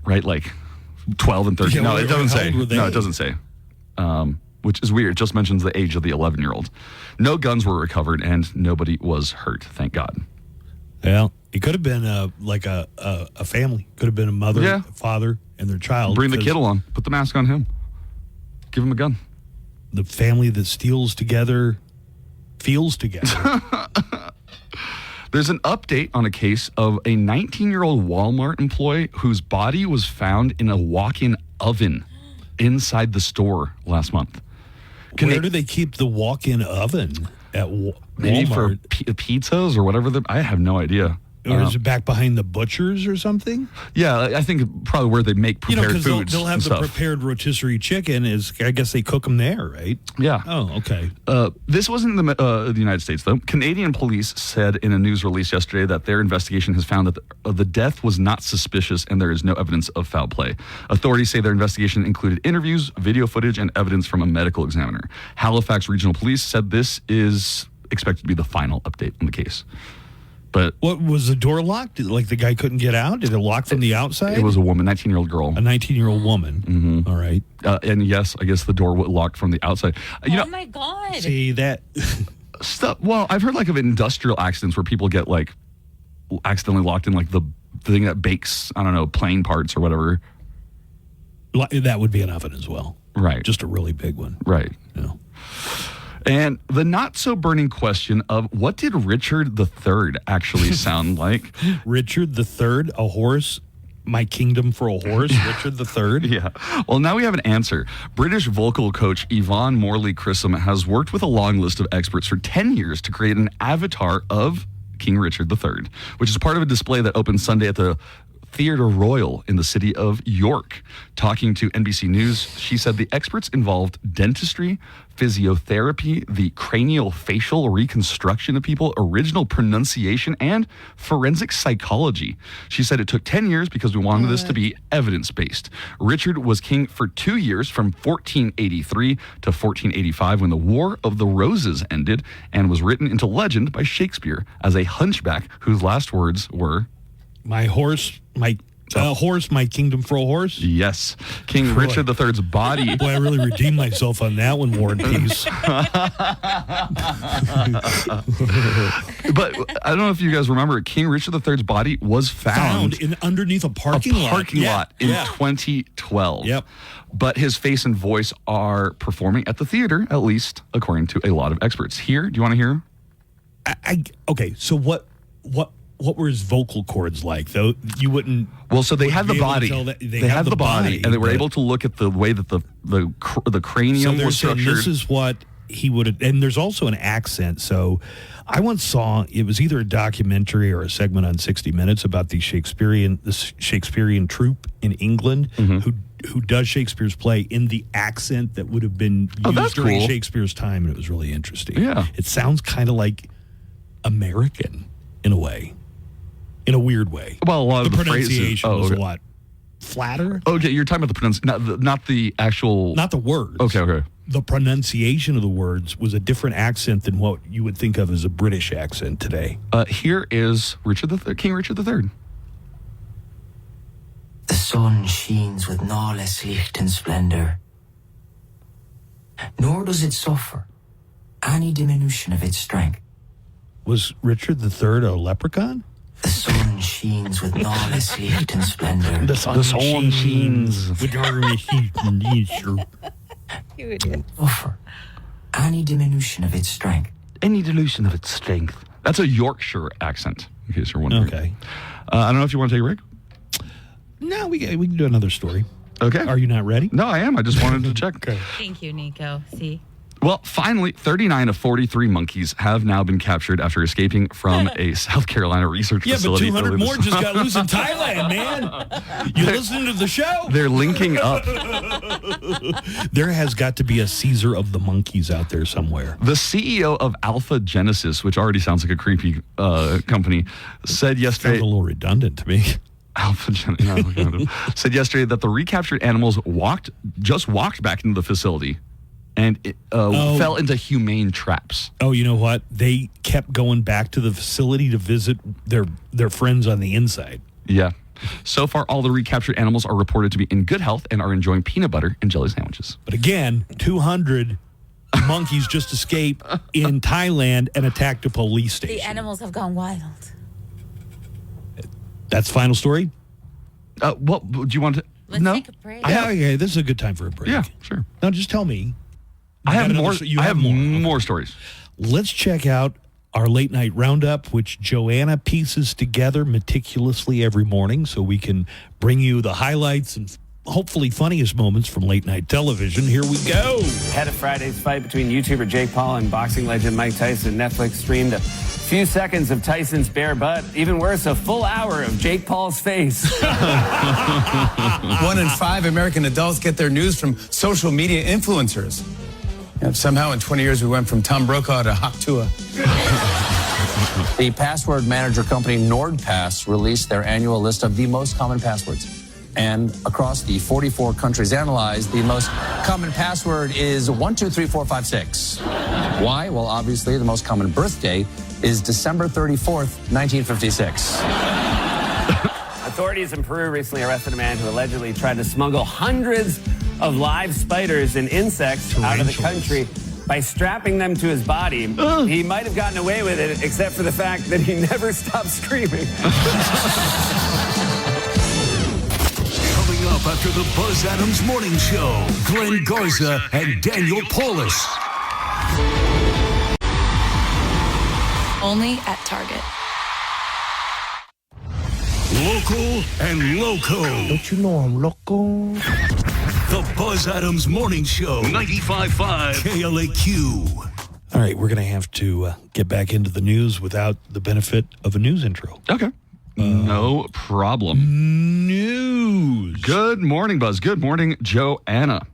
Right, like 12 and 13. Yeah, no, it doesn't say. How old were they? No, it doesn't say. Which is weird. It just mentions the age of the 11-year-old. No guns were recovered and nobody was hurt, thank God. Well, it could have been like a family. Could have been a mother, a father, and their child. Bring the kid along. Put the mask on him. Give him a gun. The family that steals together feels together. There's an update on a case of a 19-year-old Walmart employee whose body was found in a walk-in oven inside the store last month. Where do they keep the walk-in oven at Walmart? Maybe for pizzas or whatever. I have no idea. Or is it back behind the butchers or something? Yeah, I think probably where they make prepared because foods. they'll have and the stuff. prepared rotisserie chicken. I guess they cook them there, right? Yeah. Oh, okay. This wasn't in the United States, though. Canadian police said in a news release yesterday that their investigation has found that the death was not suspicious and there is no evidence of foul play. Authorities say their investigation included interviews, video footage, and evidence from a medical examiner. Halifax Regional Police said this is expected to be the final update on the case. But what was the door locked? Like the guy couldn't get out? Did it lock from the outside? It was a woman, 19-year-old girl. A 19-year-old woman. Mm-hmm. All right. And yes, I guess the door locked from the outside. My God. See that stuff. Well, I've heard like of industrial accidents where people get like accidentally locked in like the thing that bakes, I don't know, plane parts or whatever. That would be an oven as well. Right. Just a really big one. Right. Yeah. And the not-so-burning question of what did Richard III actually sound like? Richard III, a horse? My kingdom for a horse? Richard III? Yeah. Well, now we have an answer. British vocal coach Yvonne Morley-Chisholm has worked with a long list of experts for 10 years to create an avatar of King Richard III, which is part of a display that opened Sunday at the Theatre Royal in the city of York. Talking to NBC News, she said the experts involved dentistry, physiotherapy, the cranial facial reconstruction of people, original pronunciation, and forensic psychology. She said it took 10 years because we wanted this to be evidence-based. Richard was king for 2 years from 1483 to 1485 when the War of the Roses ended and was written into legend by Shakespeare as a hunchback whose last words were, My horse, my kingdom for a horse? Yes. King Richard III's body. Boy, I really redeemed myself on that one, War and Peace. But I don't know if you guys remember, King Richard III's body was found underneath a parking lot in 2012. Yep. But his face and voice are performing at the theater, at least according to a lot of experts. Here, do you want to hear? Okay, so what were his vocal cords like, though? You wouldn't. Well, so they had the body. They had the body, and they were able to look at the way that the cranium was structured. This is what he would have. And there's also an accent. So I once saw, it was either a documentary or a segment on 60 Minutes about the Shakespearean troupe in England who does Shakespeare's play in the accent that would have been used during Shakespeare's time, and it was really interesting. Yeah, it sounds kind of like American in a way. In a weird way. Well, a lot of the pronunciation phrases, was a lot flatter. Okay, you're talking about the pronunciation, not the actual... Not the words. Okay. The pronunciation of the words was a different accent than what you would think of as a British accent today. Here is King Richard III. The sun sheens with no less licht and splendor, nor does it suffer any diminution of its strength. Was Richard III a leprechaun? The sun sheens with no less licht and splendor. The sun sheens with no less licht and splendor. Suffer any diminution of its strength. Any dilution of its strength. That's a Yorkshire accent, in case you're wondering. Okay. I don't know if you want to take a break. No, we can do another story. Okay. Are you not ready? No, I am. I just wanted to check. Okay. Thank you, Nico. See? Well, finally, 39 of 43 monkeys have now been captured after escaping from a South Carolina research facility. Yeah, but 200 more just got loose in Thailand, man. You listening to the show? They're linking up. There has got to be a Caesar of the monkeys out there somewhere. The CEO of Alpha Genesis, which already sounds like a creepy company, said yesterday... Sounds a little redundant to me. Alpha Genesis said yesterday that the recaptured animals walked back into the facility and fell into humane traps. Oh, you know what? They kept going back to the facility to visit their friends on the inside. Yeah. So far, all the recaptured animals are reported to be in good health and are enjoying peanut butter and jelly sandwiches. But again, 200 monkeys just escaped in Thailand and attacked a police station. The animals have gone wild. That's the final story? What do you want to... Let's take a break. Yeah, this is a good time for a break. Yeah, sure. Now, just tell me. I have more stories. Let's check out our late night roundup, which Joanna pieces together meticulously every morning so we can bring you the highlights and hopefully funniest moments from late night television. Here we go. Ahead of Friday's fight between YouTuber Jake Paul and boxing legend Mike Tyson, Netflix streamed a few seconds of Tyson's bare butt. Even worse, a full hour of Jake Paul's face. 1 in 5 American adults get their news from social media influencers. And somehow in 20 years we went from Tom Brokaw to Hawk Tua. The password manager company NordPass released their annual list of the most common passwords. And across the 44 countries analyzed, the most common password is 123456. Why? Well, obviously, the most common birthday is December 34th, 1956. Authorities in Peru recently arrested a man who allegedly tried to smuggle hundreds of live spiders and insects out of the country by strapping them to his body. He might have gotten away with it, except for the fact that he never stopped screaming. Coming up after the Buzz Adams Morning Show, Glenn Garza and Daniel Paulus. Only at Target. Local and loco. Don't you know I'm loco? The Buzz Adams Morning Show, 95.5 KLAQ. All right, we're going to have to get back into the news without the benefit of a news intro. Okay. No problem. News. Good morning, Buzz. Good morning, Joanna.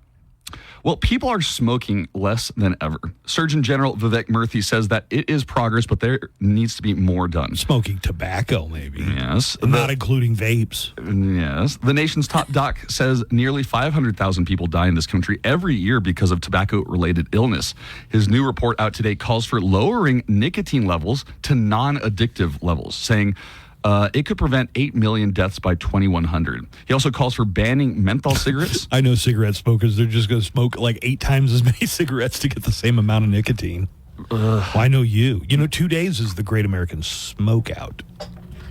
Well, people are smoking less than ever. Surgeon General Vivek Murthy says that it is progress, but there needs to be more done. Smoking tobacco, maybe. Yes. Not including vapes. Yes. The nation's top doc says nearly 500,000 people die in this country every year because of tobacco-related illness. His new report out today calls for lowering nicotine levels to non-addictive levels, saying it could prevent 8 million deaths by 2100. He also calls for banning menthol cigarettes. I know cigarette smokers, they're just going to smoke like 8 times as many cigarettes to get the same amount of nicotine. Well, I know you. 2 days is the Great American Smoke Out.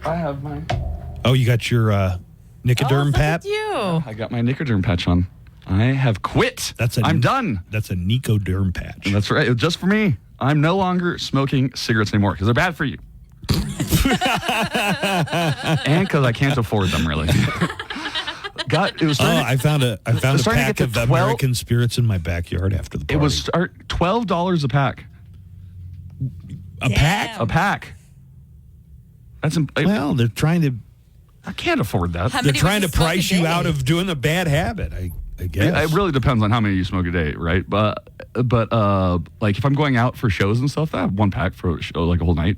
I have mine. Oh, you got your Nicoderm patch? You. I got my Nicoderm patch on. I have quit. I'm done. That's a Nicoderm patch. That's right. Just for me. I'm no longer smoking cigarettes anymore because they're bad for you. And because I can't afford them, really. It was. I found a pack of American Spirits in my backyard after the party. It was $12 a pack. A pack? A pack. Well, they're trying to. I can't afford that. They're trying to price you out of doing a bad habit. I guess it really depends on how many you smoke a day, right? But like if I'm going out for shows and stuff, I have 1 pack for a show, like a whole night.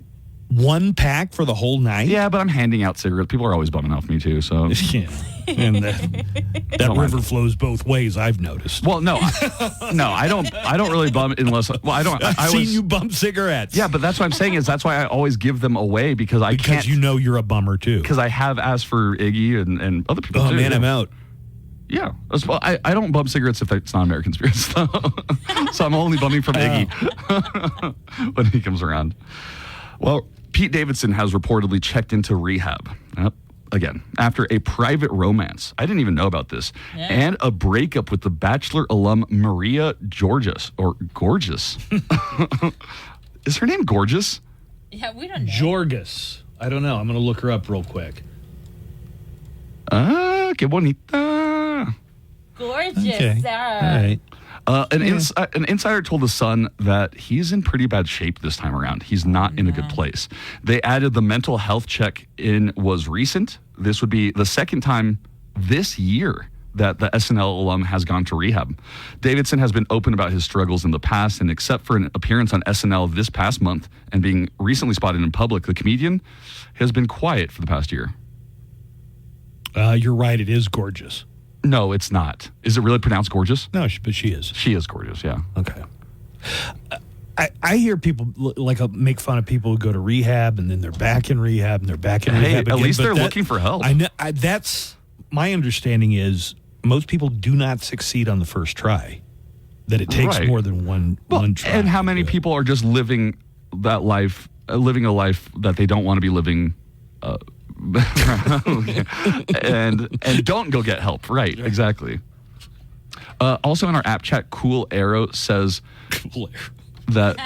1 pack for the whole night? Yeah, but I'm handing out cigarettes. People are always bumming off me too. So yeah, and that river flows both ways. I've noticed. Well, no, I don't really bum unless. Well, I don't. I've seen you bum cigarettes. Yeah, but that's what I'm saying is that's why I always give them away because I can't. You know you're a bummer too. Because I have asked for Iggy and other people. Oh too. man, I'm out. Yeah. Well, I don't bum cigarettes if it's not American Spirits. So I'm only bumming from Iggy when he comes around. Well, Pete Davidson has reportedly checked into rehab. Again, after a private romance. I didn't even know about this. Yeah. And a breakup with the Bachelor alum Maria Gorgeous. Is her name Gorgeous? Yeah, we don't know. Jorgus. I don't know. I'm going to look her up real quick. Que bonita. Gorgeous. Okay. All right. An insider told The Sun that he's in pretty bad shape this time around. He's not in a good place. They added the mental health check-in was recent. This would be the second time this year that the SNL alum has gone to rehab. Davidson has been open about his struggles in the past, and except for an appearance on SNL this past month and being recently spotted in public, the comedian has been quiet for the past year. You're right. It is Gorgeous. No, it's not. Is it really pronounced Gorgeous? No, but she is. She is gorgeous, yeah. Okay. I hear people make fun of people who go to rehab and then they're back in rehab and they're back in rehab again. At least they're looking for help. I know. That's my understanding is most people do not succeed on the first try. That it takes more than one try. And how many people are just living that life, living a life that they don't want to be living, and don't go get help. Right, exactly. Also in our app chat, Cool Arrow says that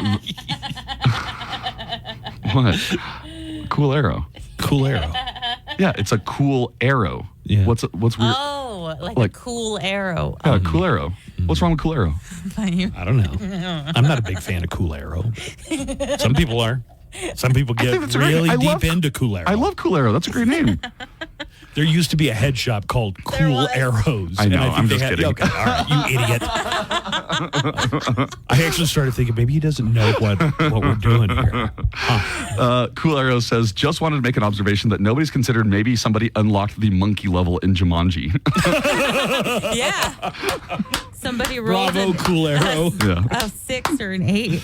what? Cool Arrow. Cool Arrow. Yeah, it's a cool arrow. Yeah. What's weird? Oh. like a cool arrow. Yeah, Cool Arrow. What's wrong with Cool Arrow? I don't know. I'm not a big fan of Cool Arrow. Some people are. Some people get really deep into Cool Arrow. I love Cool Arrow. That's a great name. There used to be a head shop called Cool Arrows. I know. And I'm just kidding. Okay, all right, you idiot. I actually started thinking maybe he doesn't know what we're doing here. Cool Arrow says, just wanted to make an observation that nobody's considered maybe somebody unlocked the monkey level in Jumanji. Yeah. Somebody rolled Bravo, Cool Arrow. a 6 or an 8.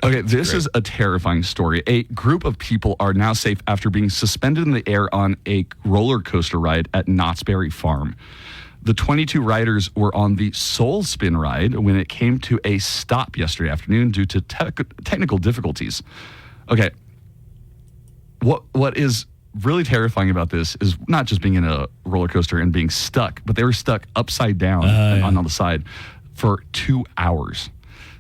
Okay, this is a terrifying story. A group of people are now safe after being suspended in the air on a roller coaster ride at Knott's Berry Farm. The 22 riders were on the Soul Spin ride when it came to a stop yesterday afternoon due to technical difficulties. Okay, what is really terrifying about this is not just being in a roller coaster and being stuck, but they were stuck upside down on the side for 2 hours.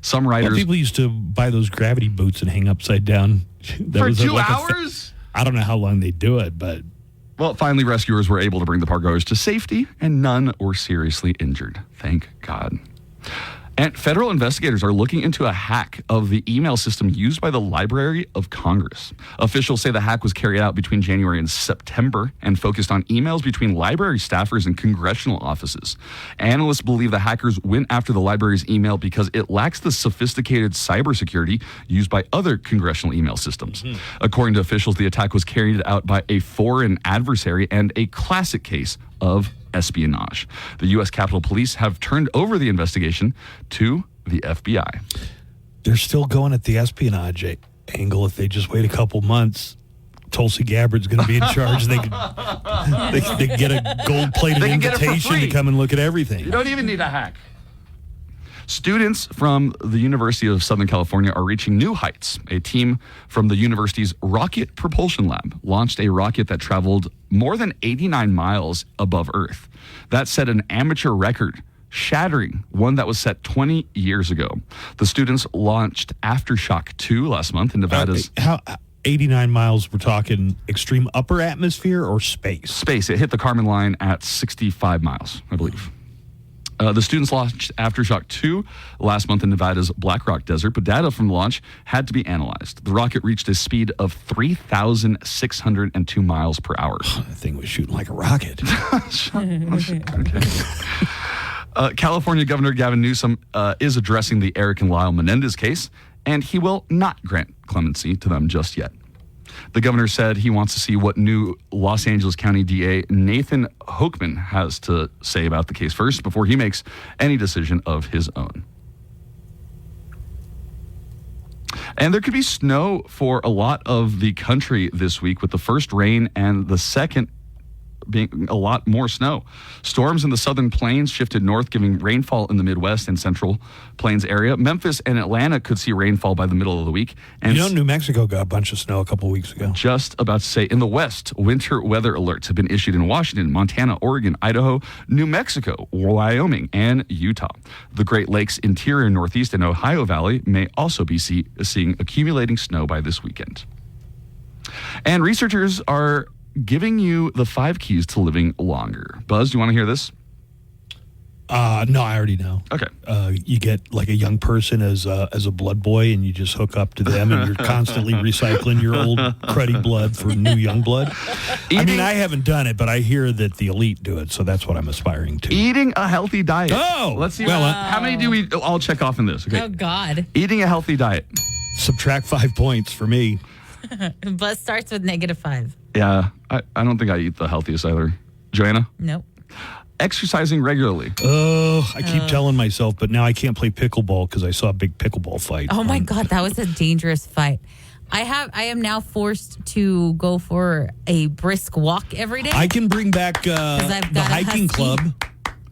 Some riders... people used to buy those gravity boots and hang upside down. For 2 hours? I don't know how long they do it, but... Well, finally, rescuers were able to bring the parkgoers to safety, and none were seriously injured. Thank God. And federal investigators are looking into a hack of the email system used by the Library of Congress. Officials say the hack was carried out between January and September and focused on emails between library staffers and congressional offices. Analysts believe the hackers went after the library's email because it lacks the sophisticated cybersecurity used by other congressional email systems. According to officials, the attack was carried out by a foreign adversary and a classic case of espionage. The U.S. Capitol Police have turned over the investigation to the FBI. They're still going at the espionage angle. If they just wait a couple months, Tulsi Gabbard's going to be in charge. They can get a gold-plated invitation to come and look at everything. You don't even need a hack. Students from the University of Southern California are reaching new heights. A team from the university's Rocket Propulsion Lab launched a rocket that traveled more than 89 miles above Earth. That set an amateur record, shattering one that was set 20 years ago. The students launched Aftershock 2 last month in Nevada's... 89 miles, we're talking extreme upper atmosphere or space? Space. It hit the Kármán line at 65 miles, I believe. The students launched Aftershock 2 last month in Nevada's Black Rock Desert, but data from the launch had to be analyzed. The rocket reached a speed of 3,602 miles per hour. That thing was shooting like a rocket. California Governor Gavin Newsom is addressing the Eric and Lyle Menendez case, and he will not grant clemency to them just yet. The governor said he wants to see what new Los Angeles County DA Nathan Hochman has to say about the case first before he makes any decision of his own. And there could be snow for a lot of the country this week, with the first rain and the second being a lot more snow. Storms in the southern plains shifted north, giving rainfall in the Midwest and central plains area. Memphis and Atlanta could see rainfall by the middle of the week. And New Mexico got a bunch of snow a couple weeks ago. Just about to say, in the West, winter weather alerts have been issued in Washington, Montana, Oregon, Idaho, New Mexico, Wyoming, and Utah. The Great Lakes, interior, Northeast, and Ohio Valley may also be seeing accumulating snow by this weekend. And researchers are giving you the 5 keys to living longer. Buzz, do you want to hear this? No, I already know. Okay. You get like a young person as a blood boy, and you just hook up to them, and you're constantly recycling your old cruddy blood for new young blood. I mean, I haven't done it, but I hear that the elite do it, so that's what I'm aspiring to. Eating a healthy diet. Oh! Let's see. How many do we all check off in this? Okay. Oh, God. Eating a healthy diet. Subtract 5 points for me. Buzz starts with -5. Yeah, I don't think I eat the healthiest either. Joanna? Nope. Exercising regularly. Oh, I keep telling myself, but now I can't play pickleball because I saw a big pickleball fight. Oh my God, that was a dangerous fight. I am now forced to go for a brisk walk every day. I can bring back the hiking club.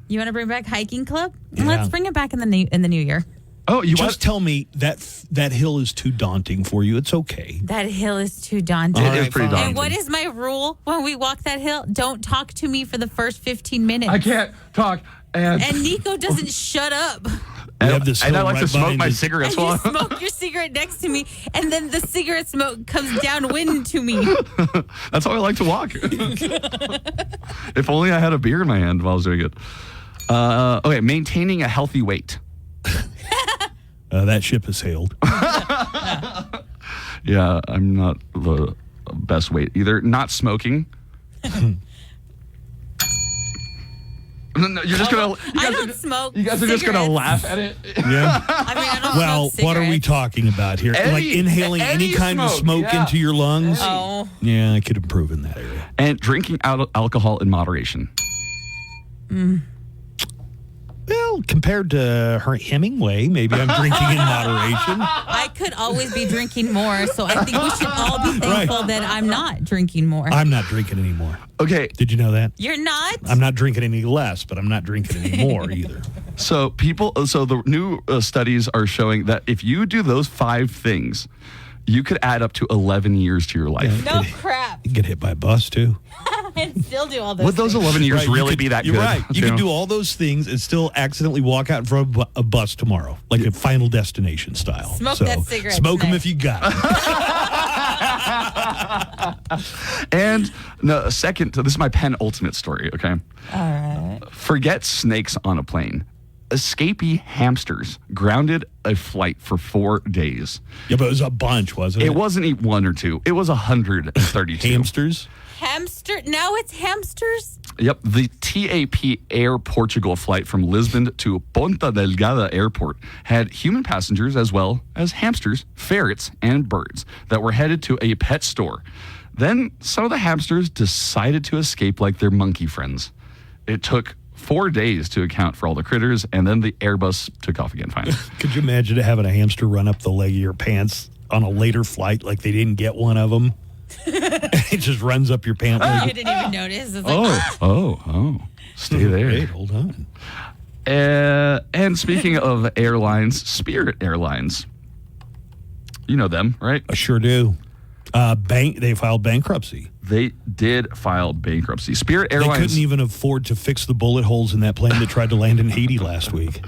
You want to bring back hiking club? Yeah. Let's bring it back in the new year. Oh, you just tell me that hill is too daunting for you. It's okay. That hill is too daunting. It is pretty daunting. And what is my rule when we walk that hill? Don't talk to me for the first 15 minutes. I can't talk. And Nico doesn't shut up. And, have this and I hill like right to smoke behind my us. cigarettes And you while smoke your cigarette next to me, and then the cigarette smoke comes downwind to me. That's how I like to walk. If only I had a beer in my hand while I was doing it. Okay, maintaining a healthy weight. That ship has sailed. Yeah, I'm not the best weight either. Not smoking. No, you're just gonna. I don't smoke. You guys are just gonna laugh at it. Yeah. I mean, I don't Well, smoke what are we cigarettes. talking about here? Like inhaling any kind of smoke yeah. into your lungs? Oh. Yeah, I could improve in that area. And drinking alcohol in moderation. Well, compared to Hemingway, maybe I'm drinking in moderation. I could always be drinking more, so I think we should all be thankful that I'm not drinking more. I'm not drinking anymore. Okay. Did you know that? You're not? I'm not drinking any less, but I'm not drinking any more either. So the new studies are showing that if you do those 5 things, you could add up to 11 years to your life. No crap. You can get hit by a bus, too. And still do all those Would those things. 11 years Right, you really could- be that you're good? right. You can do all those things and still accidentally walk out in front of a bus tomorrow, like a Final Destination style. Smoke that cigarette Smoke them tonight. if you got it. And no, second, this is my penultimate story, okay? All right. Forget snakes on a plane. Escapee hamsters grounded a flight for 4 days. Yeah, but it was a bunch, wasn't it? It wasn't even 1 or 2. It was 132. Hamsters? Hamster. Now it's hamsters? Yep. The TAP Air Portugal flight from Lisbon to Ponta Delgada Airport had human passengers as well as hamsters, ferrets, and birds that were headed to a pet store. Then some of the hamsters decided to escape like their monkey friends. It took 4 days to account for all the critters, and then the Airbus took off again finally. Could you imagine having a hamster run up the leg of your pants on a later flight like they didn't get one of them? It just runs up your pant leg. You didn't even notice. It's like, Oh. Stay there. Wait, hold on. And speaking of airlines, Spirit Airlines. You know them, right? I sure do. They filed bankruptcy. They did file bankruptcy. Spirit Airlines. They couldn't even afford to fix the bullet holes in that plane that tried to land in Haiti last week.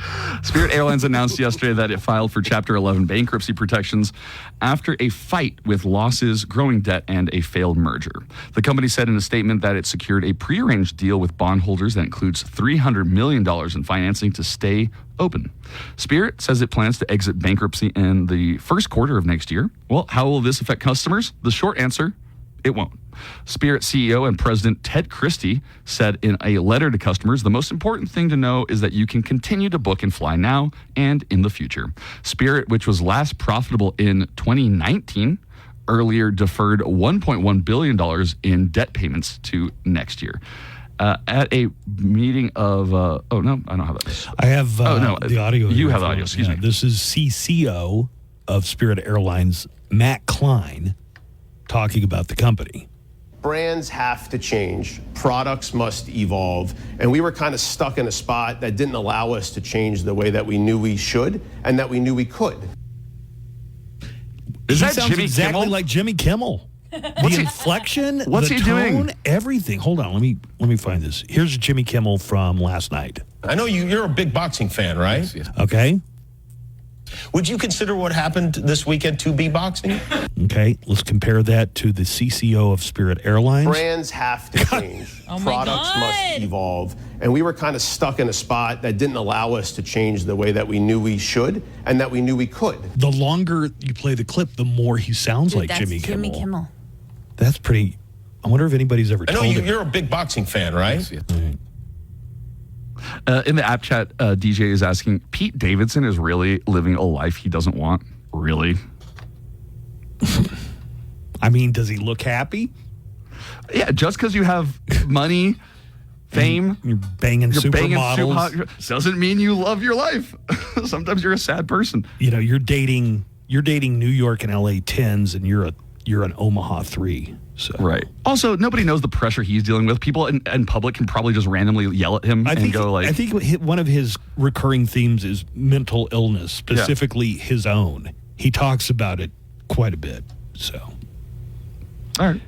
Spirit Airlines announced yesterday that it filed for Chapter 11 bankruptcy protections after a fight with losses, growing debt, and a failed merger. The company said in a statement that it secured a prearranged deal with bondholders that includes $300 million in financing to stay open. Spirit says it plans to exit bankruptcy in the first quarter of next year. Well, how will this affect customers? The short answer, it won't. Spirit CEO and President Ted Christie said in a letter to customers, the most important thing to know is that you can continue to book and fly now and in the future. Spirit, which was last profitable in 2019, earlier deferred $1.1 billion in debt payments to next year. At a meeting of, no, I don't have that. I have the audio. You here have the for audio, it. excuse me. This is CCO of Spirit Airlines, Matt Klein, talking about the company. Brands have to change. Products must evolve. And we were kind of stuck in a spot that didn't allow us to change the way that we knew we should and that we knew we could. Is He that sounds Jimmy exactly Kimmel? like Jimmy Kimmel. The inflection, what's the he tone, doing? everything. Hold on, let me find this. Here's Jimmy Kimmel from last night. I know you're a big boxing fan, right? Okay. Would you consider what happened this weekend to be boxing? Okay, let's compare that to the CCO of Spirit Airlines. Brands have to change. Products must evolve. And we were kind of stuck in a spot that didn't allow us to change the way that we knew we should and that we knew we could. The longer you play the clip, the more he sounds like that's Jimmy Kimmel. Jimmy Kimmel. That's pretty. I wonder if anybody's ever I know told him. you're a big boxing fan, right? In the app chat, DJ is asking, Pete Davidson is really living a life he doesn't want? Really? I mean, does he look happy? Yeah, just because you have money, fame, you're banging supermodels, doesn't mean you love your life. Sometimes you're a sad person. You know, you're dating New York and LA 10s, and you're an Omaha 3. So. Right. Also, nobody knows the pressure he's dealing with. People in public can probably just randomly yell at him and go like... I think one of his recurring themes is mental illness, specifically his own. He talks about it quite a bit. So, all right.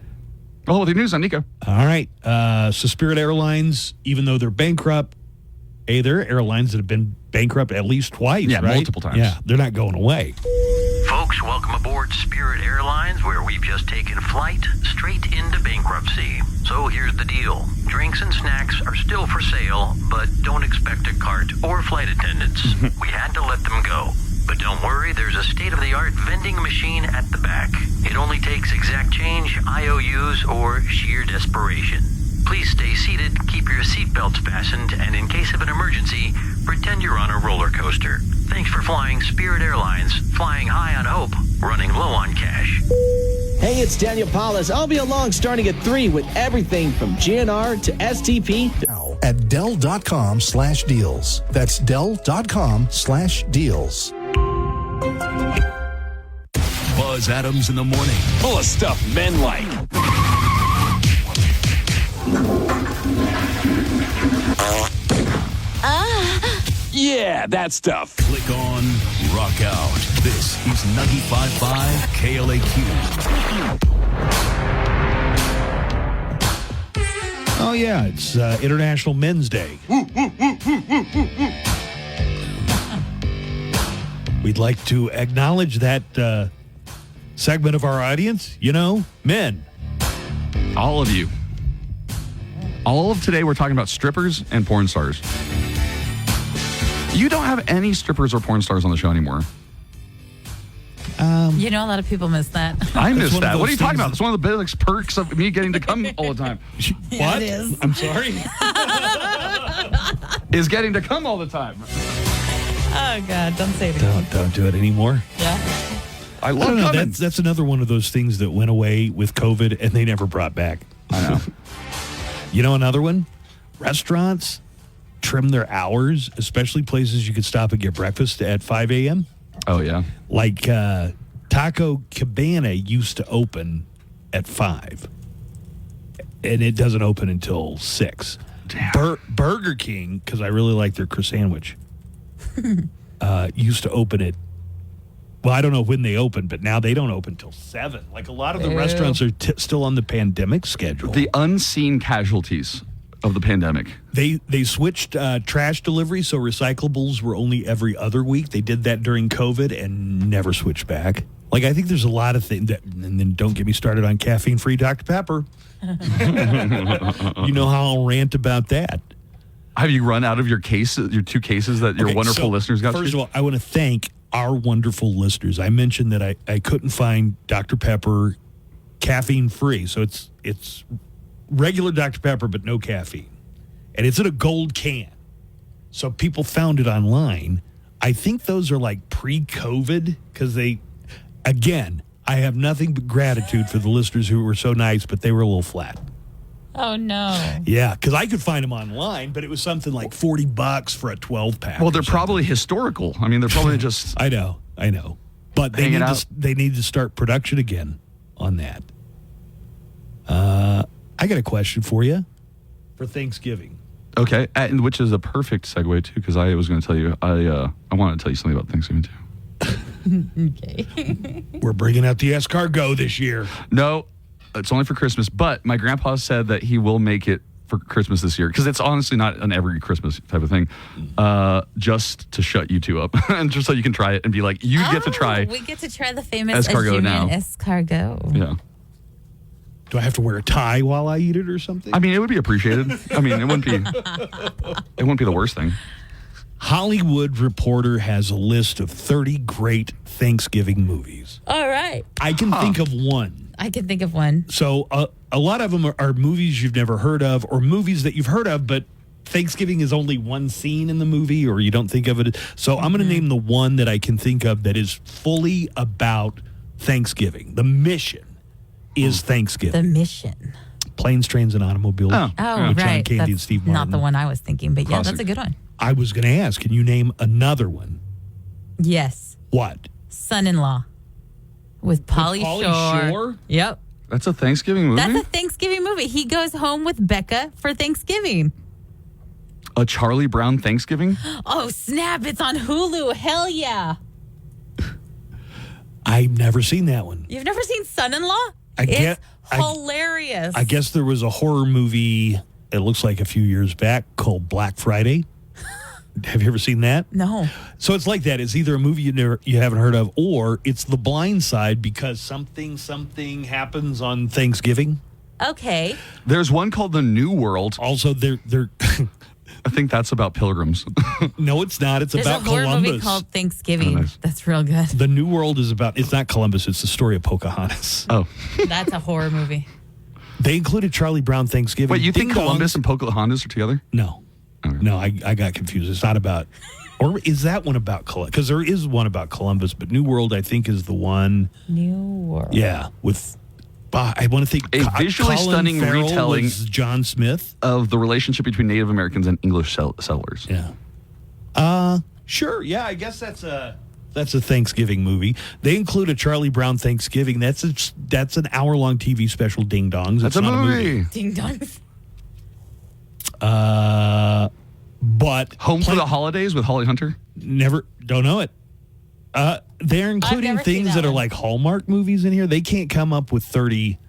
Well, with the news on Nico. All right. So Spirit Airlines, even though they're bankrupt, Hey, there are airlines that have been bankrupt at least twice, Yeah, right? multiple times. Yeah, they're not going away. Folks, welcome aboard Spirit Airlines, where we've just taken flight straight into bankruptcy. So here's the deal. Drinks and snacks are still for sale, but don't expect a cart or flight attendants. We had to let them go. But don't worry, there's a state-of-the-art vending machine at the back. It only takes exact change, IOUs, or sheer desperation. Please stay seated, keep your seatbelts fastened, and in case of an emergency, pretend you're on a roller coaster. Thanks for flying Spirit Airlines, flying high on hope, running low on cash. Hey, it's Daniel Paulus. I'll be along starting at 3 with everything from GNR to STP. At Dell.com/deals. That's Dell.com/deals. Buzz Adams in the morning. Full of stuff men like. Yeah, that stuff. Click on Rock Out. This is 95.5 KLAQ. Oh, yeah, it's International Men's Day. We'd like to acknowledge that segment of our audience, men. All of you. All of today, we're talking about strippers and porn stars. You don't have any strippers or porn stars on the show anymore. A lot of people miss that. I miss that. What are you talking about? It's one of the biggest perks of me getting to come all the time. What? It is. I'm sorry. Is getting to come all the time. Oh, God. Don't say it. Don't do it anymore. Yeah. I love don't know. coming. That's another one of those things that went away with COVID and they never brought back. I know. Another one? Restaurants trim their hours, especially places you could stop and get breakfast at 5 a.m. Oh, yeah. Like Taco Cabana used to open at 5, and it doesn't open until 6. Burger King, because I really like their croissant sandwich, used to open at, I don't know when they open, but now they don't open till 7. Like a lot of the restaurants are still on the pandemic schedule. The unseen casualties of the pandemic. They switched trash delivery, so recyclables were only every other week. They did that during COVID and never switched back. Like, I think there's a lot of things that, and then don't get me started on caffeine-free Dr. Pepper. You know how I'll rant about that. Have you run out of your 2 cases that your wonderful listeners got? First of all, I want to thank our wonderful listeners. I mentioned that I couldn't find Dr. Pepper caffeine-free, so it's regular Dr. Pepper, but no caffeine. And it's in a gold can. So people found it online. I think those are like pre-COVID because again, I have nothing but gratitude for the listeners who were so nice, but they were a little flat. Oh, no. Yeah, because I could find them online, but it was something like $40 for a 12-pack. Well, they're probably historical. I mean, they're probably just... I know. But they need to start production again on that. I got a question for you for Thanksgiving. Okay, and which is a perfect segue, too, because I was going to tell you, I wanted to tell you something about Thanksgiving, too. Okay. We're bringing out the escargot this year. No, it's only for Christmas, but my grandpa said that he will make it for Christmas this year, because it's honestly not an every Christmas type of thing, just to shut you two up, and just so you can try it and be like, you get to try. We get to try the famous escargot now. Escargot. Yeah. Do I have to wear a tie while I eat it or something? I mean, it would be appreciated. I mean, it wouldn't be the worst thing. Hollywood Reporter has a list of 30 great Thanksgiving movies. All right. I can think of one. I can think of one. So a lot of them are movies you've never heard of, or movies that you've heard of, but Thanksgiving is only one scene in the movie, or you don't think of it. So I'm going to name the one that I can think of that is fully about Thanksgiving. The mission is Thanksgiving. The mission. Planes, Trains, and Automobiles. Oh, John right. Candy That's and Steve Martin. not the one I was thinking, but yeah, that's a good one. I was going to ask, can you name another one? Yes. What? Son-in-Law with Pauly Shore. Yep. That's a Thanksgiving movie? That's a Thanksgiving movie. He goes home with Becca for Thanksgiving. A Charlie Brown Thanksgiving? Oh, snap. It's on Hulu. Hell yeah. I've never seen that one. You've never seen Son-in-Law? It's hilarious. I guess there was a horror movie, it looks like a few years back, called Black Friday. Have you ever seen that? No. So it's like that. It's either a movie you haven't heard of, or it's The Blind Side because something happens on Thanksgiving. Okay. There's one called The New World. Also, they're I think that's about pilgrims. No, it's not. It's There's about a horror Columbus. movie called Thanksgiving. Oh, nice. That's real good. The New World is about. It's not Columbus. It's the story of Pocahontas. Oh. That's a horror movie. They included Charlie Brown Thanksgiving. Wait, you think Ding Columbus dongs. and Pocahontas are together? No. No, I got confused. It's not about, or is that one about Columbus? Because there is one about Columbus, but New World, I think, is the one. New World. Yeah, with, I want to think. A visually Colin stunning Farrell retelling was John Smith of the relationship between Native Americans and English settlers. Yeah. Sure. Yeah, I guess that's a Thanksgiving movie. They include a Charlie Brown Thanksgiving. That's an hour-long TV special. Ding dongs. That's It's a not movie. Ding dongs. But Home for the Holidays with Holly Hunter? Don't know it. They're including never seen things that that are one. like Hallmark movies in here. They can't come up with 30.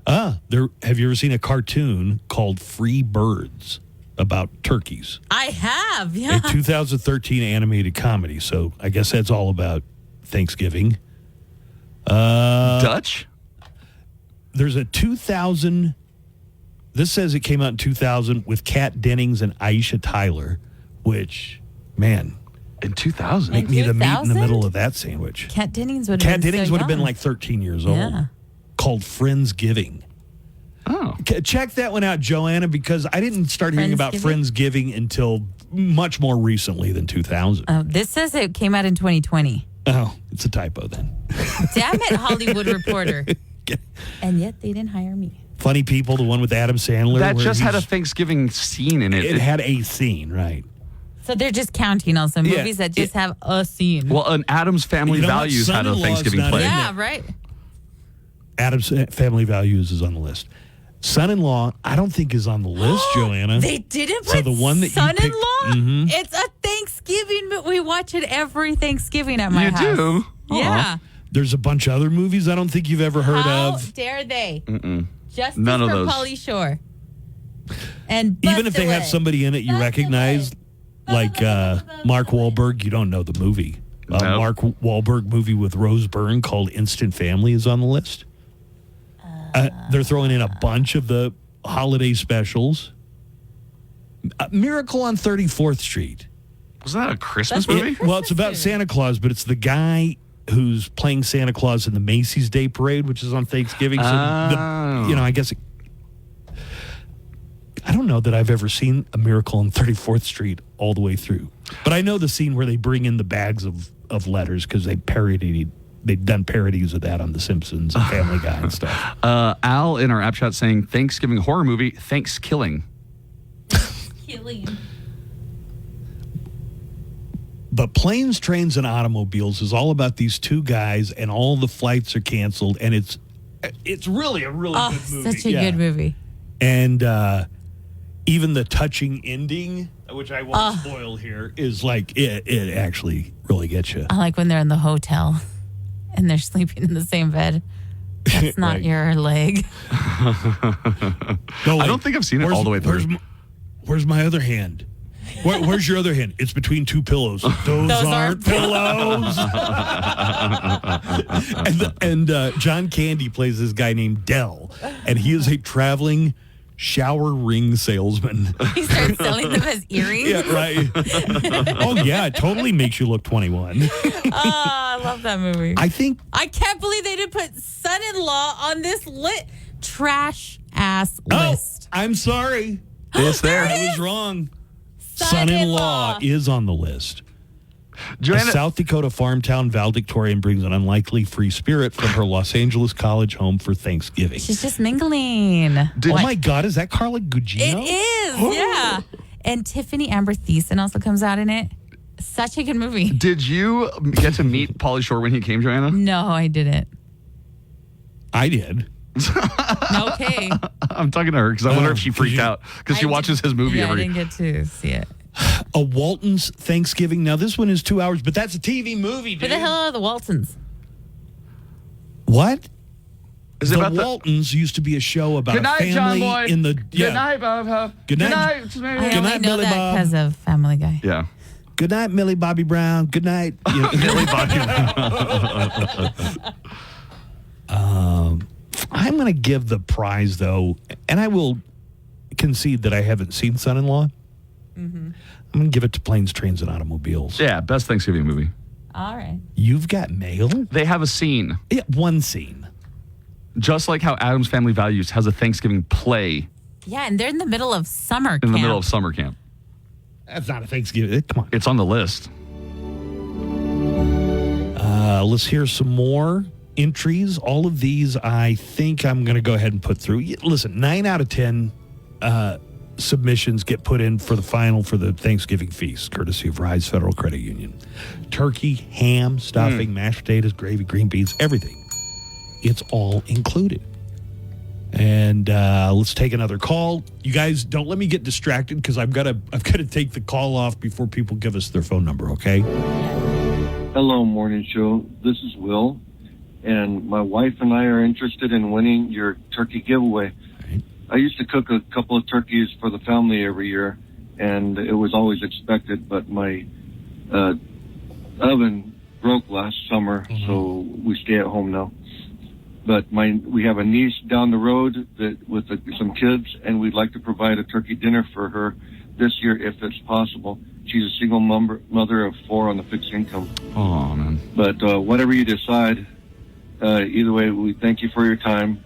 Have you ever seen a cartoon called Free Birds about turkeys? I have, yeah. A 2013 animated comedy. So I guess that's all about Thanksgiving. Dutch? There's a 2000. This says it came out in 2000 with Kat Dennings and Aisha Tyler, which, man. In 2000? Make me the meat in the 2000? middle of that sandwich. Kat Dennings would have Kat been Dennings so would have been young. like 13 years old. Yeah. Called Friendsgiving. Oh. Check that one out, Joanna, because I didn't start hearing about Friendsgiving until much more recently than 2000. This says it came out in 2020. Oh, it's a typo then. Damn it, Hollywood Reporter. And yet they didn't hire me. Funny People, the one with Adam Sandler. That where just had a he's- Thanksgiving scene in it. It had a scene, right. So they're just counting on some Yeah, movies that just have a scene. Well, an Adam's Family You know what? Values had a Son-in-law's Thanksgiving not play. in Yeah, right. Adam's Family Values is on the list. Son-in-law, I don't think is on the list, Joanna. They didn't put So the one that you picked- son-in-law? Mhm. It's a Thanksgiving. We watch it every Thanksgiving at my You house. do? Yeah. There's a bunch of other movies I don't think you've ever heard How of. dare they? Mm-mm. Justice None of for those. Pauly Shore. And Even if they have Busted. somebody in it you recognize, like Mark Wahlberg, you don't know the movie. Nope. Mark Wahlberg movie with Rose Byrne called Instant Family is on the list. They're throwing in a bunch of the holiday specials. Miracle on 34th Street. Was that a Christmas movie? Well, it's about Santa Claus, but it's the guy who's playing Santa Claus in the Macy's Day Parade, which is on Thanksgiving. So, I guess I don't know that I've ever seen A Miracle on 34th Street all the way through. But I know the scene where they bring in the bags of letters because they'd done parodies of that on The Simpsons and Family Guy and stuff. Al in our app chat saying Thanksgiving horror movie, Thanksgiving. Killing. But Planes, Trains, and Automobiles is all about these two guys, and all the flights are canceled, and it's really a really Oh, good movie. such a good movie. And even the touching ending, which I won't spoil here, is like it actually really gets you. I like when they're in the hotel and they're sleeping in the same bed. That's not Right. your leg. I don't think I've seen it all the way through. Where's my other hand? Where's your other hand? It's between two pillows. Those aren't pillows. and John Candy plays this guy named Dell, and he is a traveling shower ring salesman. He starts selling them as earrings. Yeah, right. Oh, yeah, it totally makes you look 21. Oh, I love that movie. I think I can't believe they didn't put son-in-law on this trash ass list. I'm sorry. It's there. I was wrong. Son-in-law. Son-in-law is on the list. Joanna- A South Dakota farm town valedictorian brings an unlikely free spirit from her Los Angeles college home for Thanksgiving. She's just mingling. Oh my God, is that Carla Gugino? It is, yeah. And Tiffany Amber Thiessen also comes out in it. Such a good movie. Did you get to meet Pauly Shore when he came, Joanna? No, I didn't. I did. Okay. I'm talking to her because I wonder if she freaked you- out because she watches his movie Yeah, I every. didn't get to see it. A Walton's Thanksgiving. Now, this one is 2 hours, but that's a TV movie, Who dude. the hell are the Waltons? What? Is it the about the- Waltons used to be a show about Good night, a John family Boy. in the Good night, Bob. Good night. I Good only night, know Billy that Bob. because of Family Guy. Yeah. Good night, Millie Bobby Brown. Good night. Millie Bobby Brown. I'm going to give the prize, though, and I will concede that I haven't seen Son-in-Law. I'm going to give it to Planes, Trains, and Automobiles. Yeah, best Thanksgiving movie. All right. You've Got Mail? They have a scene. Yeah, one scene. Just like how Adam's Family Values has a Thanksgiving play Yeah, and they're in the middle of summer in camp. the middle of summer camp. That's not a Thanksgiving. Come on. It's on the list. Let's hear some more entries. All of these, I think I'm going to go ahead and put through. Listen, 9 out of 10 submissions get put in for the final for the Thanksgiving feast, courtesy of Rise Federal Credit Union. Turkey, ham, stuffing, mashed potatoes, gravy, green beans, everything. It's all included. And let's take another call. You guys, don't let me get distracted because I've got to take the call off before people give us their phone number. Okay. Hello, morning show. This is Will, and my wife and I are interested in winning your turkey giveaway. Right. I used to cook a couple of turkeys for the family every year, and it was always expected. But my oven broke last summer, so we stay at home now. But we have a niece down the road with some kids, and we'd like to provide a turkey dinner for her this year if it's possible. She's a single mother of 4 on the fixed income. Oh, man. But whatever you decide, either way, we thank you for your time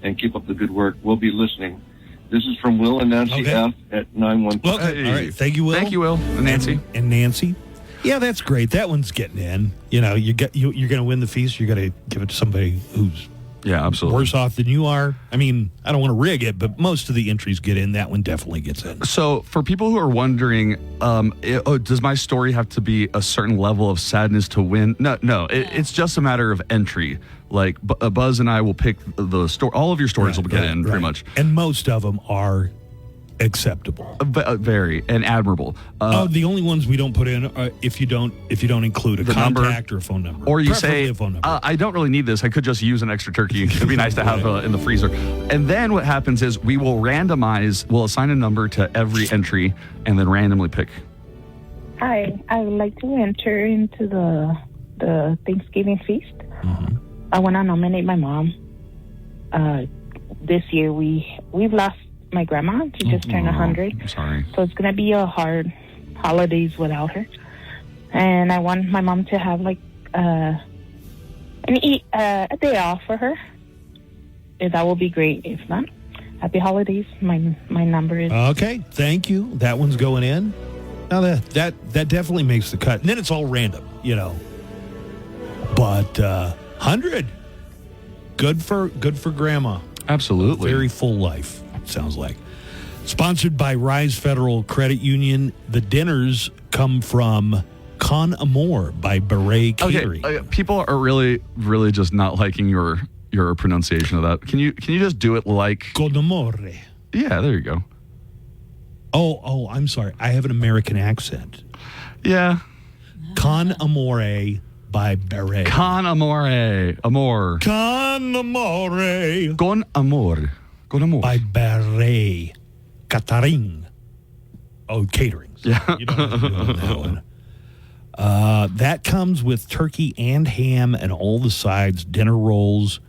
and keep up the good work. We'll be listening. This is from Will and Nancy F. at 915. Well, all right. Thank you, Will. Thank you, Will. And Nancy. And Nancy. Yeah, that's great. That one's getting in. You're going to win the feast. You're going to give it to somebody who's absolutely worse off than you are. I mean, I don't want to rig it, but most of the entries get in. That one definitely gets in. So for people who are wondering, does my story have to be a certain level of sadness to win? No. It's just a matter of entry. Like Buzz and I will pick the story. All of your stories will get in pretty much. And most of them are acceptable, very and admirable. The only ones we don't put in are if you don't include a contact or a phone number, or you preferably say a phone number. I don't really need this. I could just use an extra turkey. It'd be nice to have in the freezer. And then what happens is we will we'll assign a number to every entry, and then randomly pick. Hi, I would like to enter into the Thanksgiving feast. I want to nominate my mom. This year we've lost my grandma. She just turned 100. I'm sorry. So it's going to be a hard holidays without her. And I want my mom to have like a day off for her. If that will be great. If not, happy holidays. My number is... Okay, thank you. That one's going in. Now that definitely makes the cut. And then it's all random, But 100. Good for grandma. Absolutely. Very full life. Sounds like. Sponsored by Rise Federal Credit Union. The dinners come from Con Amor by Beret Catering. Okay, people are really, really just not liking your pronunciation of that. Can you just do it like Con Amore? Yeah, there you go. Oh, I'm sorry. I have an American accent. Yeah. Con Amore by Beret. Con Amore. Amor. Con Amore. Con Amor. By Beret Catering. Oh, catering. So yeah. You don't have to do it on that one. That comes with turkey and ham and all the sides, dinner rolls,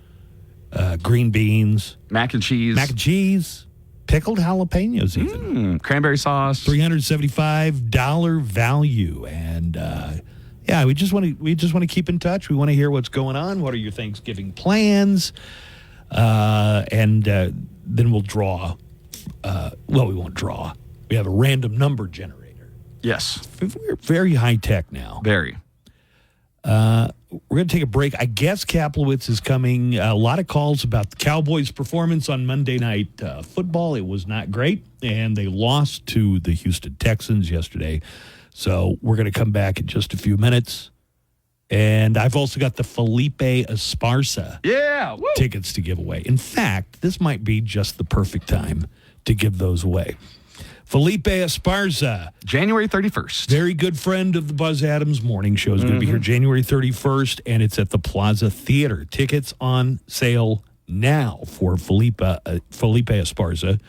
green beans. Mac and cheese. Pickled jalapenos even. Cranberry sauce. $375 value. And we just want to keep in touch. We want to hear what's going on. What are your Thanksgiving plans? Then we'll draw. We won't draw. We have a random number generator. Yes. We're very high tech now. Very. We're going to take a break. I guess Kaplowitz is coming. A lot of calls about the Cowboys' performance on Monday Night Football. It was not great, and they lost to the Houston Texans yesterday. So we're going to come back in just a few minutes. And I've also got the Felipe Esparza tickets to give away. In fact, this might be just the perfect time to give those away. Felipe Esparza. January 31st. Very good friend of the Buzz Adams Morning Show. Is going to be here January 31st, and it's at the Plaza Theater. Tickets on sale now for Felipe Esparza.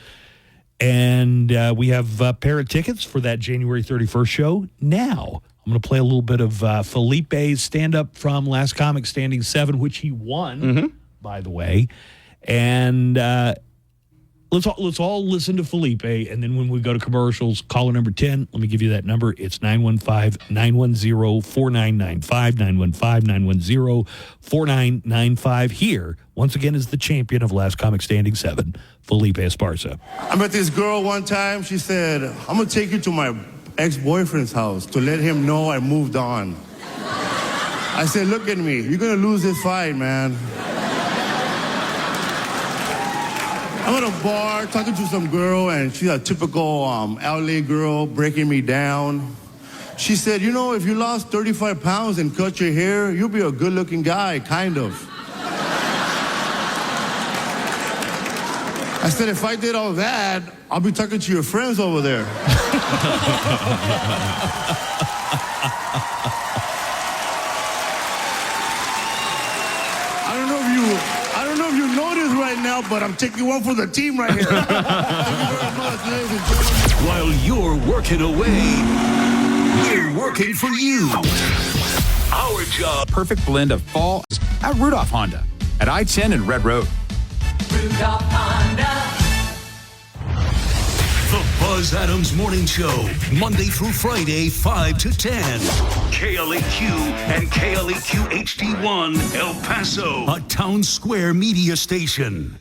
And we have a pair of tickets for that January 31st show now. I'm going to play a little bit of Felipe's stand-up from Last Comic Standing 7, which he won, by the way. And let's all listen to Felipe, and then when we go to commercials, caller number 10, let me give you that number. It's 915-910-4995, 915-910-4995. Here, once again, is the champion of Last Comic Standing 7, Felipe Esparza. I met this girl one time. She said, I'm going to take you to my ex-boyfriend's house to let him know I moved on. I said, look at me. You're going to lose this fight, man. I'm at a bar talking to some girl, and she's a typical LA girl breaking me down. She said, you know, if you lost 35 pounds and cut your hair, you'll be a good-looking guy, kind of. I said, if I did all that, I'll be talking to your friends over there. I don't know if you know this right now, but I'm taking one for the team right here. Thank you very much, ladies and gentlemen. While you're working away, we're working for you. Our job. Perfect blend of fall at Rudolph Honda at I-10 and Red Road. Rudolph Honda. The Buzz Adams Morning Show, Monday through Friday, 5 to 10. KLAQ and KLAQ HD1, El Paso, a town square media station.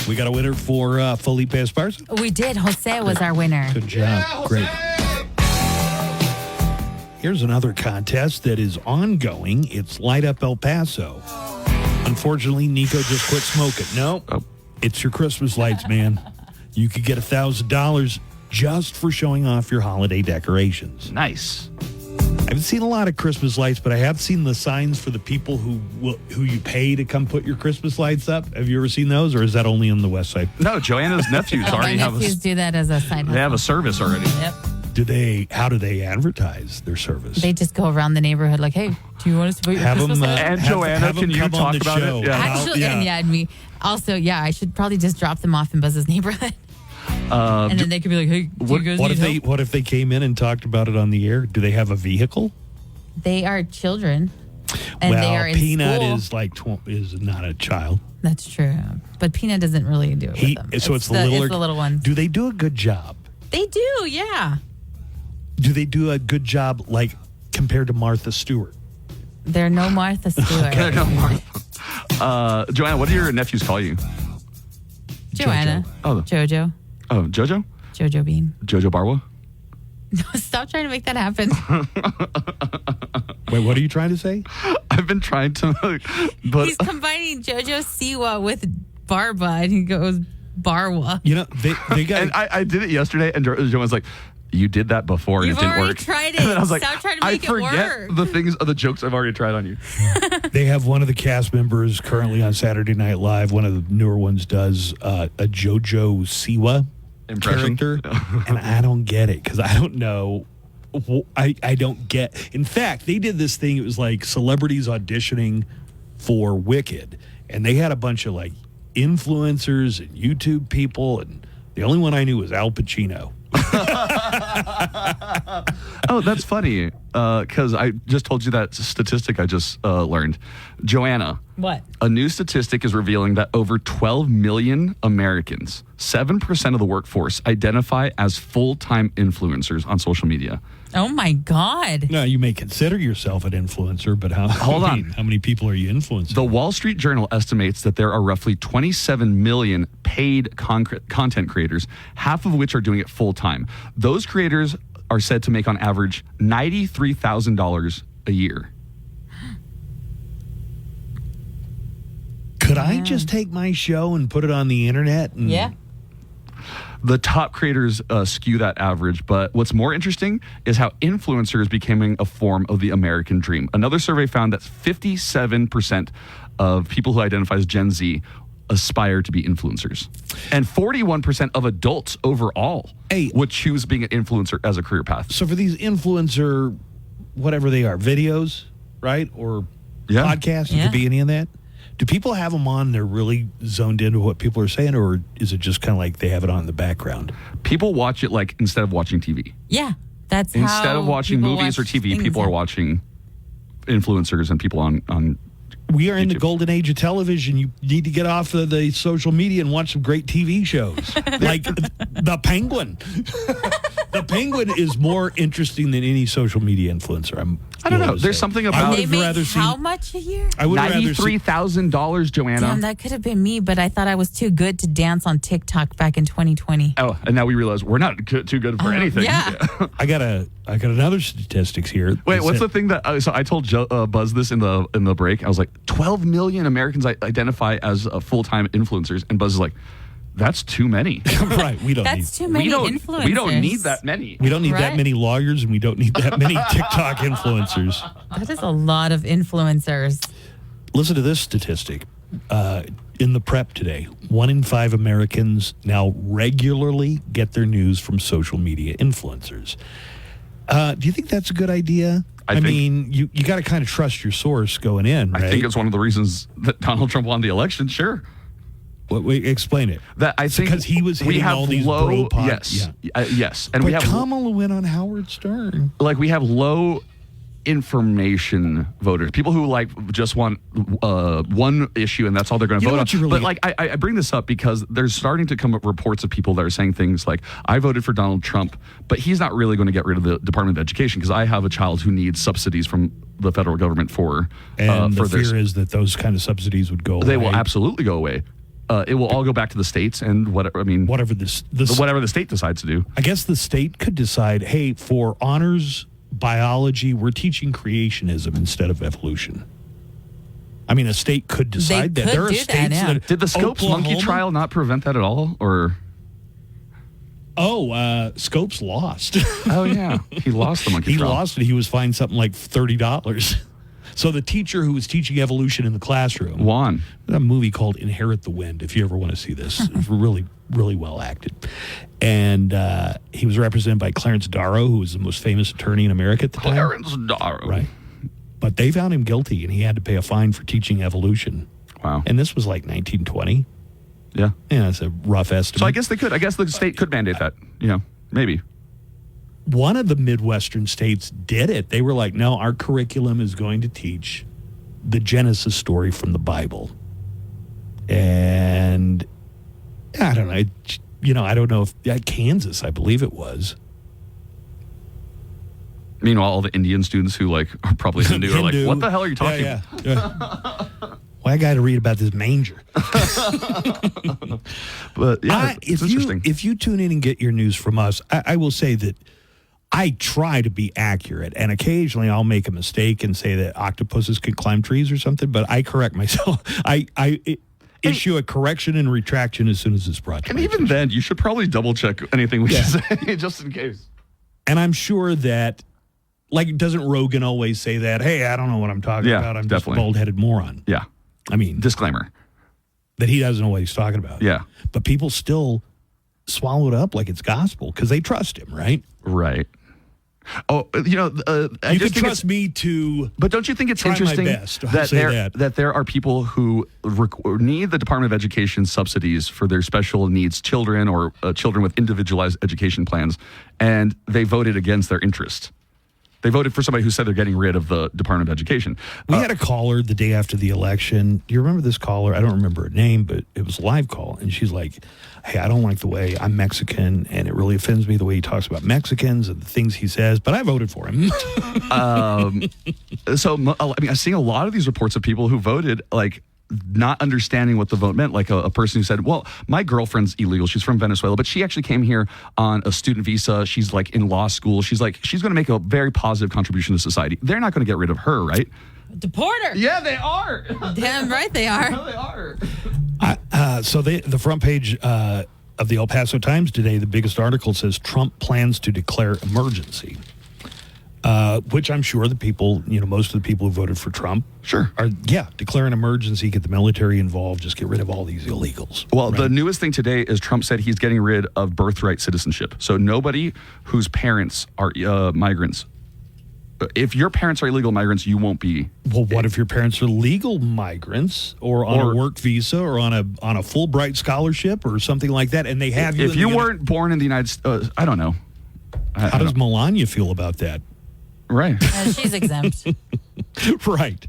We got a winner for Felipe Esparza. We did. Jose was our winner. Good job. Great. Here's another contest that is ongoing. It's Light Up El Paso. Unfortunately, Nico just quit smoking. No, it's your Christmas lights, man. You could get $1,000 just for showing off your holiday decorations. Nice. I haven't seen a lot of Christmas lights, but I have seen the signs for the people who you pay to come put your Christmas lights up. Have you ever seen those, or is that only on the west side? No, Joanna's nephews already have. My nephews do that as a side hustle. They have a service already. Yep. How do they advertise their service? They just go around the neighborhood like, hey, do you want us to put your Christmas lights? And Joanna, can you talk about show. it? Yeah. Actually, and me. Also, I should probably just drop them off in Buzz's neighborhood. And then they could be like, hey, do you guys need help? What if they came in and talked about it on the air? Do they have a vehicle? They are children. And they are in Peanut school. is not a child. That's true. But Peanut doesn't really do it with them. So it's the little one. Do they do a good job? They do, yeah. Do they do a good job, like, compared to Martha Stewart? They're no Martha Stewart. They're no Martha. Joanna, what do your nephews call you? Joanna. Oh. Jojo. Oh, Jojo? Jojo Bean. Jojo Barwa? Stop trying to make that happen. Wait, what are you trying to say? I've been trying to, but he's combining Jojo Siwa with Barba, and he goes Barwa. You know, they got. And I did it yesterday, and Joanna's like, "You did that before, and You've it didn't already work." tried it. And then I was like, Stop trying to make I forget it work. the things, the jokes I've already tried on you. They have one of the cast members currently on Saturday Night Live. One of the newer ones does a Jojo Siwa impression character, and I don't get it because I don't know. I don't get. In fact, they did this thing. It was like celebrities auditioning for Wicked, and they had a bunch of like influencers and YouTube people, and the only one I knew was Al Pacino. Oh, that's funny because I just told you that statistic I just learned. Joanna. What? A new statistic is revealing that over 12 million Americans, 7% of the workforce, identify as full-time influencers on social media. Oh, my God. No, you may consider yourself an influencer, but how many people are you influencing? The Wall Street Journal estimates that there are roughly 27 million paid content creators, half of which are doing it full-time. Those creators are said to make on average $93,000 a year. Could I just take my show and put it on the internet? Yeah. The top creators skew that average, but what's more interesting is how influencers becoming a form of the American dream. Another survey found that 57% of people who identify as Gen Z aspire to be influencers. And 41% of adults overall would choose being an influencer as a career path. So for these influencer whatever they are, videos, right? Or podcasts. It could be any of that. Do people have them on? They're really zoned into what people are saying, or is it just kind of like they have it on in the background? People watch it like instead of watching TV. Yeah, that's instead how of watching people movies or watch TV, things, people are watching influencers and people on We are in the YouTube. golden age of television. You need to get off of the social media and watch some great TV shows. Like The Penguin. The Penguin is more interesting than any social media influencer. I don't know. There's something about They make how much a year? I would rather see $93,000, Joanna. Damn, that could have been me, but I thought I was too good to dance on TikTok back in 2020. Oh, and now we realize we're not too good for anything. Yeah. I got another statistics here. Wait, what's the thing that? So I told Buzz this in the break. I was like, 12 million Americans identify as full-time influencers, and Buzz is like, that's too many. Right, we don't need. That's too many influencers. We don't need that many. We don't need that Right? many lawyers, and we don't need that many TikTok influencers. That is a lot of influencers. Listen to this statistic. In the prep today, 1 in 5 Americans now regularly get their news from social media influencers. Do you think that's a good idea? I mean, you got to kind of trust your source going in, right? I think it's one of the reasons that Donald Trump won the election. Sure. Wait, explain it. That I think because he was hitting all these bro pod. Yes, yes, and but we have Kamala went on Howard Stern. Like we have low information voters, people who like just want one issue and that's all they're going to vote on. But like I bring this up because there's starting to come up reports of people that are saying things like, I voted for Donald Trump, but he's not really going to get rid of the Department of Education because I have a child who needs subsidies from the federal government for And for the fear is that those kind of subsidies would go away. They will absolutely go away. It will all go back to the states and whatever. I mean, whatever whatever the state decides to do. I guess the state could decide, hey, for honors biology, we're teaching creationism instead of evolution. I mean, a state could decide that. There are states that. Did the Scopes monkey trial not prevent that at all, or? Scopes lost. Oh yeah, he lost the monkey trial. He lost it. He was fined something like $30. So the teacher who was teaching evolution in the classroom won. A movie called Inherit the Wind, if you ever want to see this. It's really, really well acted. And he was represented by Clarence Darrow, who was the most famous attorney in America at the time. Clarence Darrow. Right. But they found him guilty, and he had to pay a fine for teaching evolution. Wow. And this was like 1920. Yeah. Yeah, it's a rough estimate. So I guess they could. I guess the state could mandate that. You know, maybe. One of the Midwestern states did it. They were like, no, our curriculum is going to teach the Genesis story from the Bible. And I don't know. I don't know if Kansas, I believe it was. Meanwhile, all the Indian students who are probably Hindu are like, what the hell are you talking Yeah. Well, I got to read about this manger. But yeah, it's interesting. If you tune in and get your news from us, I will say that I try to be accurate, and occasionally I'll make a mistake and say that octopuses can climb trees or something, but I correct myself. I issue a correction and retraction as soon as it's brought to And even then, you should probably double check anything we say, just in case. And I'm sure that, doesn't Rogan always say that, hey, I don't know what I'm talking about. I'm just a bald-headed moron. Yeah. I mean, disclaimer. That he doesn't know what he's talking about. Yeah. But people still swallow it up like it's gospel because they trust him, right? Right. Oh, you can trust me to. But don't you think it's try interesting my best. that there are people who need the Department of Education subsidies for their special needs children or children with individualized education plans, and they voted against their interest? They voted for somebody who said they're getting rid of the Department of Education. We had a caller the day after the election. Do you remember this caller? I don't remember her name, but it was a live call. And she's like, hey, I don't like the way I'm Mexican, and it really offends me the way he talks about Mexicans and the things he says, but I voted for him. So, I've seen a lot of these reports of people who voted, not understanding what the vote meant, like a person who said, well, my girlfriend's illegal. She's from Venezuela, but she actually came here on a student visa. She's in law school. She's going to make a very positive contribution to society. They're not going to get rid of her, right? Deport her. Yeah, they are. Damn right they are. No, they are. So the front page of the El Paso Times today, the biggest article says Trump plans to declare emergency. Which I'm sure the people, most of the people who voted for Trump declare an emergency, get the military involved, just get rid of all these illegals. Well, the newest thing today is Trump said he's getting rid of birthright citizenship. So nobody whose parents are migrants if your parents are illegal migrants, you won't be. Well, what if your parents are legal migrants or on a work visa or on a Fulbright scholarship or something like that, and they have you? If you weren't born in the United States, I don't know. How does Melania feel about that? Right. She's exempt. Right.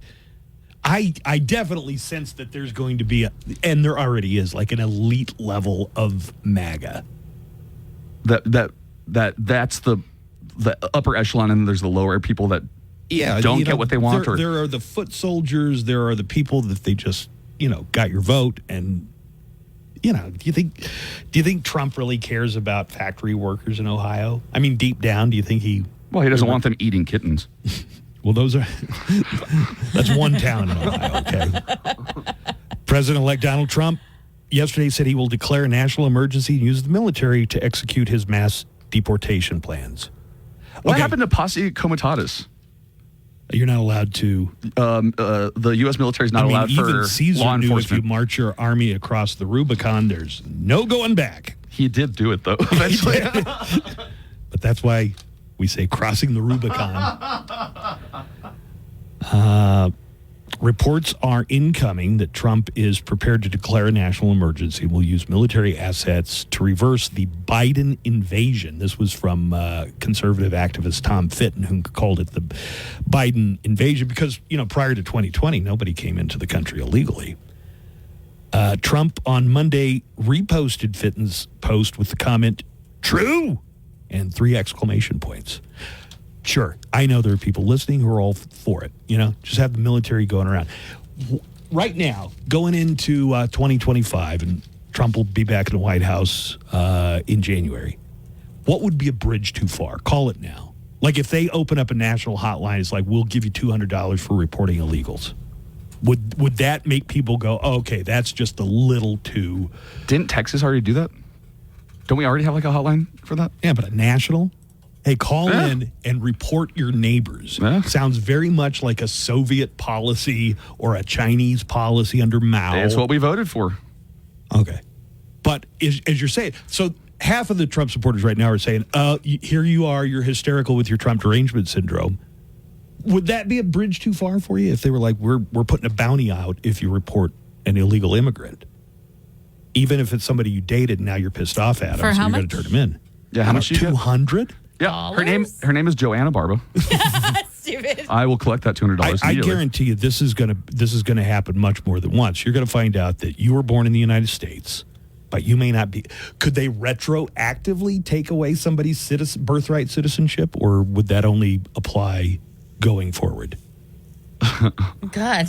I definitely sense that there's going to be, and there already is, like an elite level of MAGA. That's the upper echelon, and there's the lower people that don't get what they want. There are the foot soldiers. There are the people that they just got your vote, and do you think Trump really cares about factory workers in Ohio? I mean, deep down, do you think he? Well, he doesn't want them eating kittens. Well, that's one town in Ohio. Okay. President-elect Donald Trump yesterday said he will declare a national emergency and use the military to execute his mass deportation plans. What happened to posse comitatus? You're not allowed to. The U.S. military is not allowed for even Caesar law knew enforcement. if you march your army across the Rubicon, there's no going back. He did do it, though, eventually. But that's why we say crossing the Rubicon. Reports are incoming that Trump is prepared to declare a national emergency and will use military assets to reverse the Biden invasion. This was from conservative activist Tom Fitton, who called it the Biden invasion because, prior to 2020, nobody came into the country illegally. Trump on Monday reposted Fitton's post with the comment, "True," and 3 exclamation points. Sure, I know there are people listening who are all for it. Just have the military going around. Right now, going into 2025, and Trump will be back in the White House in January, what would be a bridge too far? Call it now. Like if they open up a national hotline, it's like, we'll give you $200 for reporting illegals. Would that make people go, oh, okay, that's just a little too... Didn't Texas already do that? Don't we already have like a hotline for that? Yeah, but a national... Hey, call in and report your neighbors. Yeah. Sounds very much like a Soviet policy or a Chinese policy under Mao. That's what we voted for. Okay. But as you're saying, so half of the Trump supporters right now are saying, here you are, you're hysterical with your Trump derangement syndrome. Would that be a bridge too far for you if they were like, we're putting a bounty out if you report an illegal immigrant? Even if it's somebody you dated and now you're pissed off at them, so you're going to turn them in. Yeah, how much? 200? Yeah, her name is Joanna Barba. Stupid. I will collect that $200 I guarantee you this is going to happen much more than once. You're going to find out that you were born in the United States, but you may not be. Could they retroactively take away somebody's birthright citizenship, or would that only apply going forward? God,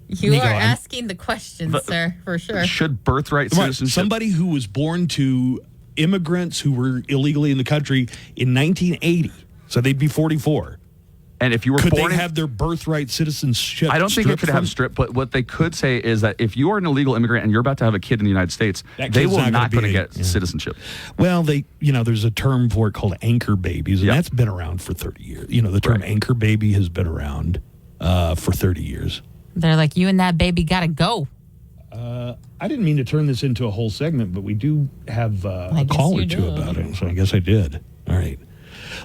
you are asking the questions, sir, for sure. Should birthright citizenship... Somebody who was born to immigrants who were illegally in the country in 1980, so they'd be 44. And if you were could born they have their birthright citizenship? I don't think it could have stripped, but what they could say is that if you are an illegal immigrant and you're about to have a kid in the United States, they will not going to get citizenship. Well, there's a term for it called anchor babies, and that's been around for 30 years. The term anchor baby has been around for 30 years. They're like, you and that baby got to go. I didn't mean to turn this into a whole segment, but we do have a call or two about it, so I guess I did. All right.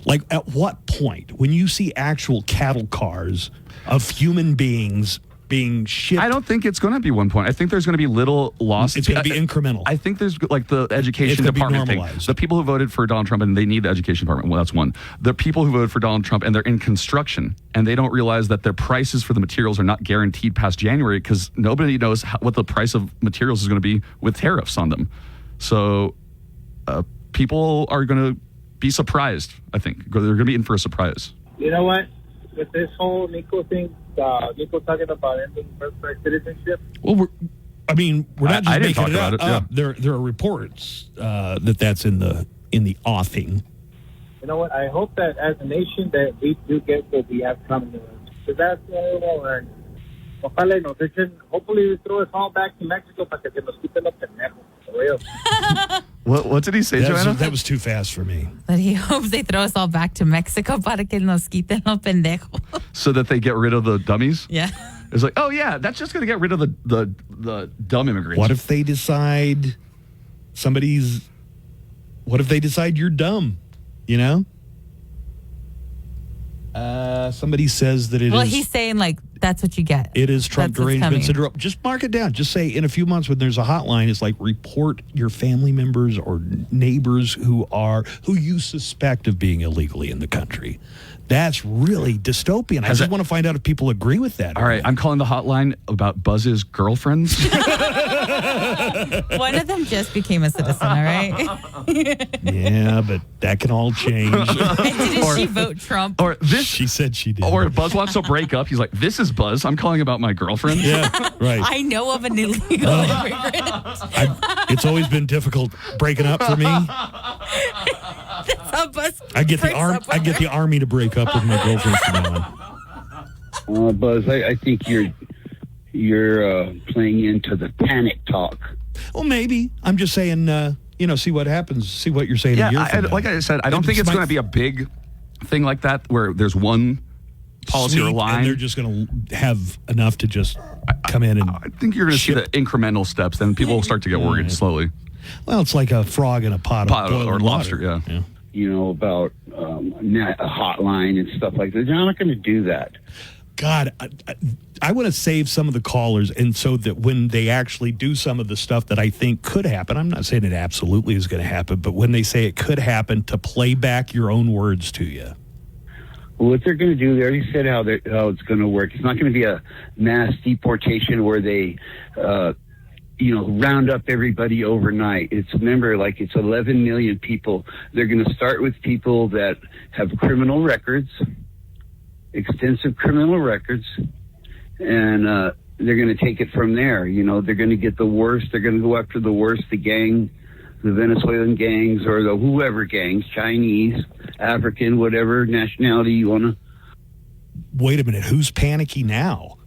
Like, at what point, when you see actual cattle cars of human beings being shipped... I don't think it's going to be one point. I think there's going to be little loss. It's going to be incremental. I think there's like the education department thing. The people who voted for Donald Trump and they need the education department, well, that's one. The people who voted for Donald Trump and they're in construction and they don't realize that their prices for the materials are not guaranteed past January because nobody knows what the price of materials is going to be with tariffs on them. So people are going to be surprised, I think. They're going to be in for a surprise. You know what? With this whole Nico thing, Nico talking about ending birthright citizenship. Well, we're not just making it up. Yeah. There are reports that's in the offing. You know what? I hope that as a nation that we do get what we have coming to us. Because that's what we will learn. Hopefully we throw us all back to Mexico para que se nos quiten los pendejos. For real. What did he say, Joanna? That was too fast for me. But he hopes they throw us all back to Mexico para que nos quiten los pendejos. So that they get rid of the dummies? Yeah. It's like, oh yeah, that's just going to get rid of the dumb immigrants. What if they decide what if they decide you're dumb? Somebody says that it is. Well, he's saying like that's what you get. It is Trump That's what's derangement coming. syndrome. Just mark it down. Just say in a few months when there's a hotline, it's like report your family members or neighbors who you suspect of being illegally in the country. That's really dystopian. I just want to find out if people agree with that. All right, I'm calling the hotline about Buzz's girlfriends. One of them just became a citizen, all right? Yeah, but that can all change. And didn't she vote Trump? Or this? She said she did. Or if Buzz wants to break up, he's like, "This is Buzz. I'm calling about my girlfriend." Yeah, right. I know of an illegal immigrant. It's always been difficult breaking up for me. That's how Buzz I get breaks up with I get her. the army to break up with my girlfriend from now on. Buzz, I think you're playing into the panic talk. Well, maybe. I'm just saying, see what happens. See what you're saying. Yeah, a year from now. like I said, I don't think it's going to be a big thing like that where there's one policy or Sweep, line. and they're just going to have enough to just come in and. I think you're going to see the incremental steps. Then people will start to get worried slowly. Well, it's like a frog in a pot of boiling or lobster. water. Yeah. About a hotline and stuff like that. They're not going to do that. God, I want to save some of the callers, and so that when they actually do some of the stuff that I think could happen, I'm not saying it absolutely is going to happen, but when they say it could happen, to play back your own words to you. Well, what they're going to do, they already said how it's going to work. It's not going to be a mass deportation where they, round up everybody overnight. It's 11 million people. They're going to start with people that have criminal records, extensive criminal records, and they're going to take it from there. They're going to get the worst. They're going to go after the worst, the Venezuelan gangs or the whoever gangs, Chinese, African, whatever nationality you want to. Wait a minute. Who's panicky now?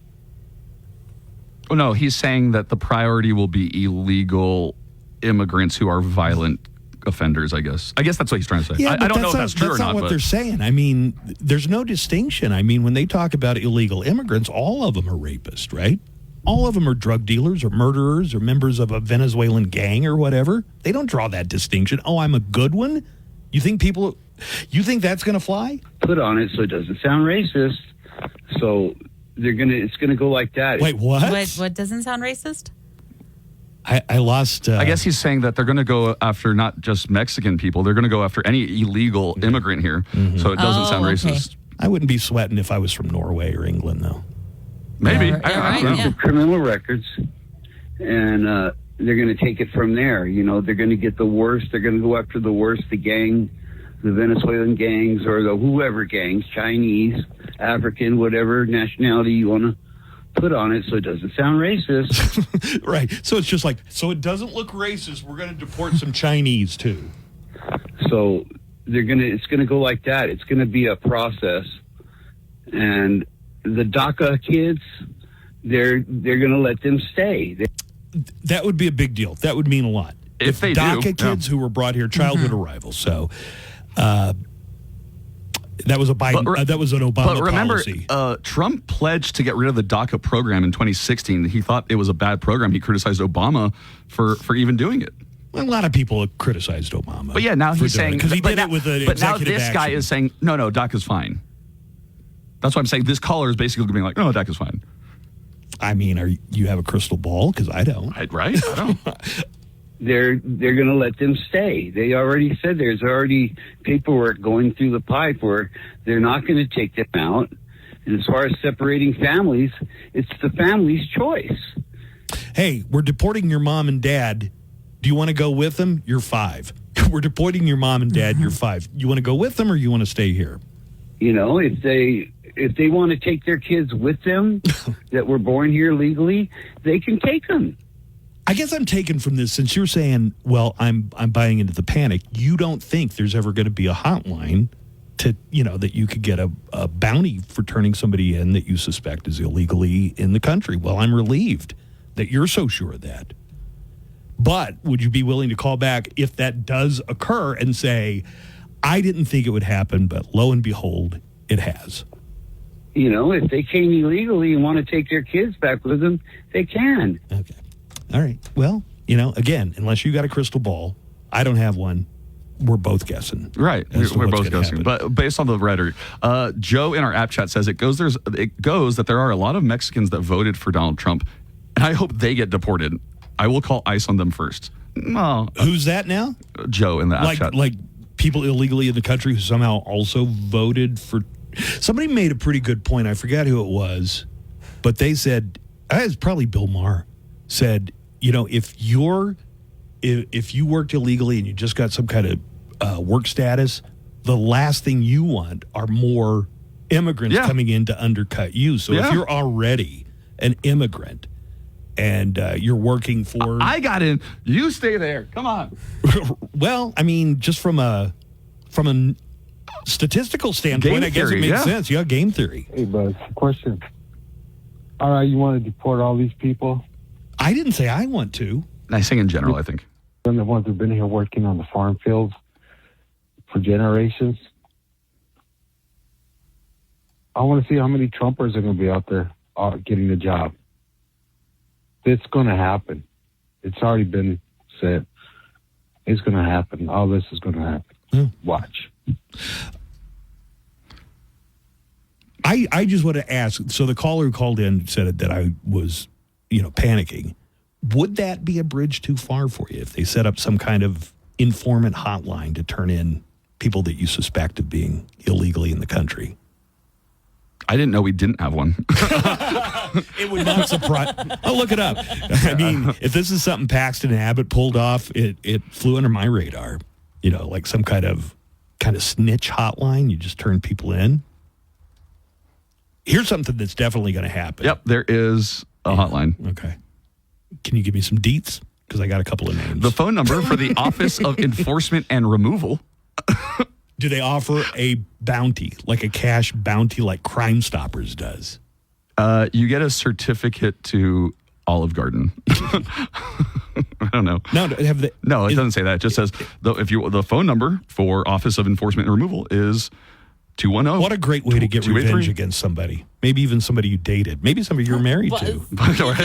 Oh, no, he's saying that the priority will be illegal immigrants who are violent offenders, I guess. I guess that's what he's trying to say. I don't know if that's true or not. That's not what they're saying. I mean, there's no distinction. I mean, when they talk about illegal immigrants, all of them are rapists, right? All of them are drug dealers or murderers or members of a Venezuelan gang or whatever. They don't draw that distinction. Oh, I'm a good one? You think that's going to fly? Put on it so it doesn't sound racist. So it's going to go like that. Wait, what? What doesn't sound racist? I lost. I guess he's saying that they're going to go after not just Mexican people. They're going to go after any illegal immigrant here. Mm-hmm. So it doesn't sound racist. I wouldn't be sweating if I was from Norway or England, though. Maybe. Criminal records, and they're going to take it from there. They're going to get the worst. They're going to go after the worst, the Venezuelan gangs or the whoever gangs, Chinese, African, whatever nationality you want to put on it so it doesn't sound racist. Right. So it's just so it doesn't look racist. We're going to deport some Chinese too. So it's going to go like that. It's going to be a process. And the DACA kids, they're going to let them stay. That would be a big deal. That would mean a lot. If they DACA kids who were brought here, childhood arrivals. So that was a Biden. That was an Obama But remember, policy. Trump pledged to get rid of the DACA program in 2016. He thought it was a bad program. He criticized Obama for even doing it. Well, a lot of people have criticized Obama. But yeah, now he's saying because he did it with an But now executive this guy action. is saying no, DACA's fine. That's why I'm saying this caller is basically being like, no, DACA's fine. I mean, you have a crystal ball? Because I don't. Right? I don't. They're going to let them stay. They already said there's already paperwork going through the pipe where they're not going to take them out. And as far as separating families, it's the family's choice. Hey, we're deporting your mom and dad. Do you want to go with them? You're 5. We're deporting your mom and dad. You're 5. You want to go with them or you want to stay here? If they want to take their kids with them that were born here legally, they can take them. I guess I'm taken from this since you're saying, well, I'm buying into the panic. You don't think there's ever going to be a hotline to, that you could get a bounty for turning somebody in that you suspect is illegally in the country. Well, I'm relieved that you're so sure of that. But would you be willing to call back if that does occur and say, I didn't think it would happen, but lo and behold, it has? If they came illegally and want to take their kids back with them, they can. Okay. All right. Well, again, unless you got a crystal ball, I don't have one. we're both guessing. Right. We're both guessing. But based on the rhetoric, Joe in our app chat says it goes that there are a lot of Mexicans that voted for Donald Trump, and I hope they get deported. I will call ICE on them first. No. Who's that now? Joe in the app chat. Like people illegally in the country who somehow also voted for. Somebody made a pretty good point. I forgot who it was, but they said, it was probably Bill Maher, said, if you worked illegally and you just got some kind of work status, the last thing you want are more immigrants coming in to undercut you. So if you're already an immigrant and you're working for... I got in. You stay there. Come on. Well, I mean, just from a statistical standpoint, I guess it makes sense. You got game theory. Hey, Buzz, question. All right, you want to deport all these people? I didn't say I want to. I think in general, I think. And the ones who've been here working on the farm fields for generations. I want to see how many Trumpers are going to be out there getting a job. It's going to happen. It's already been said. It's going to happen. All this is going to happen. Watch. I just want to ask, so the caller who called in said that I was, panicking. Would that be a bridge too far for you if they set up some kind of informant hotline to turn in people that you suspect of being illegally in the country? I didn't know we didn't have one. It would not surprise. I'll look it up. I mean, if this is something Paxton and Abbott pulled off, it flew under my radar. Like some kind of snitch hotline. You just turn people in. Here's something that's definitely going to happen. Yep, there is a hotline. Okay. Can you give me some deets? Because I got a couple of names. The phone number for the Office of Enforcement and Removal. Do they offer a bounty, like a cash bounty like Crime Stoppers does? You get a certificate to Olive Garden. I don't know. No, it doesn't say that. It just says the phone number for Office of Enforcement and Removal is 210. What a great way to get revenge against somebody. Maybe even somebody you dated. Maybe somebody you're married to. Going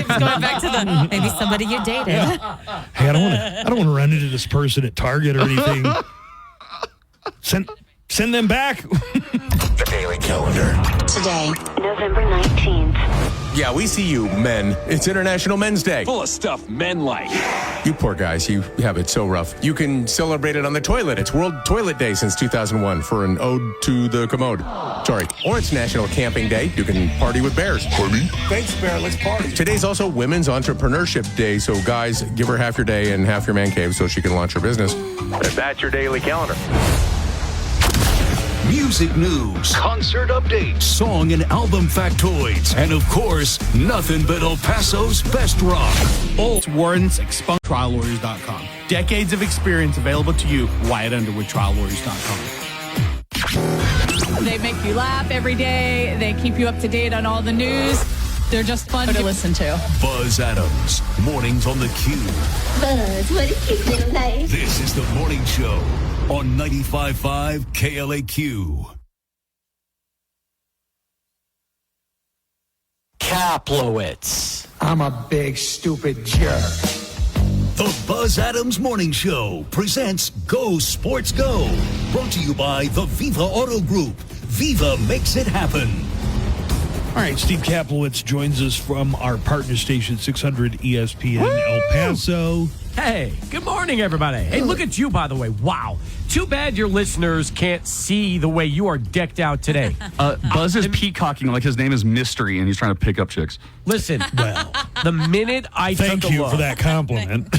back to maybe somebody you dated. Yeah. Hey, I don't want to run into this person at Target or anything. Send them back. The Daily Calendar. Today, November 19th. Yeah, we see you, men. It's International Men's Day. Full of stuff men like. You poor guys, you have it so rough. You can celebrate it on the toilet. It's World Toilet Day since 2001 for an ode to the commode. Sorry. Or it's National Camping Day. You can party with bears. Party? Thanks, Bear. Let's party. Today's also Women's Entrepreneurship Day, so guys, give her half your day and half your man cave so she can launch her business. That's your daily calendar. Music news, concert updates, song and album factoids, and of course, nothing but El Paso's best rock. All warrants expunged. TrialLawyers.com. Decades of experience available to you. Wyatt Underwood, TrialLawyers.com. They make you laugh every day. They keep you up to date on all the news. They're just fun to listen to. Buzz Adams, mornings on the Q. Buzz, what is you doing, like? This is the morning show on 95.5 KLAQ. Kaplowitz. I'm a big, stupid jerk. The Buzz Adams Morning Show presents Go Sports Go. Brought to you by the Viva Auto Group. Viva makes it happen. All right, Steve Kaplowitz joins us from our partner station, 600 ESPN El Paso. Hey, good morning, everybody. Hey, look at you, by the way. Wow. Too bad your listeners can't see the way you are decked out today. Buzz is peacocking like his name is Mystery, and he's trying to pick up chicks. Listen, well, the minute I Thank took a you look, for that compliment.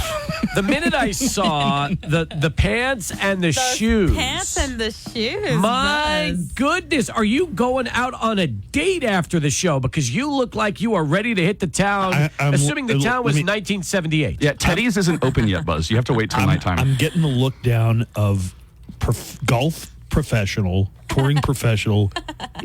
the minute I saw the pants and the shoes. Pants and the shoes. My Buzz. goodness, are you going out on a date after the show? Because you look like you are ready to hit the town, assuming the town was 1978. Yeah, Teddy's isn't open yet, Buzz. You have to wait till nighttime. I'm getting the look down of golf professional, touring professional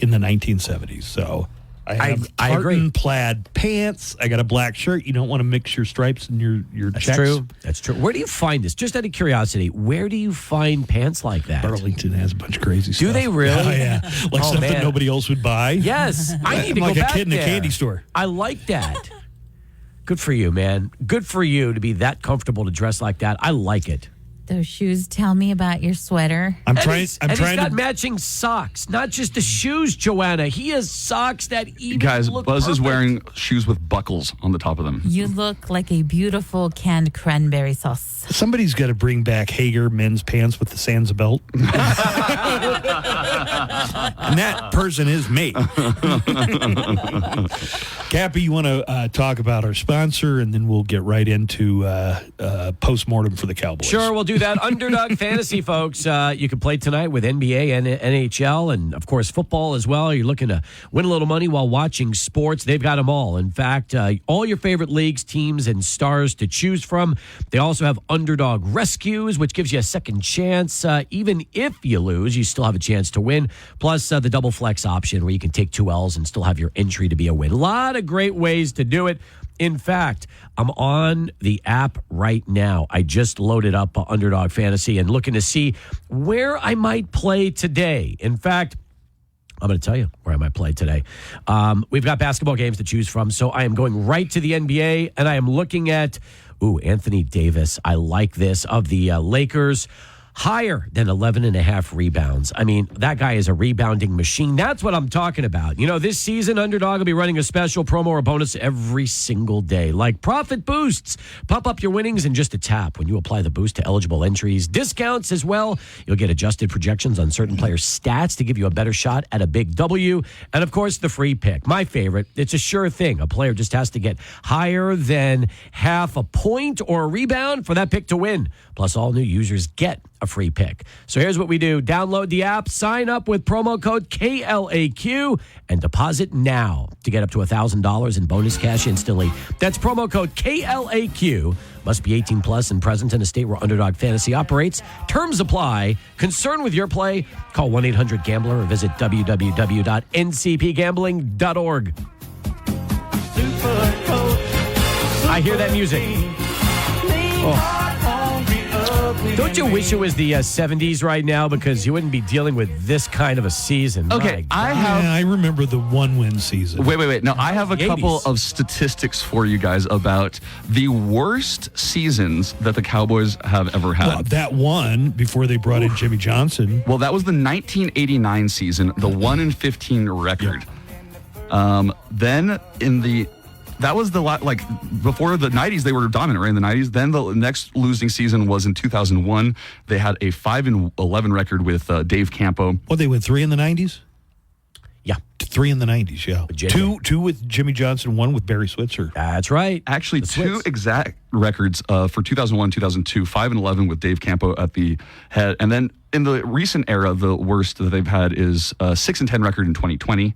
in the 1970s. So I have tartan plaid pants. I got a black shirt. You don't want to mix your stripes and your That's checks. true. That's true. Where do you find this? Just out of curiosity, where do you find pants like that? Burlington has a bunch of crazy stuff. Do they really? Oh, yeah. Like stuff that nobody else would buy. Yes. I need to like go a back kid in a there. candy store. I like that. Good for you, man. Good for you to be that comfortable to dress like that. I like it. those shoes. Tell me about your sweater. He's got matching socks, not just the shoes, Joanna. He has socks that even Guys, look Buzz is perfect. wearing shoes with buckles on the top of them. You look like a beautiful canned cranberry sauce. Somebody's got to bring back Hager men's pants with the Sansa belt. And that person is me. Cappy, you want to talk about our sponsor, and then we'll get right into postmortem for the Cowboys. Sure, we'll do that. Underdog Fantasy, folks. You can play tonight with NBA and NHL and, of course, football as well. You're looking to win a little money while watching sports. They've got them all. In fact, all your favorite leagues, teams, and stars to choose from. They also have Underdog Rescues, which gives you a second chance. Even if you lose, you still have a chance to win. Plus, the double flex option where you can take 2 L's and still have your entry to be a win. A lot of great ways to do it. In fact, I'm on the app right now. I just loaded up Underdog Fantasy and looking to see where I might play today. In fact, I'm going to tell you where I might play today. We've got basketball games to choose from, so I am going right to the NBA, and I am looking at, Anthony Davis. I like this, of the Lakers. Higher than 11.5 rebounds. I mean, that guy is a rebounding machine. That's what I'm talking about. You know, this season, Underdog will be running a special promo or bonus every single day, like profit boosts. Pump up your winnings in just a tap when you apply the boost to eligible entries. Discounts as well. You'll get adjusted projections on certain players' stats to give you a better shot at a big W. And, of course, the free pick. My favorite. It's a sure thing. A player just has to get higher than half a point or a rebound for that pick to win. Plus, all new users get a free pick. So here's what we do. Download the app, sign up with promo code KLAQ, and deposit now to get up to $1,000 in bonus cash instantly. That's promo code KLAQ. Must be 18 plus and present in a state where Underdog Fantasy operates. Terms apply. Concerned with your play? Call 1-800-GAMBLER or visit www.ncpgambling.org. I hear that music. Oh. Don't you wish it was the 70s right now, because you wouldn't be dealing with this kind of a season? Okay, I remember the 1-win season. Wait. No, I have a The couple 80s. of statistics for you guys about the worst seasons that the Cowboys have ever had. Well, that one before they brought in Jimmy Johnson. Well, that was the 1989 season, the 1-15 record. Then that was before the 90s, they were dominant, right? In the 90s. Then the next losing season was in 2001. They had a 5-11 record with Dave Campo. Well, they went 3 in the 90s? Yeah. 3 in the 90s, yeah. Two with Jimmy Johnson, 1 with Barry Switzer. That's right. Actually, 2 exact records for 2001, 2002, 5-11 with Dave Campo at the head. And then in the recent era, the worst that they've had is a 6-10 record in 2020.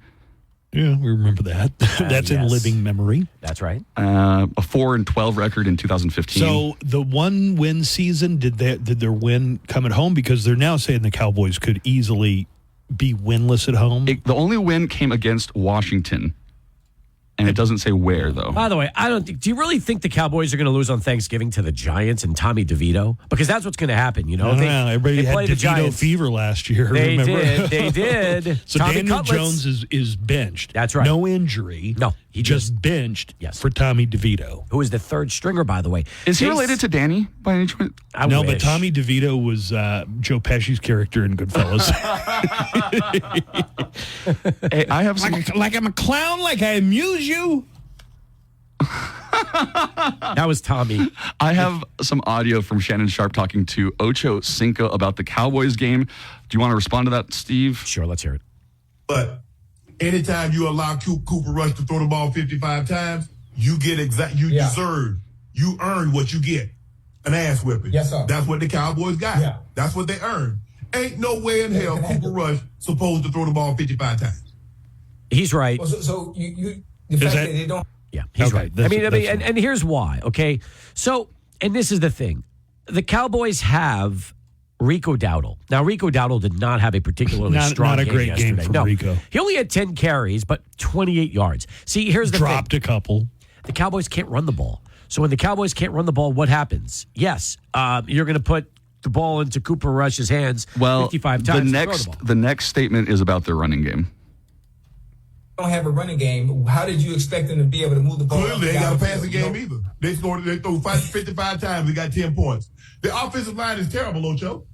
Yeah, we remember that. That's in living memory. That's right. A 4-12 record in 2015. So the 1-win season, did their win come at home? Because they're now saying the Cowboys could easily be winless at home. The only win came against Washington. And it doesn't say where, though. By the way, do you really think the Cowboys are going to lose on Thanksgiving to the Giants and Tommy DeVito? Because that's what's going to happen, you know? Everybody had play the DeVito Giants. fever last year, They remember? did. So Tommy Daniel Cutlets. Jones is benched. That's right. No injury. No, he just benched for Tommy DeVito. Who is the third stringer, by the way. Is he related to Danny by any chance? No, but Tommy DeVito was Joe Pesci's character in Goodfellas. Hey, I have some... Like I'm a clown, like I amuse you. That was Tommy. I have some audio from Shannon Sharp talking to Ocho Cinco about the Cowboys game. Do you want to respond to that, Steve? Sure, let's hear it. But anytime you allow Cooper Rush to throw the ball 55 times, you get you earn what you get. An ass whipping. Yes, sir. That's what the Cowboys got. Yeah. That's what they earned. Ain't no way in hell Cooper Rush supposed to throw the ball 55 times. He's right. Well, so you the fact that they don't... Yeah, he's right. I mean, and here's why, okay? So, and this is the thing. The Cowboys have Rico Dowdle. Now, Rico Dowdle did not have a particularly strong not a game great yesterday. game for Rico. He only had 10 carries, but 28 yards. See, here's the Dropped thing. a couple. The Cowboys can't run the ball. So when the Cowboys can't run the ball, what happens? Yes, you're going to put the ball into Cooper Rush's hands 55 times. The next statement is about their running game. don't have a running game, how did you expect them to be able to move the ball? Clearly, they got a passing game either. They threw 55 times. They got 10 points. The offensive line is terrible, Ocho.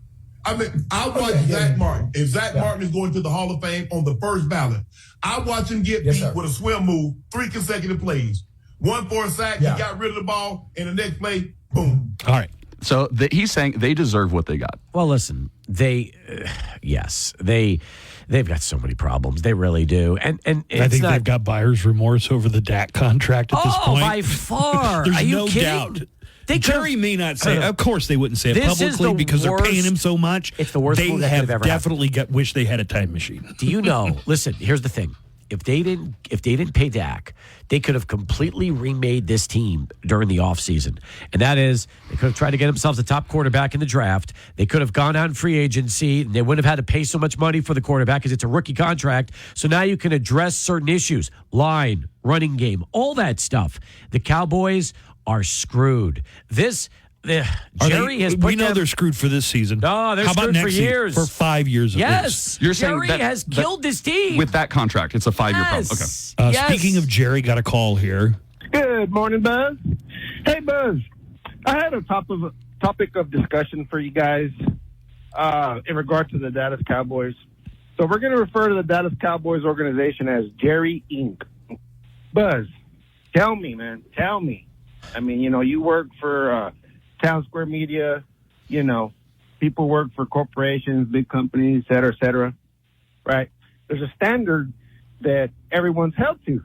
I mean, I watched Zach Martin. If Zach Martin is going to the Hall of Fame on the first ballot, I watched him get beat with a swim move 3 consecutive plays. One for a sack, he got rid of the ball, and the next play, boom. All right. So he's saying they deserve what they got. Well, listen, they've got so many problems. They really do. And I think they've got buyer's remorse over the Dak contract at this point. By far. There's Are you no kidding? doubt. Jerry may not say it. Of course they wouldn't say it This is publicly the because they're paying worst- him so much. It's the worst they move that have could have ever definitely wish they had a time machine. Do you know? Listen, here's the thing. If they didn't pay Dak, they could have completely remade this team during the offseason. And that is, they could have tried to get themselves a top quarterback in the draft. They could have gone out in free agency, and they wouldn't have had to pay so much money for the quarterback because it's a rookie contract. So now you can address certain issues, line, running game, all that stuff. The Cowboys are screwed. Jerry has put we know they're screwed for this season. No, they're How about screwed next for season? years. For 5 years at Yes. least. You're saying Jerry that has killed this team. with that contract. It's a 5-year problem. Okay. Speaking of Jerry, got a call here. Good morning, Buzz. Hey, Buzz. I had a topic of discussion for you guys in regard to the Dallas Cowboys. So we're going to refer to the Dallas Cowboys organization as Jerry Inc. Buzz, tell me, man. Tell me. I mean, you work for Town Square Media. People work for corporations, big companies, et cetera, right? There's a standard that everyone's held to.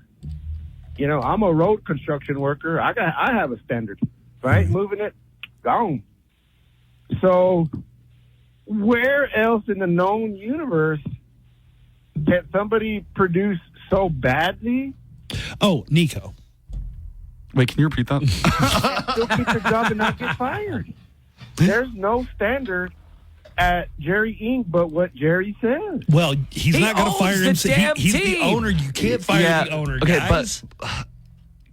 I'm a road construction worker. I have a standard, right? Moving it, gone. So where else in the known universe can somebody produce so badly? Oh, Nico. Wait, can you repeat that? Still keep their job and not get fired. There's no standard at Jerry Inc. but what Jerry says. Well, he's not going to fire him. He's team. the owner. You can't fire the owner, Okay, guys. but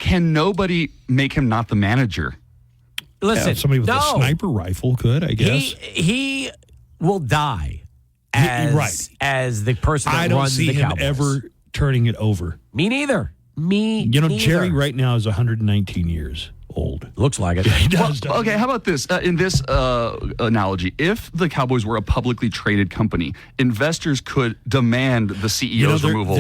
can nobody make him not the manager? Listen, somebody with a sniper rifle could, I guess. He will die as the person that I don't runs see the him Cowboys. ever turning it over. Me neither. Jerry right now is 119 years old. Looks like it. Yeah, he does. Well, okay, how about this? In this analogy, if the Cowboys were a publicly traded company, investors could demand the CEO's removal.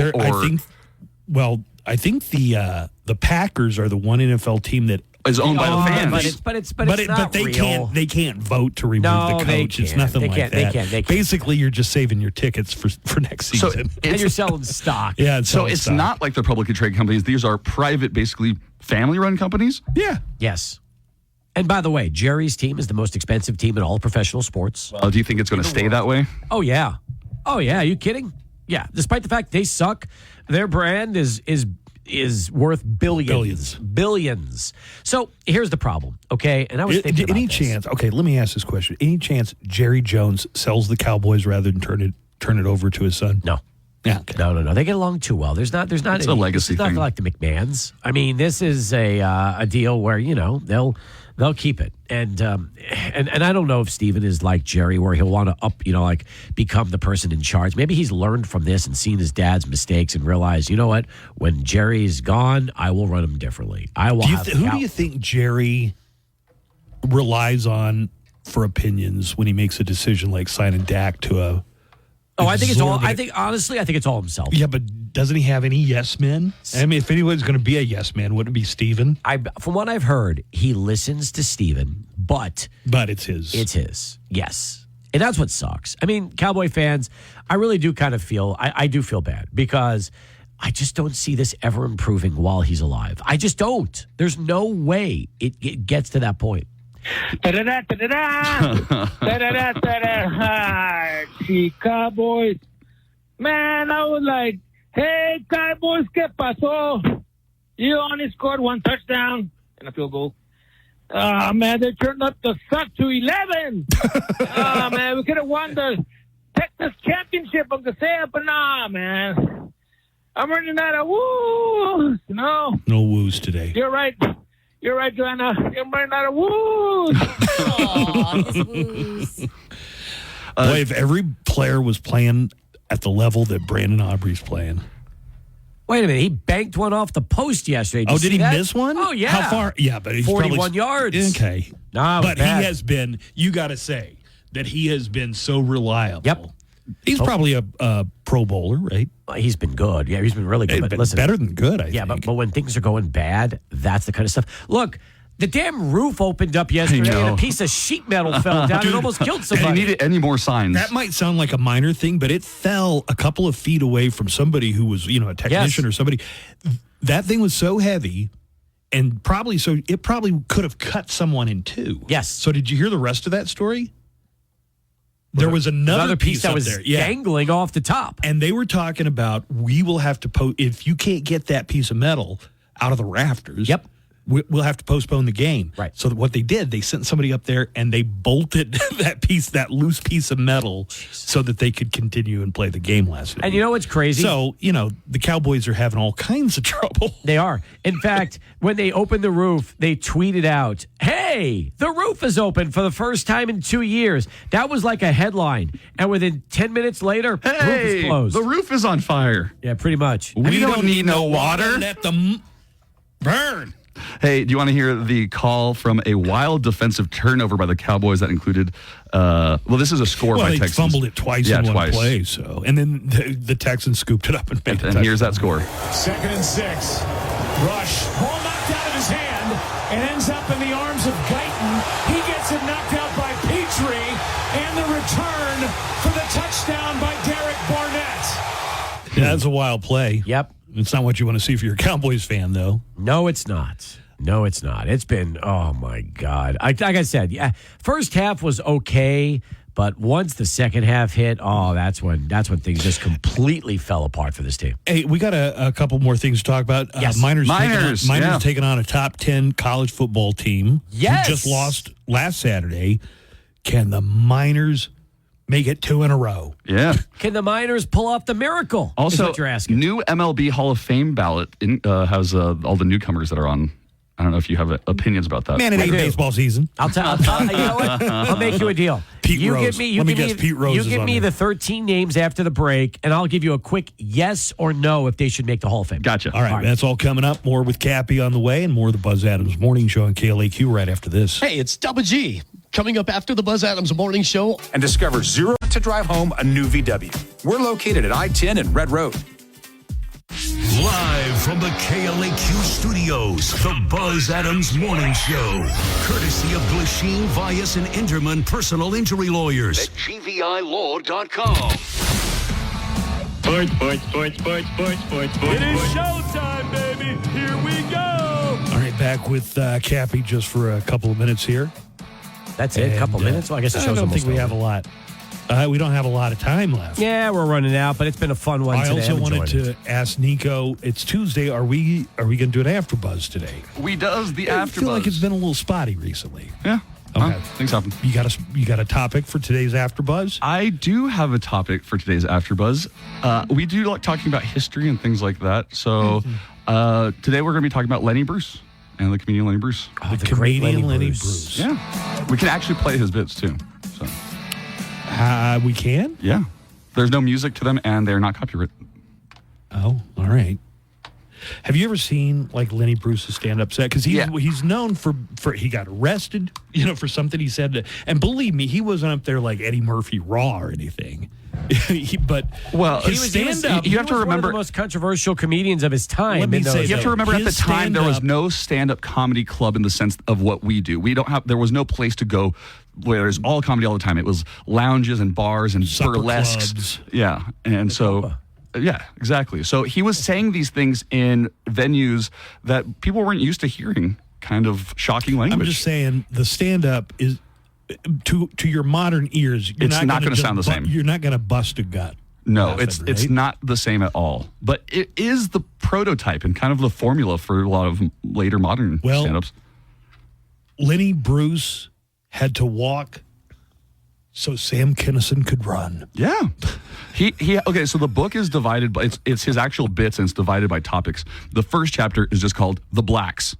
I think the Packers are the one NFL team that is owned by the fans. But they can't vote to remove the coach. It's nothing like that. They can't. Basically, you're just saving your tickets for next season. And you're selling stock. Yeah, it's not like they're publicly traded companies. These are private, basically family-run companies. Yeah. Yes. And by the way, Jerry's team is the most expensive team in all of professional sports. Do you think it's going to stay that way? Oh yeah. Are you kidding? Yeah. Despite the fact they suck, their brand is worth billions. So here's the problem, okay? And I was thinking about this. Chance? Okay, let me ask this question. Any chance Jerry Jones sells the Cowboys rather than turn it over to his son? No. Yeah. Okay. No. They get along too well. There's not. It's a legacy thing. It's not like the McMahons. I mean, this is a deal where they'll keep it. And I don't know if Steven is like Jerry, where he'll want to become the person in charge. Maybe he's learned from this and seen his dad's mistakes and realized, you know what? When Jerry's gone, I will run him differently. I will. Who do you think Jerry relies on for opinions when he makes a decision like signing Dak to a? I think it's all. Honestly, I think it's all himself. Yeah, but doesn't he have any yes men? I mean, if anyone's going to be a yes man, wouldn't it be Steven? From what I've heard, he listens to Steven, but it's his. It's his. Yes, and that's what sucks. I mean, Cowboy fans, I really do kind of feel. I do feel bad because I just don't see this ever improving while he's alive. I just don't. There's no way it gets to that point. See, Cowboys. Man, I was like, hey, Cowboys, ¿qué pasó? You only scored 1 touchdown and a field goal. Man, they turned up the suck to 11. Man, we could have won the Texas championship, aunque sea, but nah, man. I'm running out of woos. No woos today. You're right. You're right, Joanna. You're running out of woos. Woos. Boy, if every player was playing at the level that Brandon Aubrey's playing, Wait a minute. He banked one off the post yesterday. Did he miss one? Oh, yeah. How far? Yeah, but he's 41 yards. Okay. No, but he has been, you got to say, that he has been so reliable. Yep. He's probably a Pro Bowler, right? He's been good. Yeah, he's been really good. But listen, better than good, I think. But when things are going bad, that's the kind of stuff. Look, the damn roof opened up yesterday and a piece of sheet metal fell down and almost killed somebody. And he needed any more signs. That might sound like a minor thing, but it fell a couple of feet away from somebody who was, a technician or somebody. That thing was so heavy and it probably could have cut someone in two. Yes. So did you hear the rest of that story? There was another piece that up was there. dangling off the top. And they were talking about, we will have to if you can't get that piece of metal out of the rafters. Yep. We'll have to postpone the game. Right. So what they did, they sent somebody up there and they bolted that loose piece of metal so that they could continue and play the game last night. And you know what's crazy? So, the Cowboys are having all kinds of trouble. They are. In fact, when they opened the roof, they tweeted out, "Hey, the roof is open for the first time in 2 years." That was like a headline. And within 10 minutes later, roof is closed. The roof is on fire. Yeah, pretty much. We don't need no water. Let them burn. Hey, do you want to hear the call from a wild defensive turnover by the Cowboys that included, this is a score by they Texans. Fumbled it twice in one play. So, and then the Texans scooped it up and made it. And here's that score. 2nd and 6. Rush. Ball knocked out of his hand and ends up in the arms of Guyton. He gets it knocked out by Petrie. And the return for the touchdown by Derek Barnett. Yeah, that's a wild play. Yep. It's not what you want to see if you're a Cowboys fan, though. No, it's not. It's been, oh, my God. Like I said, first half was okay, but once the second half hit, that's when things just completely fell apart for this team. Hey, we got a couple more things to talk about. Yes. Miners taking on a top 10 college football team. Yes. Who just lost last Saturday. Can the Miners make it 2 in a row? Yeah. Can the Miners pull off the miracle? Also, is what you're asking. New MLB Hall of Fame ballot has all the newcomers that are on. I don't know if you have opinions about that. Man, it ain't baseball season. I'll tell you know what? I'll make you a deal. Pete Rose. You give me the 13 names after the break, and I'll give you a quick yes or no if they should make the Hall of Fame. Gotcha. All right, that's all coming up. More with Cappy on the way, and more of the Buzz Adams Morning Show on KLAQ right after this. Hey, it's Double G. Coming up after the Buzz Adams Morning Show. And discover zero to drive home a new VW. We're located at I-10 and Red Road. Live from the KLAQ studios, the Buzz Adams Morning Show. Courtesy of Glasheen, Vyas, and Enderman Personal Injury Lawyers. At GVILaw.com. Sports. It is showtime, baby. Here we go. All right, back with Cappy just for a couple of minutes here. That's it? A couple minutes? Well, I guess the show's I don't almost think we over. have a lot. We don't have a lot of time left. Yeah, we're running out, but it's been a fun one today. I also I'm wanted enjoying to ask Nico, it's Tuesday. Are we going to do an AfterBuzz today? We does the I AfterBuzz. feel like it's been a little spotty recently. Yeah. Okay. Things happen. You got a topic for today's AfterBuzz? I do have a topic for today's AfterBuzz. We do like talking about history and things like that. So today we're going to be talking about Lenny Bruce and the comedian Lenny Bruce. Oh, the comedian Lenny Bruce. Yeah. We can actually play his bits too. So we can? Yeah. There's no music to them and they're not copyrighted. Oh, all right. Have you ever seen like Lenny Bruce's stand-up set? Because he's known for he got arrested, for something he said. And believe me, he wasn't up there like Eddie Murphy Raw or anything. But his stand-up, you have to remember one of the most controversial comedians of his time. Let me say, you have to remember at the time there was no stand-up comedy club in the sense of what we do. There was no place to go where there's all comedy all the time. It was lounges and bars and burlesques. Clubs. Yeah, and so. Yeah, exactly. So he was saying these things in venues that people weren't used to hearing, kind of shocking language. I'm just saying the stand-up is, to your modern ears, it's not going to sound the same. You're not going to bust a gut. No, it's not the same at all. But it is the prototype and kind of the formula for a lot of later modern stand-ups. Lenny Bruce had to walk so Sam Kinison could run. Yeah. Okay, so the book is divided by, it's his actual bits and it's divided by topics. The first chapter is just called The Blacks.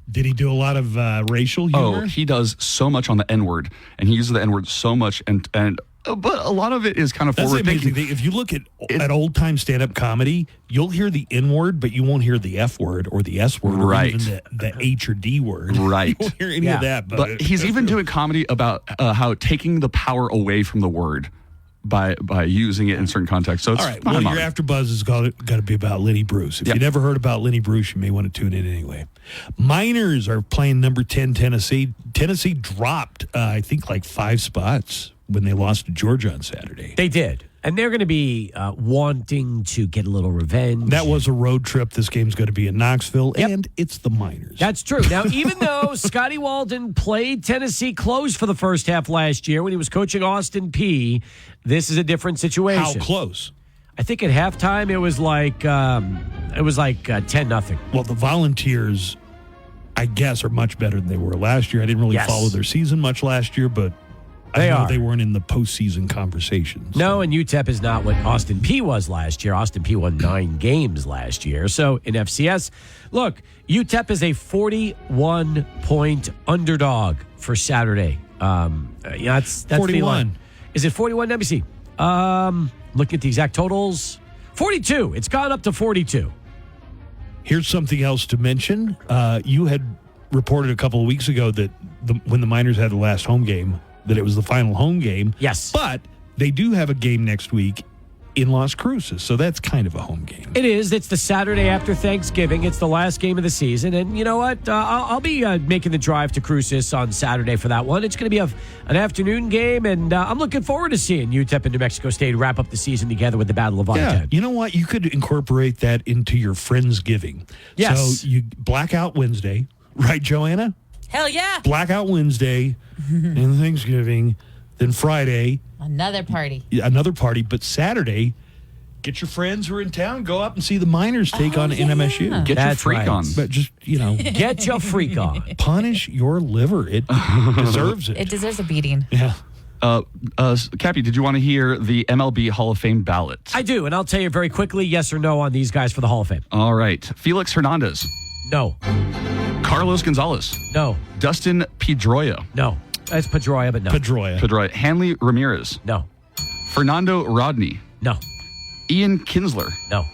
Did he do a lot of racial humor? Oh, he does so much on the N-word, and he uses the N-word so much, and But a lot of it is kind of That's the forward amazing thinking. thing. If you look at old-time stand-up comedy, you'll hear the N word, but you won't hear the F word or the S word Right. or even the H or D word. Right. You won't hear any of that. But he's even doing comedy about how taking the power away from the word by using it in certain contexts. So it's all right. not Well, modern. your AfterBuzz has got to be about Lenny Bruce. If you never heard about Lenny Bruce, you may want to tune in anyway. Miners are playing number 10 Tennessee. Tennessee dropped, I think, like 5 spots when they lost to Georgia on Saturday. They did. And they're going to be wanting to get a little revenge. That was a road trip. This game's going to be in Knoxville, and it's the Miners. That's true. Now, even though Scotty Walden played Tennessee close for the first half last year when he was coaching Austin Peay, this is a different situation. How close? I think at halftime it was like 10-0. Well, the Volunteers, I guess, are much better than they were last year. I didn't really follow their season much last year, but I know they weren't in the postseason conversations. No, and UTEP is not what Austin Peay was last year. Austin Peay won 9 games last year. So in FCS, look, UTEP is a 41-point underdog for Saturday. That's 41. Is it 41? Let me see. Looking at the exact totals. 42. It's gone up to 42. Here's something else to mention. You had reported a couple of weeks ago that when the Miners had the last home game, that it was the final home game. Yes. But they do have a game next week in Las Cruces, so that's kind of a home game. It is. It's the Saturday after Thanksgiving. It's the last game of the season. And you know what? I'll be making the drive to Cruces on Saturday for that one. It's going to be an afternoon game, and I'm looking forward to seeing UTEP and New Mexico State wrap up the season together with the Battle of I-10. Yeah, you know what? You could incorporate that into your Friendsgiving. Yes. So you Blackout Wednesday, right, Joanna? Hell yeah. Blackout Wednesday and Thanksgiving, then Friday, Another party. another party, but Saturday, get your friends who are in town, go up and see the Miners take on NMSU. Get your freak on. But just, Get your freak on. punish your liver. It deserves it. It deserves a beating. Yeah. Cappy, did you want to hear the MLB Hall of Fame ballot? I do, and I'll tell you very quickly, yes or no on these guys for the Hall of Fame. All right. Felix Hernandez. No. Carlos Gonzalez. No. Dustin Pedroia. No. That's Pedroia, but no. Pedroia. Hanley Ramirez. No. Fernando Rodney. No. Ian Kinsler. No.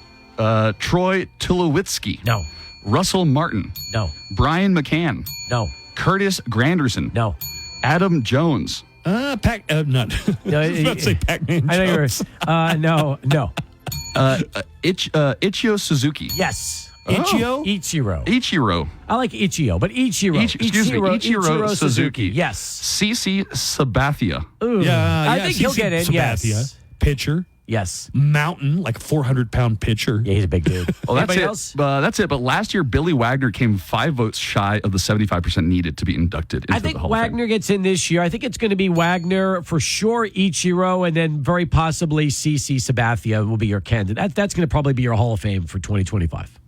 Troy Tulowitzki. No. Russell Martin. No. Brian McCann. No. Curtis Granderson. No. Adam Jones. Not. I was about to say Pac-Man I know you were. Jones. No. Ichio Suzuki. Yes. Ichio? Ichiro. I like Ichio, but Ichiro. Ichiro Suzuki. Yes. CC Sabathia. Ooh. I think he'll get in. Sabathia, Yes. pitcher. Yes. Mountain, like a 400-pound pitcher. Yeah, he's a big dude. Well, that's Anybody it. else? That's it. But last year, Billy Wagner came 5 votes shy of the 75% needed to be inducted into I think the Hall of Fame. Wagner gets in this year. I think it's going to be Wagner for sure, Ichiro, and then very possibly CC Sabathia will be your candidate. That's going to probably be your Hall of Fame for 2025.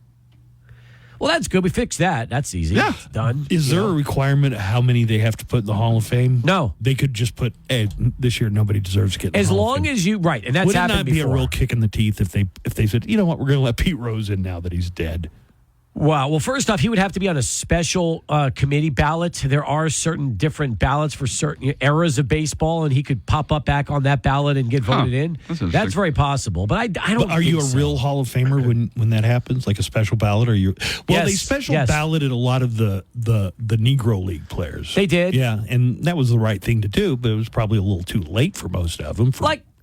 Well, that's good. We fixed that. That's easy. Yeah. It's done. Is there a requirement of how many they have to put in the Hall of Fame? No. They could just put, hey, this year nobody deserves to get in the As Hall of long Fame. as you, right, and that's Would it happened not be before. a real kick in the teeth if they said, you know what, we're going to let Pete Rose in now that he's dead? Wow. Well, first off, he would have to be on a special committee ballot. There are certain different ballots for certain eras of baseball, and he could pop up back on that ballot and get voted in. That's very possible. But I don't. But are you a think so. real Hall of Famer when that happens, like a special ballot? Are you? Well, Yes, they special yes. balloted a lot of the Negro League players. They did. Yeah, and that was the right thing to do, but it was probably a little too late for most of them.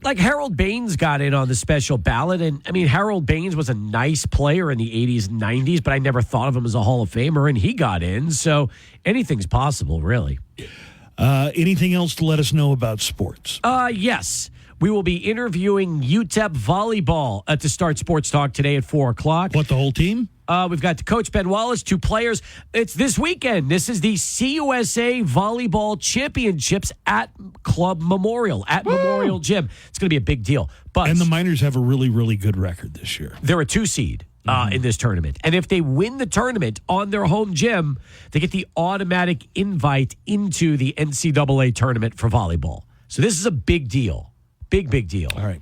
Like Harold Baines got in on the special ballot. And I mean, Harold Baines was a nice player in the 80s and 90s, but I never thought of him as a Hall of Famer, and he got in. So anything's possible, really. Anything else to let us know about sports? Yes. We will be interviewing UTEP volleyball to start Sports Talk today at 4 o'clock. What, the whole team? We've got Coach Ben Wallace, 2 players. It's this weekend. This is the CUSA Volleyball Championships at Club Memorial, at Memorial Gym. It's going to be a big deal. And the Miners have a really, really good record this year. They're a 2 seed in this tournament. And if they win the tournament on their home gym, they get the automatic invite into the NCAA tournament for volleyball. So this is a big deal. Big deal. All right.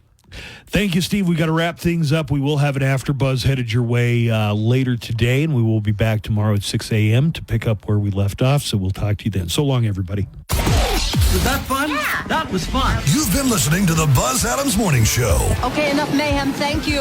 Thank you, Steve. We got to wrap things up. We will have an AfterBuzz headed your way later today, and we will be back tomorrow at 6 a.m. to pick up where we left off. So we'll talk to you then. So long, everybody. Was that fun? Yeah. That was fun. You've been listening to the Buzz Adams Morning Show. Okay, enough mayhem. Thank you.